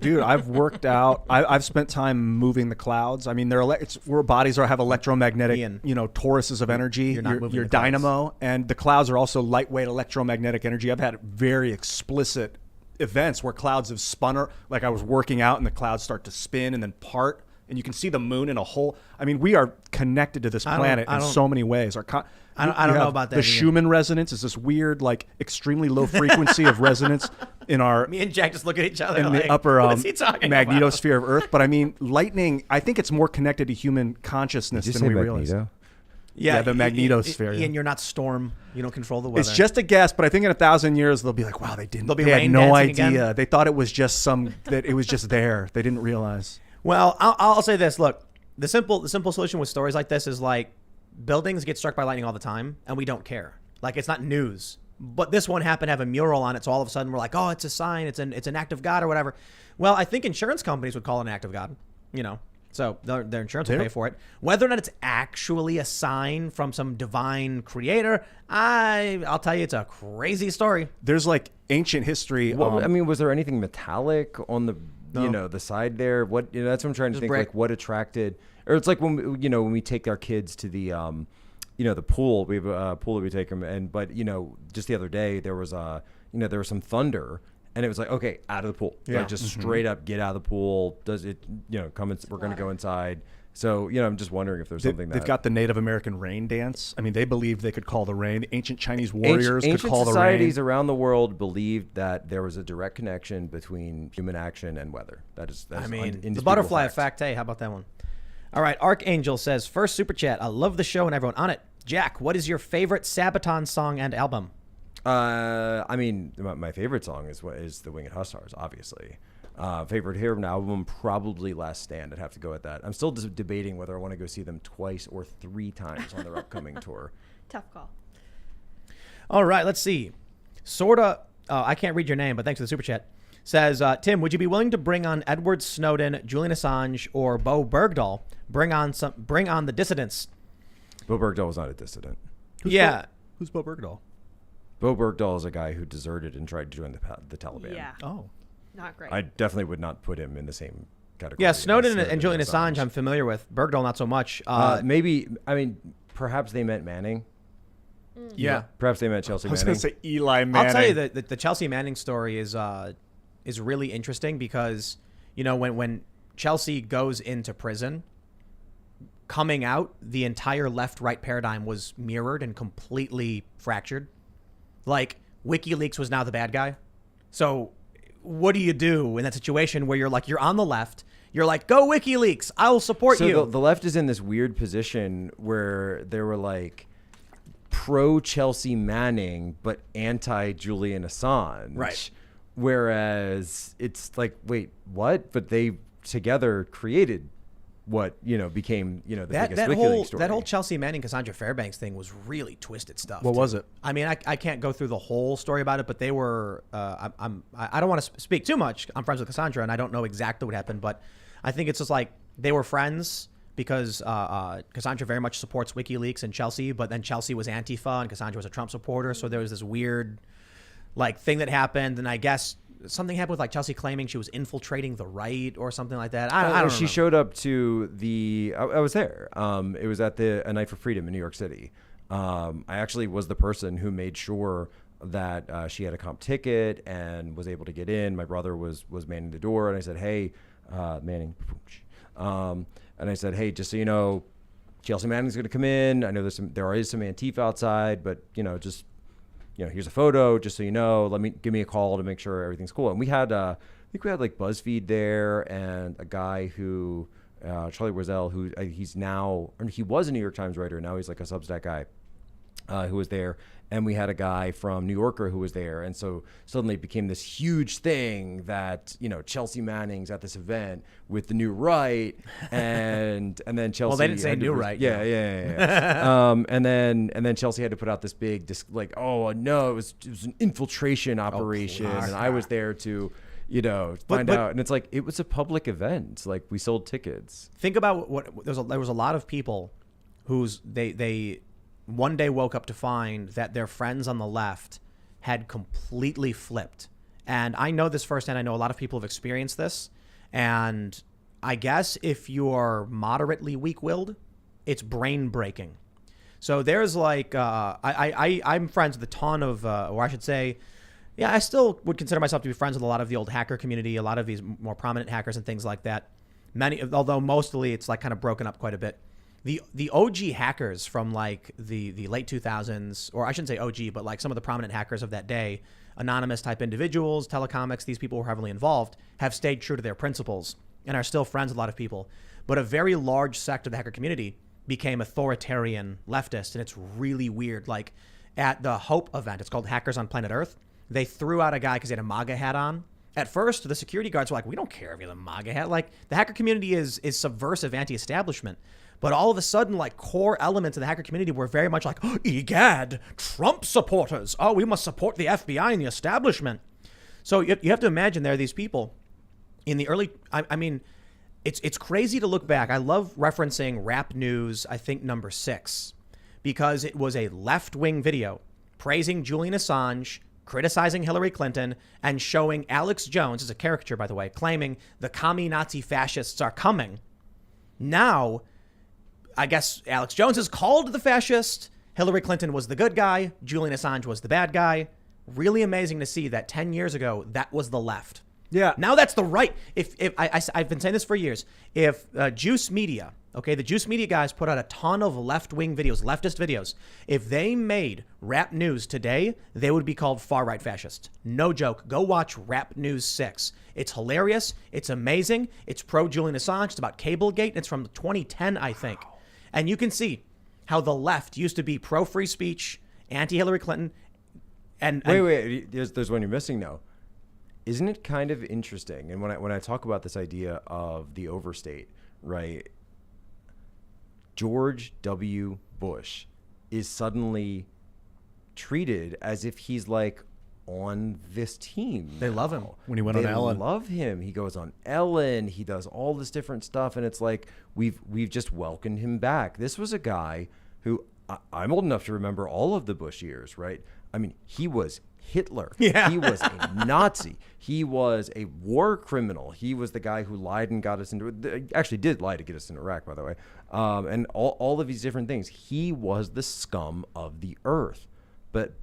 Dude, I've worked out. I've spent time moving the clouds. I mean, it's where bodies have electromagnetic, Ian, toruses of energy. you're not moving your the clouds. dynamo, and the clouds are also lightweight electromagnetic energy. I've had very explicit events where clouds have spun, like I was working out and the clouds start to spin and then part, and you can see the moon in a whole. I mean, we are connected to this planet in so many ways. I don't know about that. The Schumann resonance is this weird, like extremely low frequency of resonance in our Me and Jack just look at each other in like, the upper what is he talking about? magnetosphere of Earth. But I mean, lightning, I think it's more connected to human consciousness than we realize. Yeah, the magnetosphere. Ian, you're not Storm. You don't control the weather. It's just a guess, but I think in 1,000 years they'll be like, wow, they There'll be had rain no dancing idea. again? They thought it was just that it was just there. They didn't realize. Well, I'll say this. Look, the simple solution with stories like this is like buildings get struck by lightning all the time, and we don't care. Like, it's not news. But this one happened to have a mural on it, so all of a sudden we're like, oh, it's a sign. It's an act of God or whatever. Well, I think insurance companies would call it an act of God, So their insurance will pay for it. Whether or not it's actually a sign from some divine creator, I'll tell you, it's a crazy story. There's like ancient history. Well, I mean, was there anything metallic on the the side there? What that's what I'm trying to think. brick. Like what attracted, or it's like when we take our kids to the the pool. We have a pool that we take them, but just the other day there was there was some thunder. And it was like, okay, out of the pool. Yeah. Like just straight up, get out of the pool. Does it, come in, we're going to go inside. So, I'm just wondering if there's something They've that... got the Native American rain dance. I mean, they believed they could call the rain. The ancient Chinese warriors could call the rain. Ancient societies around the world believed that there was a direct connection between human action and weather. That is the butterfly effect. Hey, how about that one? All right, Archangel says, first super chat. I love the show and everyone on it. Jack, what is your favorite Sabaton song and album? I mean, my favorite song is the Winged Hussars, obviously. Favorite hero album, probably Last Stand. I'd have to go with that. I'm still debating whether I want to go see them twice or 3 times on their upcoming tour. Tough call. All right, let's see. I can't read your name, but thanks for the super chat. Says, Tim, would you be willing to bring on Edward Snowden, Julian Assange, or Bo Bergdahl? Bring on the dissidents. Bo Bergdahl was not a dissident. Who's Bo Bergdahl? Bo Bergdahl is a guy who deserted and tried to join the Taliban. Yeah. Oh. Not great. I definitely would not put him in the same category. Yeah, Snowden and Julian Assange I'm familiar with. Bergdahl, not so much. Perhaps they meant Manning. Yeah. Perhaps they meant Chelsea I was Manning. going to say Eli Manning. I'll tell you that the Chelsea Manning story is really interesting because, when Chelsea goes into prison, coming out, the entire left-right paradigm was mirrored and completely fractured. Like, WikiLeaks was now the bad guy. So what do you do in that situation where you're on the left, you're like, go WikiLeaks, I'll support you. So the left is in this weird position where they were like pro Chelsea Manning, but anti Julian Assange. Right. Whereas it's like, wait, what? But they together created what became the biggest WikiLeaks story. That whole Chelsea Manning Cassandra Fairbanks thing was really twisted stuff. What was it? I mean, I can't go through the whole story about it, but they were. I don't want to speak too much. I'm friends with Cassandra, and I don't know exactly what happened, but I think it's just like they were friends because Cassandra very much supports WikiLeaks and Chelsea, but then Chelsea was Antifa and Cassandra was a Trump supporter, so there was this weird thing that happened, and I guess something happened with Chelsea claiming she was infiltrating the right or something like that. I don't know. She showed up to I was there. It was at A Night for Freedom in New York City. I actually was the person who made sure that she had a comp ticket and was able to get in. My brother was manning the door, and I said, hey, Manning. And I said, hey, just so you know, Chelsea Manning's going to come in. I know there is some Antifa outside, but here's a photo, just so you know. Give me a call to make sure everything's cool. And we had, I think we had BuzzFeed there, and a guy who, Charlie Wiesel, who he was a New York Times writer, now he's like a Substack guy, who was there. And we had a guy from New Yorker who was there. And so suddenly it became this huge thing that, Chelsea Manning's at this event with the new right. And then Chelsea. Well, they didn't say new right. Yeah. And then Chelsea had to put out this big, oh, no, it was an infiltration operation. And I was there to, find out. And it's like, it was a public event. Like, we sold tickets. Think about there was a lot of people who's they one day woke up to find that their friends on the left had completely flipped. And I know this firsthand. I know a lot of people have experienced this. And I guess if you're moderately weak-willed, it's brain breaking. So there's like, I'm friends with a ton of, or I should say, yeah, I still would consider myself to be friends with a lot of the old hacker community, a lot of these more prominent hackers and things like that. Many, although mostly it's like kind of broken up quite a bit. The OG hackers from like the late 2000s, or I shouldn't say OG, but like some of the prominent hackers of that day, anonymous type individuals, telecomics, these people who were heavily involved, have stayed true to their principles and are still friends with a lot of people. But a very large sect of the hacker community became authoritarian leftist, and it's really weird. Like at the Hope event, it's called Hackers on Planet Earth, they threw out a guy because he had a MAGA hat on. At first, the security guards were like, we don't care if you have a MAGA hat. Like the hacker community is subversive, anti-establishment. But all of a sudden, like core elements of the hacker community were very much like, oh, egad, Trump supporters. Oh, we must support the FBI and the establishment. So you have to imagine there are these people in the early, I mean, it's crazy to look back. I love referencing Rap News, I think number 6, because it was a left-wing video praising Julian Assange, criticizing Hillary Clinton, and showing Alex Jones, as a caricature, by the way, claiming the commie Nazi fascists are coming. Now, I guess Alex Jones is called the fascist. Hillary Clinton was the good guy. Julian Assange was the bad guy. Really amazing to see that 10 years ago, that was the left. Yeah. Now that's the right. If I've been saying this for years. If Juice Media, okay, the Juice Media guys put out a ton of left-wing videos, leftist videos. If they made Rap News today, they would be called far-right fascists. No joke. Go watch Rap News 6. It's hilarious. It's amazing. It's pro-Julian Assange. It's about Cablegate. It's from 2010, I think. And you can see how the left used to be pro-free speech, anti-Hillary Clinton. And wait, there's one you're missing though. Isn't it kind of interesting? And when I talk about this idea of the overstate, right? George W. Bush is suddenly treated as if he's like on this team. They love him. When he went on Ellen. They love him. He goes on Ellen. He does all this different stuff. And it's like, we've just welcomed him back. This was a guy who, I'm old enough to remember all of the Bush years, right? I mean, he was Hitler. Yeah. He was a Nazi. He was a war criminal. He was the guy who lied and got us into, actually did lie to get us in Iraq, by the way. And all of these different things. He was the scum of the earth. But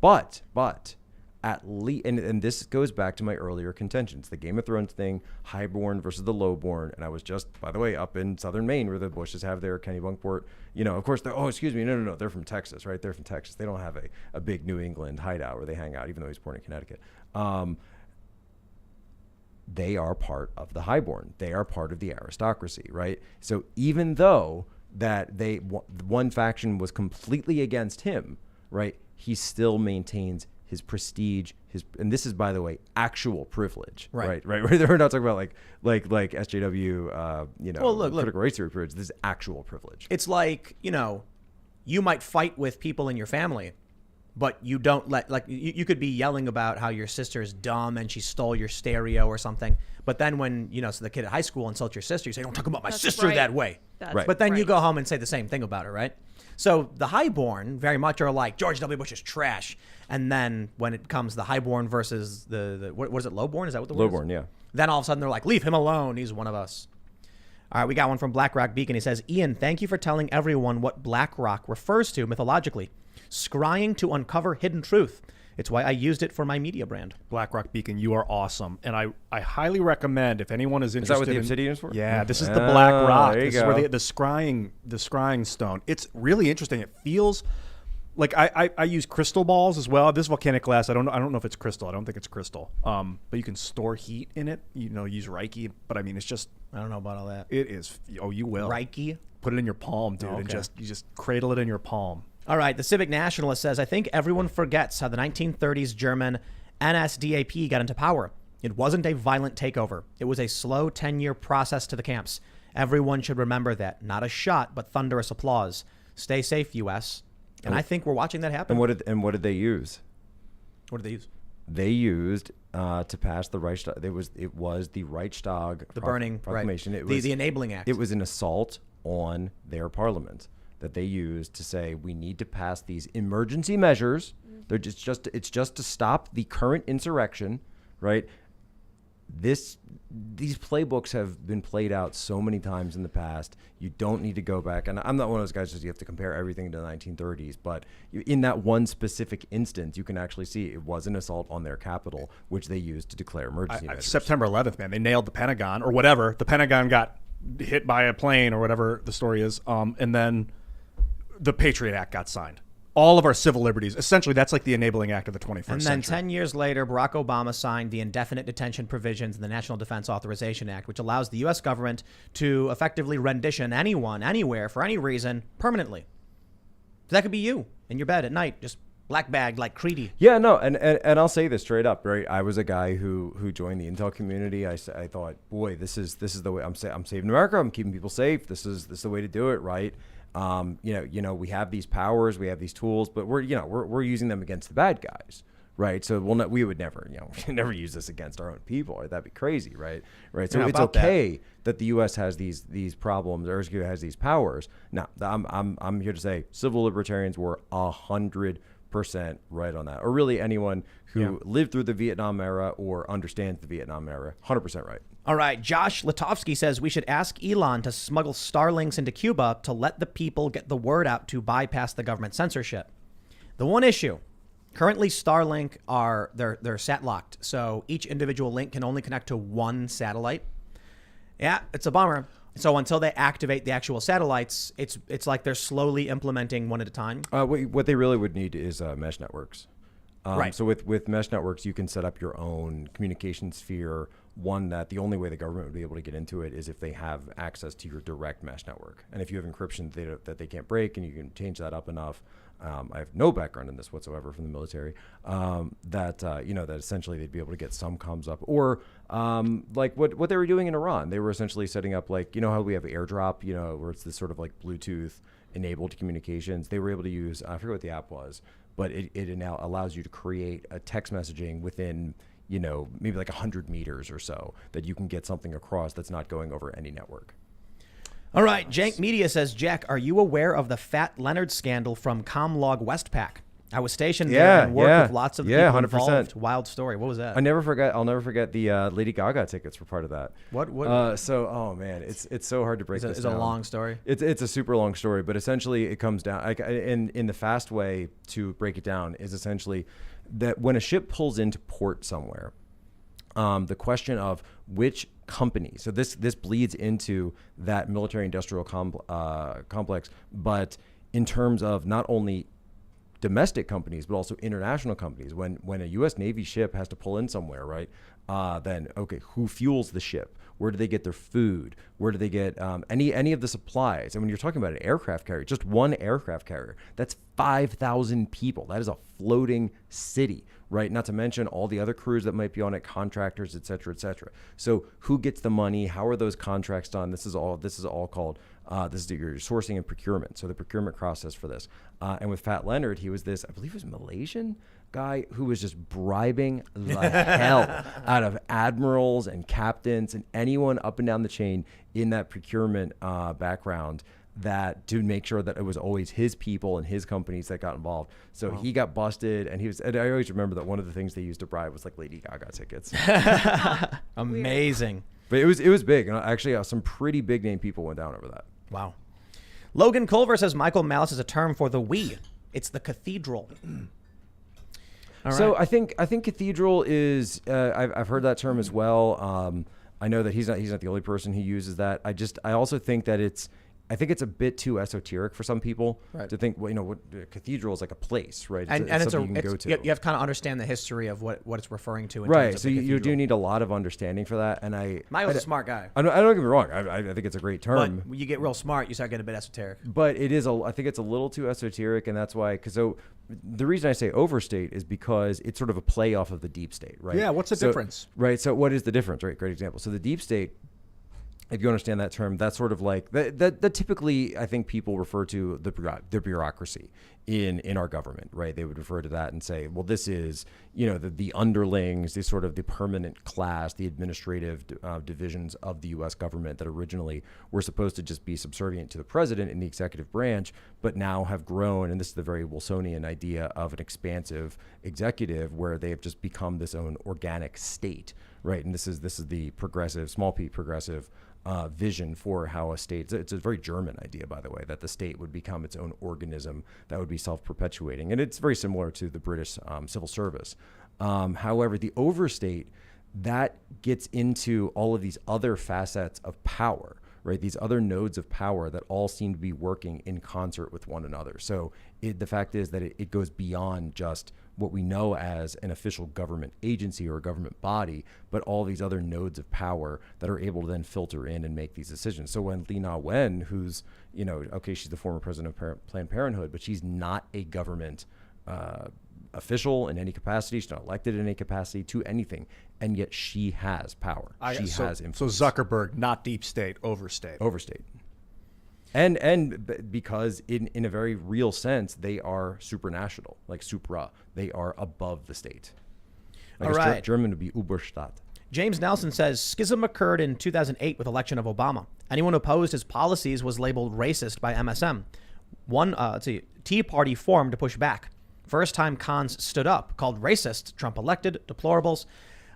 at least, and this goes back to my earlier contentions, the Game of Thrones thing, highborn versus the lowborn. And I was just, by the way, up in southern Maine where the Bushes have their Kennebunkport. You know, of course, no, they're from Texas, right? They're from Texas. They don't have a big New England hideout where they hang out, even though he's born in Connecticut. They are part of the highborn. They are part of the aristocracy, right? So even though that one faction was completely against him, right, he still maintains his prestige, and this is, by the way, actual privilege, right? We're not talking about like SJW, Well, look, critical race theory privilege. This is actual privilege. it's like, you might fight with people in your family, but you don't you could be yelling about how your sister's dumb and she stole your stereo or something. But then when, so the kid at high school insults your sister, you say, don't talk about my sister right. that way. That's Right. But then you right. go home and say the same thing about her, right? So the highborn very much are like, George W. Bush is trash. And then when it comes the highborn versus the what is it, lowborn? Is that what the word is? Lowborn, yeah. Then all of a sudden they're like, leave him alone. He's one of us. All right, we got one from BlackRock Beacon. He says, Ian, thank you for telling everyone what BlackRock refers to mythologically. Scrying to uncover hidden truth. It's why I used it for my media brand. BlackRock Beacon, you are awesome. And I highly recommend, if anyone is interested Is that what the in, obsidian is for? Yeah, this is the Black Rock. There you This is go. where the scrying stone. It's really interesting. It feels like I use crystal balls as well. This volcanic glass, I don't know if it's crystal. I don't think it's crystal. But you can store heat in it. Use Reiki. But I mean, it's just, I don't know about all that. it is. Oh, you will. Reiki. Put it in your palm, dude, and Okay. you just cradle it in your palm. All right, the Civic Nationalist says, I think everyone forgets how the 1930s German NSDAP got into power. It wasn't a violent takeover. It was a slow 10-year process to the camps. Everyone should remember that. Not a shot, but thunderous applause. Stay safe, U.S. And I think we're watching that happen. And what did they use? What did they use? They used to pass the Reichstag. It was the Reichstag The burning proclamation. right. It was the enabling act. It was an assault on their parliament. that they use to say we need to pass these emergency measures. They're it's just to stop the current insurrection, right? These playbooks have been played out so many times in the past. You don't need to go back. And I'm not one of those guys that you have to compare everything to the 1930s. But in that one specific instance, you can actually see it was an assault on their capital, which they used to declare emergency measures. September 11th, man, they nailed the Pentagon or whatever. The Pentagon got hit by a plane or whatever the story is. And then the Patriot Act got signed. All of our civil liberties. Essentially, that's like the enabling act of the 21st And then century. 10 years later, Barack Obama signed the indefinite detention provisions in the National Defense Authorization Act, which allows the U.S. government to effectively rendition anyone, anywhere, for any reason, permanently. So that could be you in your bed at night, just black bag like Creedy. Yeah, no, and I'll say this straight up, right? I was a guy who joined the intel community. I thought, boy, this is the way I'm saving America. I'm keeping people safe. This is the way to do it, right? You know, we have these powers, we have these tools, but we're using them against the bad guys, right? So we would never, never use this against our own people. Right? That'd be crazy, right? Right. So it's okay that the U.S. has these problems, or has these powers. Now, I'm here to say civil libertarians were 100% right on that, or really anyone who lived through the Vietnam era or understands the Vietnam era, 100% right. All right, Josh Latovsky says we should ask Elon to smuggle Starlinks into Cuba to let the people get the word out to bypass the government censorship. The one issue, currently Starlink they're sat locked, so each individual link can only connect to one satellite. Yeah, it's a bummer. So until they activate the actual satellites, it's like they're slowly implementing one at a time. What they really would need is mesh networks. Right. So with mesh networks, you can set up your own communication sphere, one that the only way the government would be able to get into it is if they have access to your direct mesh network. And if you have encryption that they can't break and you can change that up enough, I have no background in this whatsoever from the military, that essentially they'd be able to get some comms up. Or like what they were doing in Iran, they were essentially setting up how we have AirDrop, where it's this sort of like Bluetooth enabled communications. They were able to use, I forget what the app was, but it now allows you to create a text messaging within maybe like 100 meters or so that you can get something across that's not going over any network. All right, Jank Media says, Jack, are you aware of the Fat Leonard scandal from Comlog Westpac? I was stationed there and worked with lots of people 100%. involved. Wild story. What was that? I'll never forget the Lady Gaga tickets were part of that. What? Oh man, it's so hard to break this down. It's a long story. It's a super long story, but essentially it comes down in the fast way to break it down is essentially that when a ship pulls into port somewhere, the question of which company, so this bleeds into that military industrial complex, but in terms of not only domestic companies, but also international companies. When a U.S. Navy ship has to pull in somewhere, right? Then okay, who fuels the ship? Where do they get their food? Where do they get any of the supplies? And when you're talking about an aircraft carrier, just one aircraft carrier, that's 5,000 people. That is a floating city, right? Not to mention all the other crews that might be on it, contractors, et cetera, et cetera. So who gets the money? How are those contracts done? This is all called this is your sourcing and procurement. So the procurement process for this. And with Fat Leonard, he was this, I believe it was Malaysian guy who was just bribing the hell out of admirals and captains and anyone up and down the chain in that procurement background that to make sure that it was always his people and his companies that got involved. So he got busted, and I always remember that one of the things they used to bribe was like Lady Gaga tickets. Amazing. But it was big, and actually some pretty big name people went down over that. Wow. Logan Culver says Michael Malice is a term for the we. It's the cathedral. All right. So I think cathedral is I've heard that term as well. I know that he's not the only person who uses that. I also think that it's a bit too esoteric for some people to think, what cathedral is like a place, right? It's something you can go to. You have to kind of understand the history of what it's referring to. Right. So you do need a lot of understanding for that. And Michael's a smart guy. I don't get me wrong. I think it's a great term. But when you get real smart, you start getting a bit esoteric. But I think it's a little too esoteric, and that's why. So the reason I say overstate is because it's sort of a play off of the deep state, right? Yeah. What's the difference? Right. So what is the difference? Right. Great example. So the deep state if you understand that term, that's sort of like that typically I think people refer to the bureaucracy in our government, right? They would refer to that and say, well, this is, the underlings, the sort of the permanent class, the administrative divisions of the U.S. government that originally were supposed to just be subservient to the president in the executive branch, but now have grown, and this is the very Wilsonian idea of an expansive executive where they have just become this own organic state, right? And this is the progressive, small p progressive vision for how a state, it's a very German idea, by the way, that the state would become its own organism that would be self-perpetuating. And it's very similar to the British civil service. However, the overstate, that gets into all of these other facets of power, right? These other nodes of power that all seem to be working in concert with one another. So the fact is that it goes beyond just what we know as an official government agency or a government body, but all these other nodes of power that are able to then filter in and make these decisions. So when Li Na-wen, who's, she's the former president of Planned Parenthood, but she's not a government official in any capacity. She's not elected in any capacity to anything, and yet she has power. She has influence. So Zuckerberg, not deep state, overstate. And because in a very real sense, they are supranational, like supra. They are above the state. All right. German would be Überstaat. James Nelson says, schism occurred in 2008 with election of Obama. Anyone who opposed his policies was labeled racist by MSM. Tea Party formed to push back. First time cons stood up, called racist, Trump elected, deplorables.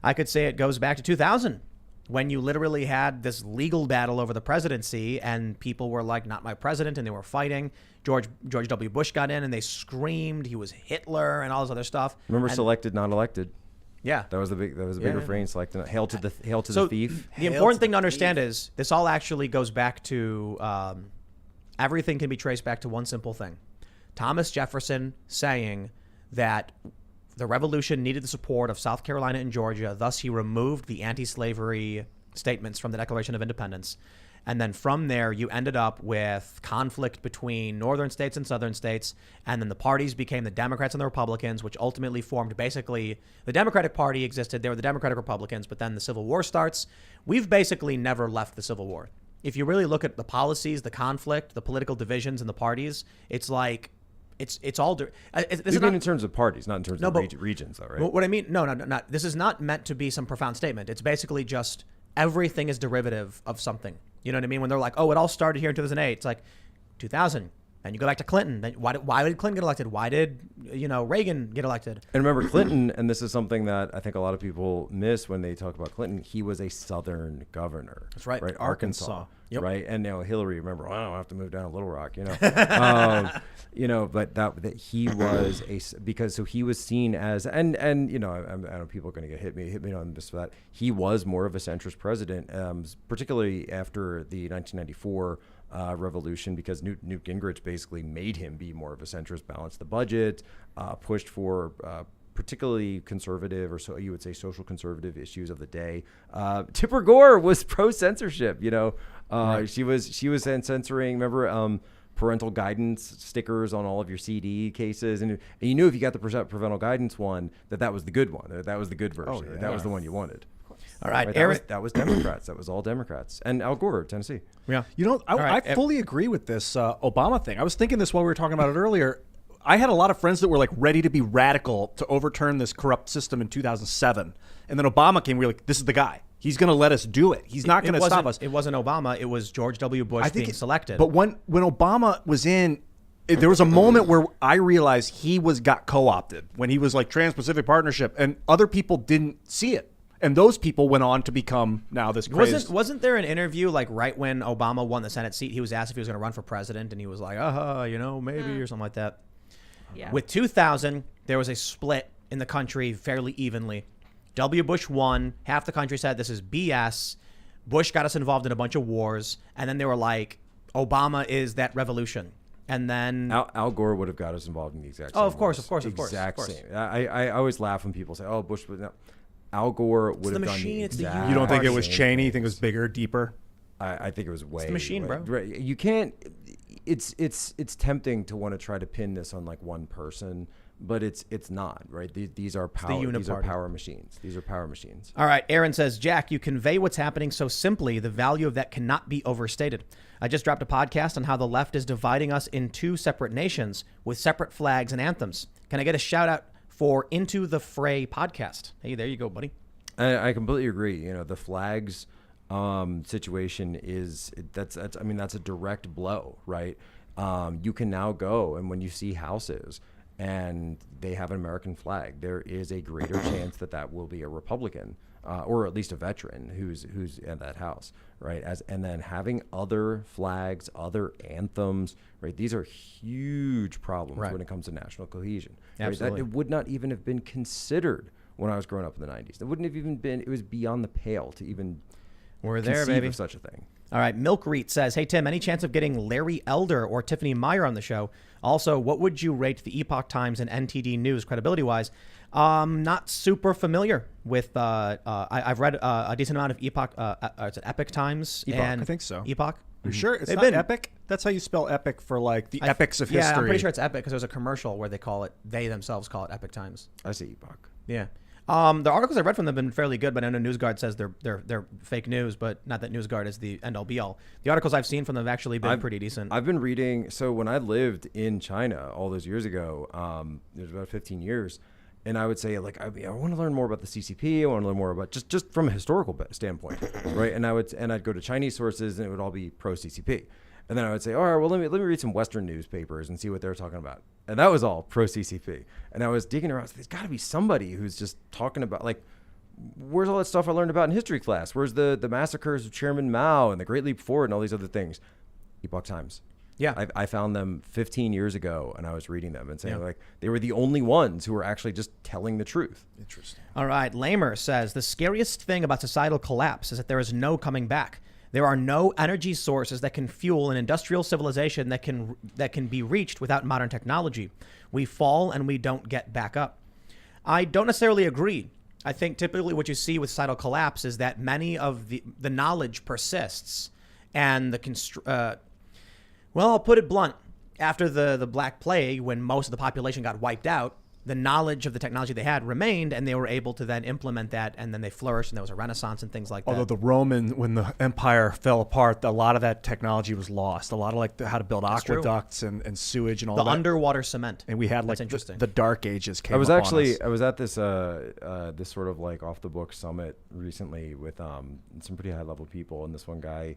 I could say it goes back to 2000. When you literally had this legal battle over the presidency and people were like, not my president, and they were fighting. George W. Bush got in and they screamed he was Hitler and all this other stuff. Remember, selected, not elected. Yeah. That was the big refrain, selected. Hail to the thief. The important thing to understand is this all actually goes back to everything can be traced back to one simple thing. Thomas Jefferson saying that the revolution needed the support of South Carolina and Georgia. Thus, he removed the anti-slavery statements from the Declaration of Independence. And then from there, you ended up with conflict between northern states and southern states. And then the parties became the Democrats and the Republicans, which ultimately formed basically the Democratic Party existed. They were the Democratic Republicans, but then the Civil War starts. We've basically never left the Civil War. If you really look at the policies, the conflict, the political divisions in the parties, it's like, it's all. This is not in terms of parties, not in terms of regions, though, right? What I mean, no. This is not meant to be some profound statement. It's basically just everything is derivative of something. You know what I mean? When they're like, oh, it all started here in 2008. It's like 2000. Then you go back to Clinton. Then why did Clinton get elected? Why did Reagan get elected? And remember, Clinton, and this is something that I think a lot of people miss when they talk about Clinton. He was a Southern governor. That's right. Arkansas. Yep. Right. And now Hillary, remember, I don't have to move down to Little Rock, but that he was because he was seen as, and I know people are going to hit me on this for that. He was more of a centrist president, particularly after the 1994 revolution, because Newt Gingrich basically made him be more of a centrist, balanced the budget, pushed for particularly conservative, or so you would say social conservative issues of the day. Tipper Gore was pro censorship. Right. She was censoring. Remember, parental guidance stickers on all of your CD cases, and you knew if you got the parental guidance one that was the good one. That was the good version. Oh, yeah. That was the one you wanted. All right, that was Democrats. That was all Democrats. And Al Gore, Tennessee. Yeah. I fully agree with this Obama thing. I was thinking this while we were talking about it earlier. I had a lot of friends that were like ready to be radical to overturn this corrupt system in 2007. And then Obama came. We were like, this is the guy. He's going to let us do it. He's not going to stop us. It wasn't Obama. It was George W. Bush being selected. But when Obama was in, there was a moment where I realized he got co-opted when he was like Trans-Pacific Partnership, and other people didn't see it. And those people went on to become now this crazy. Wasn't there an interview like right when Obama won the Senate seat? He was asked if he was going to run for president, and he was like, maybe, or something like that. Yeah. With 2000, there was a split in the country fairly evenly. W. Bush won. Half the country said this is BS. Bush got us involved in a bunch of wars. And then they were like, Obama is that revolution. And then Al Gore would have got us involved in the exact same of course. same. I always laugh when people say, oh, Bush was... No. Al Gore would have done the exact. You don't think it was Cheney? You think it was bigger, deeper? I think it was way. It's the machine, bro. You can't. It's tempting to want to try to pin this on like one person, but it's not, right? These are power. These are power machines. These are power machines. All right. Aaron says, Jack, you convey what's happening so simply. The value of that cannot be overstated. I just dropped a podcast on how the left is dividing us in two separate nations with separate flags and anthems. Can I get a shout out for Into the Fray podcast? Hey, there you go, buddy. I completely agree. You know, the flags situation that's a direct blow, right? You can now go, and when you see houses and they have an American flag, there is a greater chance that will be a Republican, or at least a veteran who's in that house, right? And then having other flags, other anthems, right? These are huge problems when it comes to national cohesion. Absolutely. Right? It would not even have been considered when I was growing up in the 90s. It wouldn't have even been. It was beyond the pale to even conceive of such a thing. All right. Milk Reet says, hey, Tim, any chance of getting Larry Elder or Tiffany Meyer on the show? Also, what would you rate the Epoch Times and NTD News credibility-wise? Not super familiar with, I've read a decent amount of Epoch, is it Epic Times? Epoch, and I think so. Epoch? You sure it's They've not been Epic? That's how you spell Epic for like the epics of history. Yeah, I'm pretty sure it's Epic because there's a commercial where they themselves call it Epic Times. I see Epoch. Yeah. The articles I read from them have been fairly good, but I know NewsGuard says they're fake news, but not that NewsGuard is the end all be all. The articles I've seen from them have actually been pretty decent. I've been reading. So when I lived in China all those years ago, it was about 15 years, and I would say like I want to learn more about the CCP. I want to learn more about just from a historical standpoint, right? And I'd go to Chinese sources, and it would all be pro CCP. And then I would say, all right, well, let me read some Western newspapers and see what they're talking about. And that was all pro CCP. And I was digging around. So there's got to be somebody who's just talking about, like, where's all that stuff I learned about in history class? Where's the massacres of Chairman Mao and the Great Leap Forward and all these other things? Epoch Times. Yeah. I found them 15 years ago, and I was reading them and saying, like, they were the only ones who were actually just telling the truth. Interesting. All right. Lamer says, the scariest thing about societal collapse is that there is no coming back. There are no energy sources that can fuel an industrial civilization that can be reached without modern technology. We fall and we don't get back up. I don't necessarily agree. I think typically what you see with societal collapse is that many of the knowledge persists, and well, I'll put it blunt. After the Black Plague, when most of the population got wiped out, the knowledge of the technology they had remained, and they were able to then implement that, and then they flourished, and there was a renaissance and things like that. Although when the empire fell apart, a lot of that technology was lost. A lot of like how to build aqueducts and sewage and all the that. underwater cement. And we had like the Dark Ages came I was upon us. I was at this this sort of like off the book summit recently with some pretty high level people, and this one guy,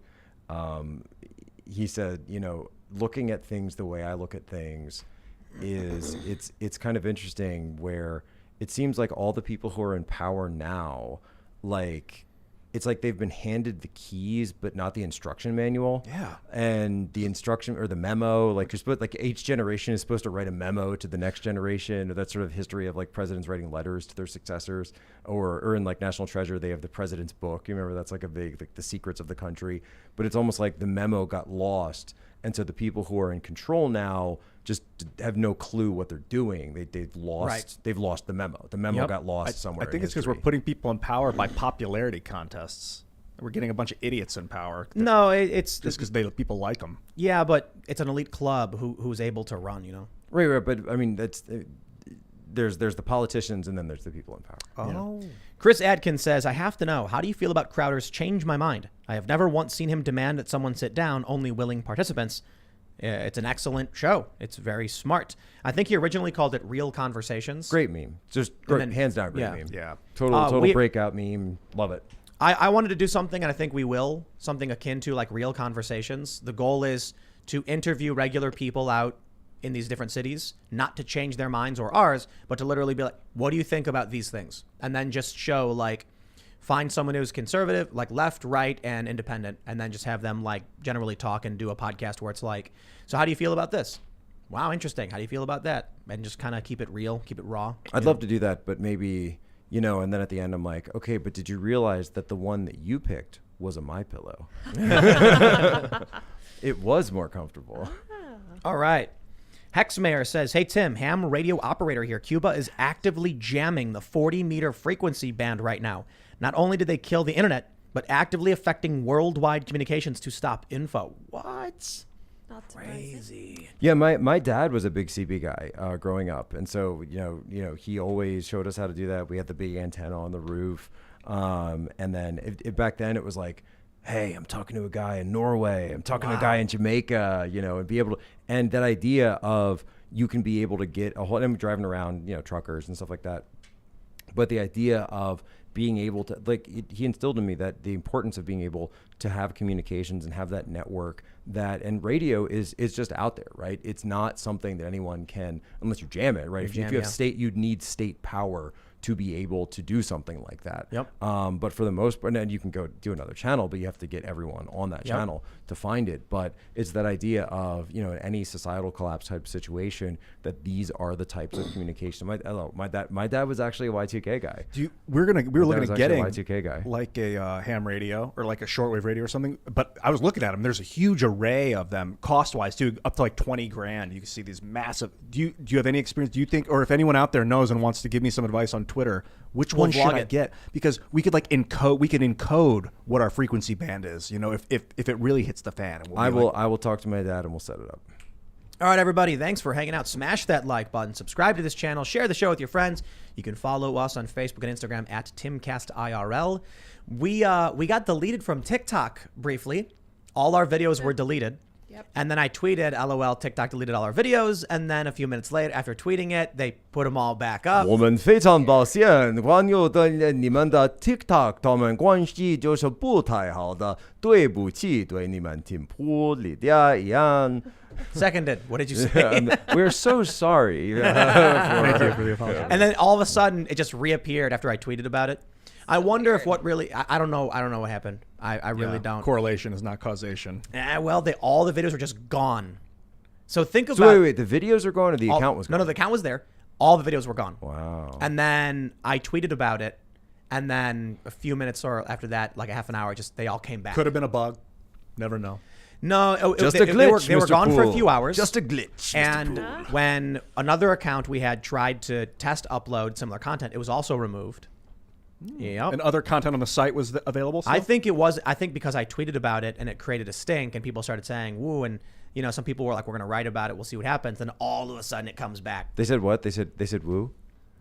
he said, you know, looking at things the way I look at things is it's kind of interesting where it seems like all the people who are in power now, like it's like they've been handed the keys but not the instruction manual. Yeah. And the instruction or the memo, like you're supposed, like each generation is supposed to write a memo to the next generation, or that sort of history of like presidents writing letters to their successors, or in like National Treasure they have the president's book. You remember that's like a big, like the secrets of the country, but it's almost like the memo got lost, and so the people who are in control now just have no clue what they're doing. They've lost the memo. The memo got lost somewhere. I think it's because we're putting people in power by popularity contests. We're getting a bunch of idiots in power. No, it's just because people like them. Yeah, but it's an elite club who's able to run. You know. Right. But I mean, that's there's the politicians, and then there's the people in power. Oh. Yeah. Chris Adkins says, I have to know, how do you feel about Crowder's Change My Mind? I have never once seen him demand that someone sit down, only willing participants. It's an excellent show. It's very smart. I think he originally called it Real Conversations. Great meme. Just great, hands down great meme. Yeah. Total breakout meme. Love it. I wanted to do something, and I think we will, something akin to like Real Conversations. The goal is to interview regular people out in these different cities, not to change their minds or ours, but to literally be like, what do you think about these things? And then just show like, find someone who's conservative, like left, right, and independent, and then just have them like generally talk and do a podcast where it's like, so how do you feel about this? Wow, interesting. How do you feel about that? And just kind of keep it real, keep it raw. I'd love to do that, but maybe, you know, and then at the end I'm like, okay, but did you realize that the one that you picked was a MyPillow? It was more comfortable. All right. Hexmayer says, hey, Tim, ham radio operator here. Cuba is actively jamming the 40-meter frequency band right now. Not only did they kill the internet, but actively affecting worldwide communications to stop info. What? Not surprising. Yeah, my dad was a big CB guy growing up, and so he always showed us how to do that. We had the big antenna on the roof, and then back then it was like, hey, I'm talking to a guy in Norway, I'm talking to a guy in Jamaica, and be able to, and that idea of you can be able to get a whole, I'm driving around, truckers and stuff like that, but the idea of being able to, he instilled in me that the importance of being able to have communications and have that network and radio is just out there, right? It's not something that anyone can, unless you jam it, right? If you have state, you'd need state power to be able to do something like that. Yep. But for the most part, and then you can go do another channel, but you have to get everyone on that channel to find it. But it's that idea of, any societal collapse type situation, that these are the types of communication. My dad was actually a Y2K guy. We were looking at getting a Y2K guy, like a ham radio or like a shortwave radio or something. But I was looking at them. There's a huge array of them, cost wise too, up to like $20,000. You can see these massive. Do you have any experience? Do you think, or if anyone out there knows and wants to give me some advice on Twitter, which one should I get? Because we could encode what our frequency band is. If it really hits the fan. And I will talk to my dad and we'll set it up. All right, everybody, thanks for hanging out. Smash that like button, subscribe to this channel, share the show with your friends. You can follow us on Facebook and Instagram at Timcast IRL. We got deleted from TikTok briefly. All our videos were deleted. Yep. And then I tweeted, LOL, TikTok deleted all our videos. And then a few minutes later, after tweeting it, they put them all back up. 我们非常抱歉，网友的你们的 TikTok 他们关系就是不太好的，对不起，对你们挺不理解一样。 Seconded. What did you say? We're so sorry. Thank you for the apology. And then all of a sudden, it just reappeared after I tweeted about it. I wonder if what really, I don't know. I don't know what happened. I really don't. Correlation is not causation. Well, all the videos were just gone. So think about. So wait, the videos are gone or the account was gone? No, the account was there. All the videos were gone. Wow. And then I tweeted about it. And then a few minutes or after that, like a half an hour, they all came back. Could have been a bug. Never know. No, Just a glitch. They were Mr. gone for a Poole. few hours. Just a glitch. And when another account we had tried to test upload similar content, it was also removed. Yep. And other content on the site was available still? I think it was. I think because I tweeted about it and it created a stink, and people started saying "woo," and some people were like, "We're going to write about it. We'll see what happens." Then all of a sudden, it comes back. They said what? They said woo.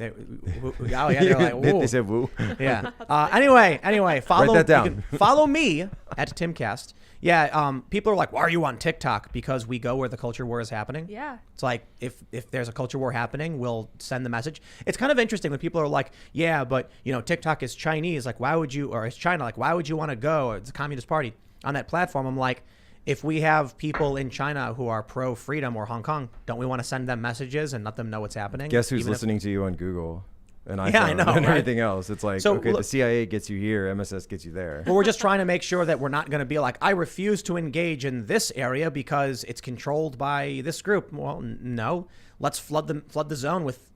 Oh yeah, they're like, "Woo." They said woo. Yeah. Anyway, follow. Write that down. You can follow me at Timcast. Yeah. People are like, "Why are you on TikTok?" Because we go where the culture war is happening. Yeah. It's like if there's a culture war happening, we'll send the message. It's kind of interesting when people are like, "Yeah, but TikTok is Chinese. Like, why would you? Or it's China. Like, why would you want to go? It's a Communist Party on that platform." I'm like, if we have people in China who are pro-freedom or Hong Kong, don't we want to send them messages and let them know what's happening? Guess who's Even if- listening to you on Google? And iPhone I know, and right? everything else. It's like, So, okay, look- the CIA gets you here, MSS gets you there. Well, we're just trying to make sure that we're not going to be like, I refuse to engage in this area because it's controlled by this group. Well, no. Let's flood the zone with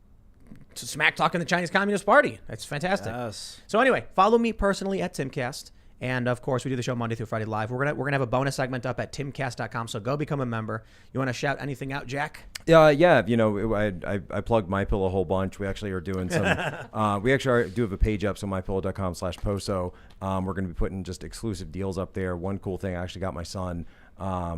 smack talking the Chinese Communist Party. That's fantastic. Yes. So anyway, follow me personally at Timcast. And of course, we do the show Monday through Friday live. We're gonna have a bonus segment up at timcast.com. So go become a member. You want to shout anything out, Jack? Yeah. I plugged MyPillow a whole bunch. We actually are doing some. Do have a page up, so mypillow.com/poso. We're going to be putting just exclusive deals up there. One cool thing, I actually got my son.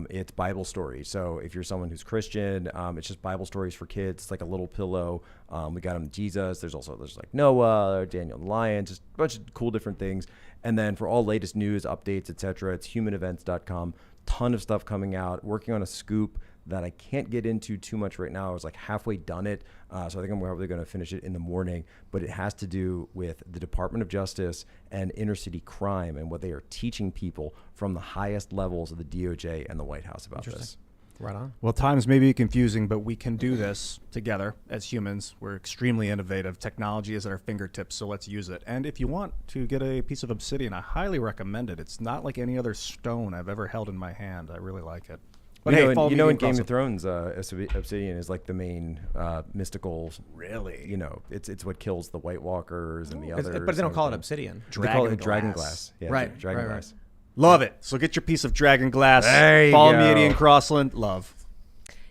It's Bible stories. So if you're someone who's Christian, it's just Bible stories for kids. It's like a little pillow. We got him Jesus. There's like Noah, Daniel the Lion, just a bunch of cool different things. And then for all latest news, updates, etc., it's humanevents.com. Ton of stuff coming out. Working on a scoop that I can't get into too much right now. I was like halfway done it. So I think I'm probably going to finish it in the morning. But it has to do with the Department of Justice and inner city crime and what they are teaching people from the highest levels of the DOJ and the White House about this. Right on. Well, times may be confusing, but we can do this together as humans. We're extremely innovative. Technology is at our fingertips, so let's use it. And if you want to get a piece of obsidian, I highly recommend it. It's not like any other stone I've ever held in my hand. I really like it. But follow me in Game across of Thrones, obsidian is like the main mystical. Really? It's what kills the White Walkers and the others. But they don't call it and obsidian. They call it dragon glass. glass. Yeah, Right, dragon right, glass. Love it. So get your piece of dragon glass. There you Follow go. me at Ian Crossland. Love.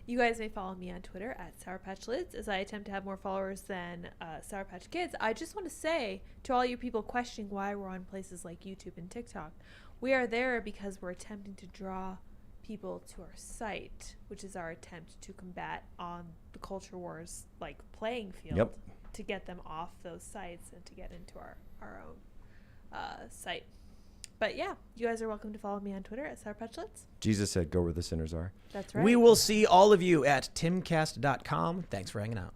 You guys may follow me on Twitter at Sour Patch Lids as I attempt to have more followers than Sour Patch Kids. I just want to say to all you people questioning why we're on places like YouTube and TikTok, we are there because we're attempting to draw people to our site, which is our attempt to combat on the culture wars like playing field. Yep. To get them off those sites and to get into our own site. But yeah, you guys are welcome to follow me on Twitter at Sour Patch Lids. Jesus said, "Go where the sinners are." That's right. We will see all of you at timcast.com. Thanks for hanging out.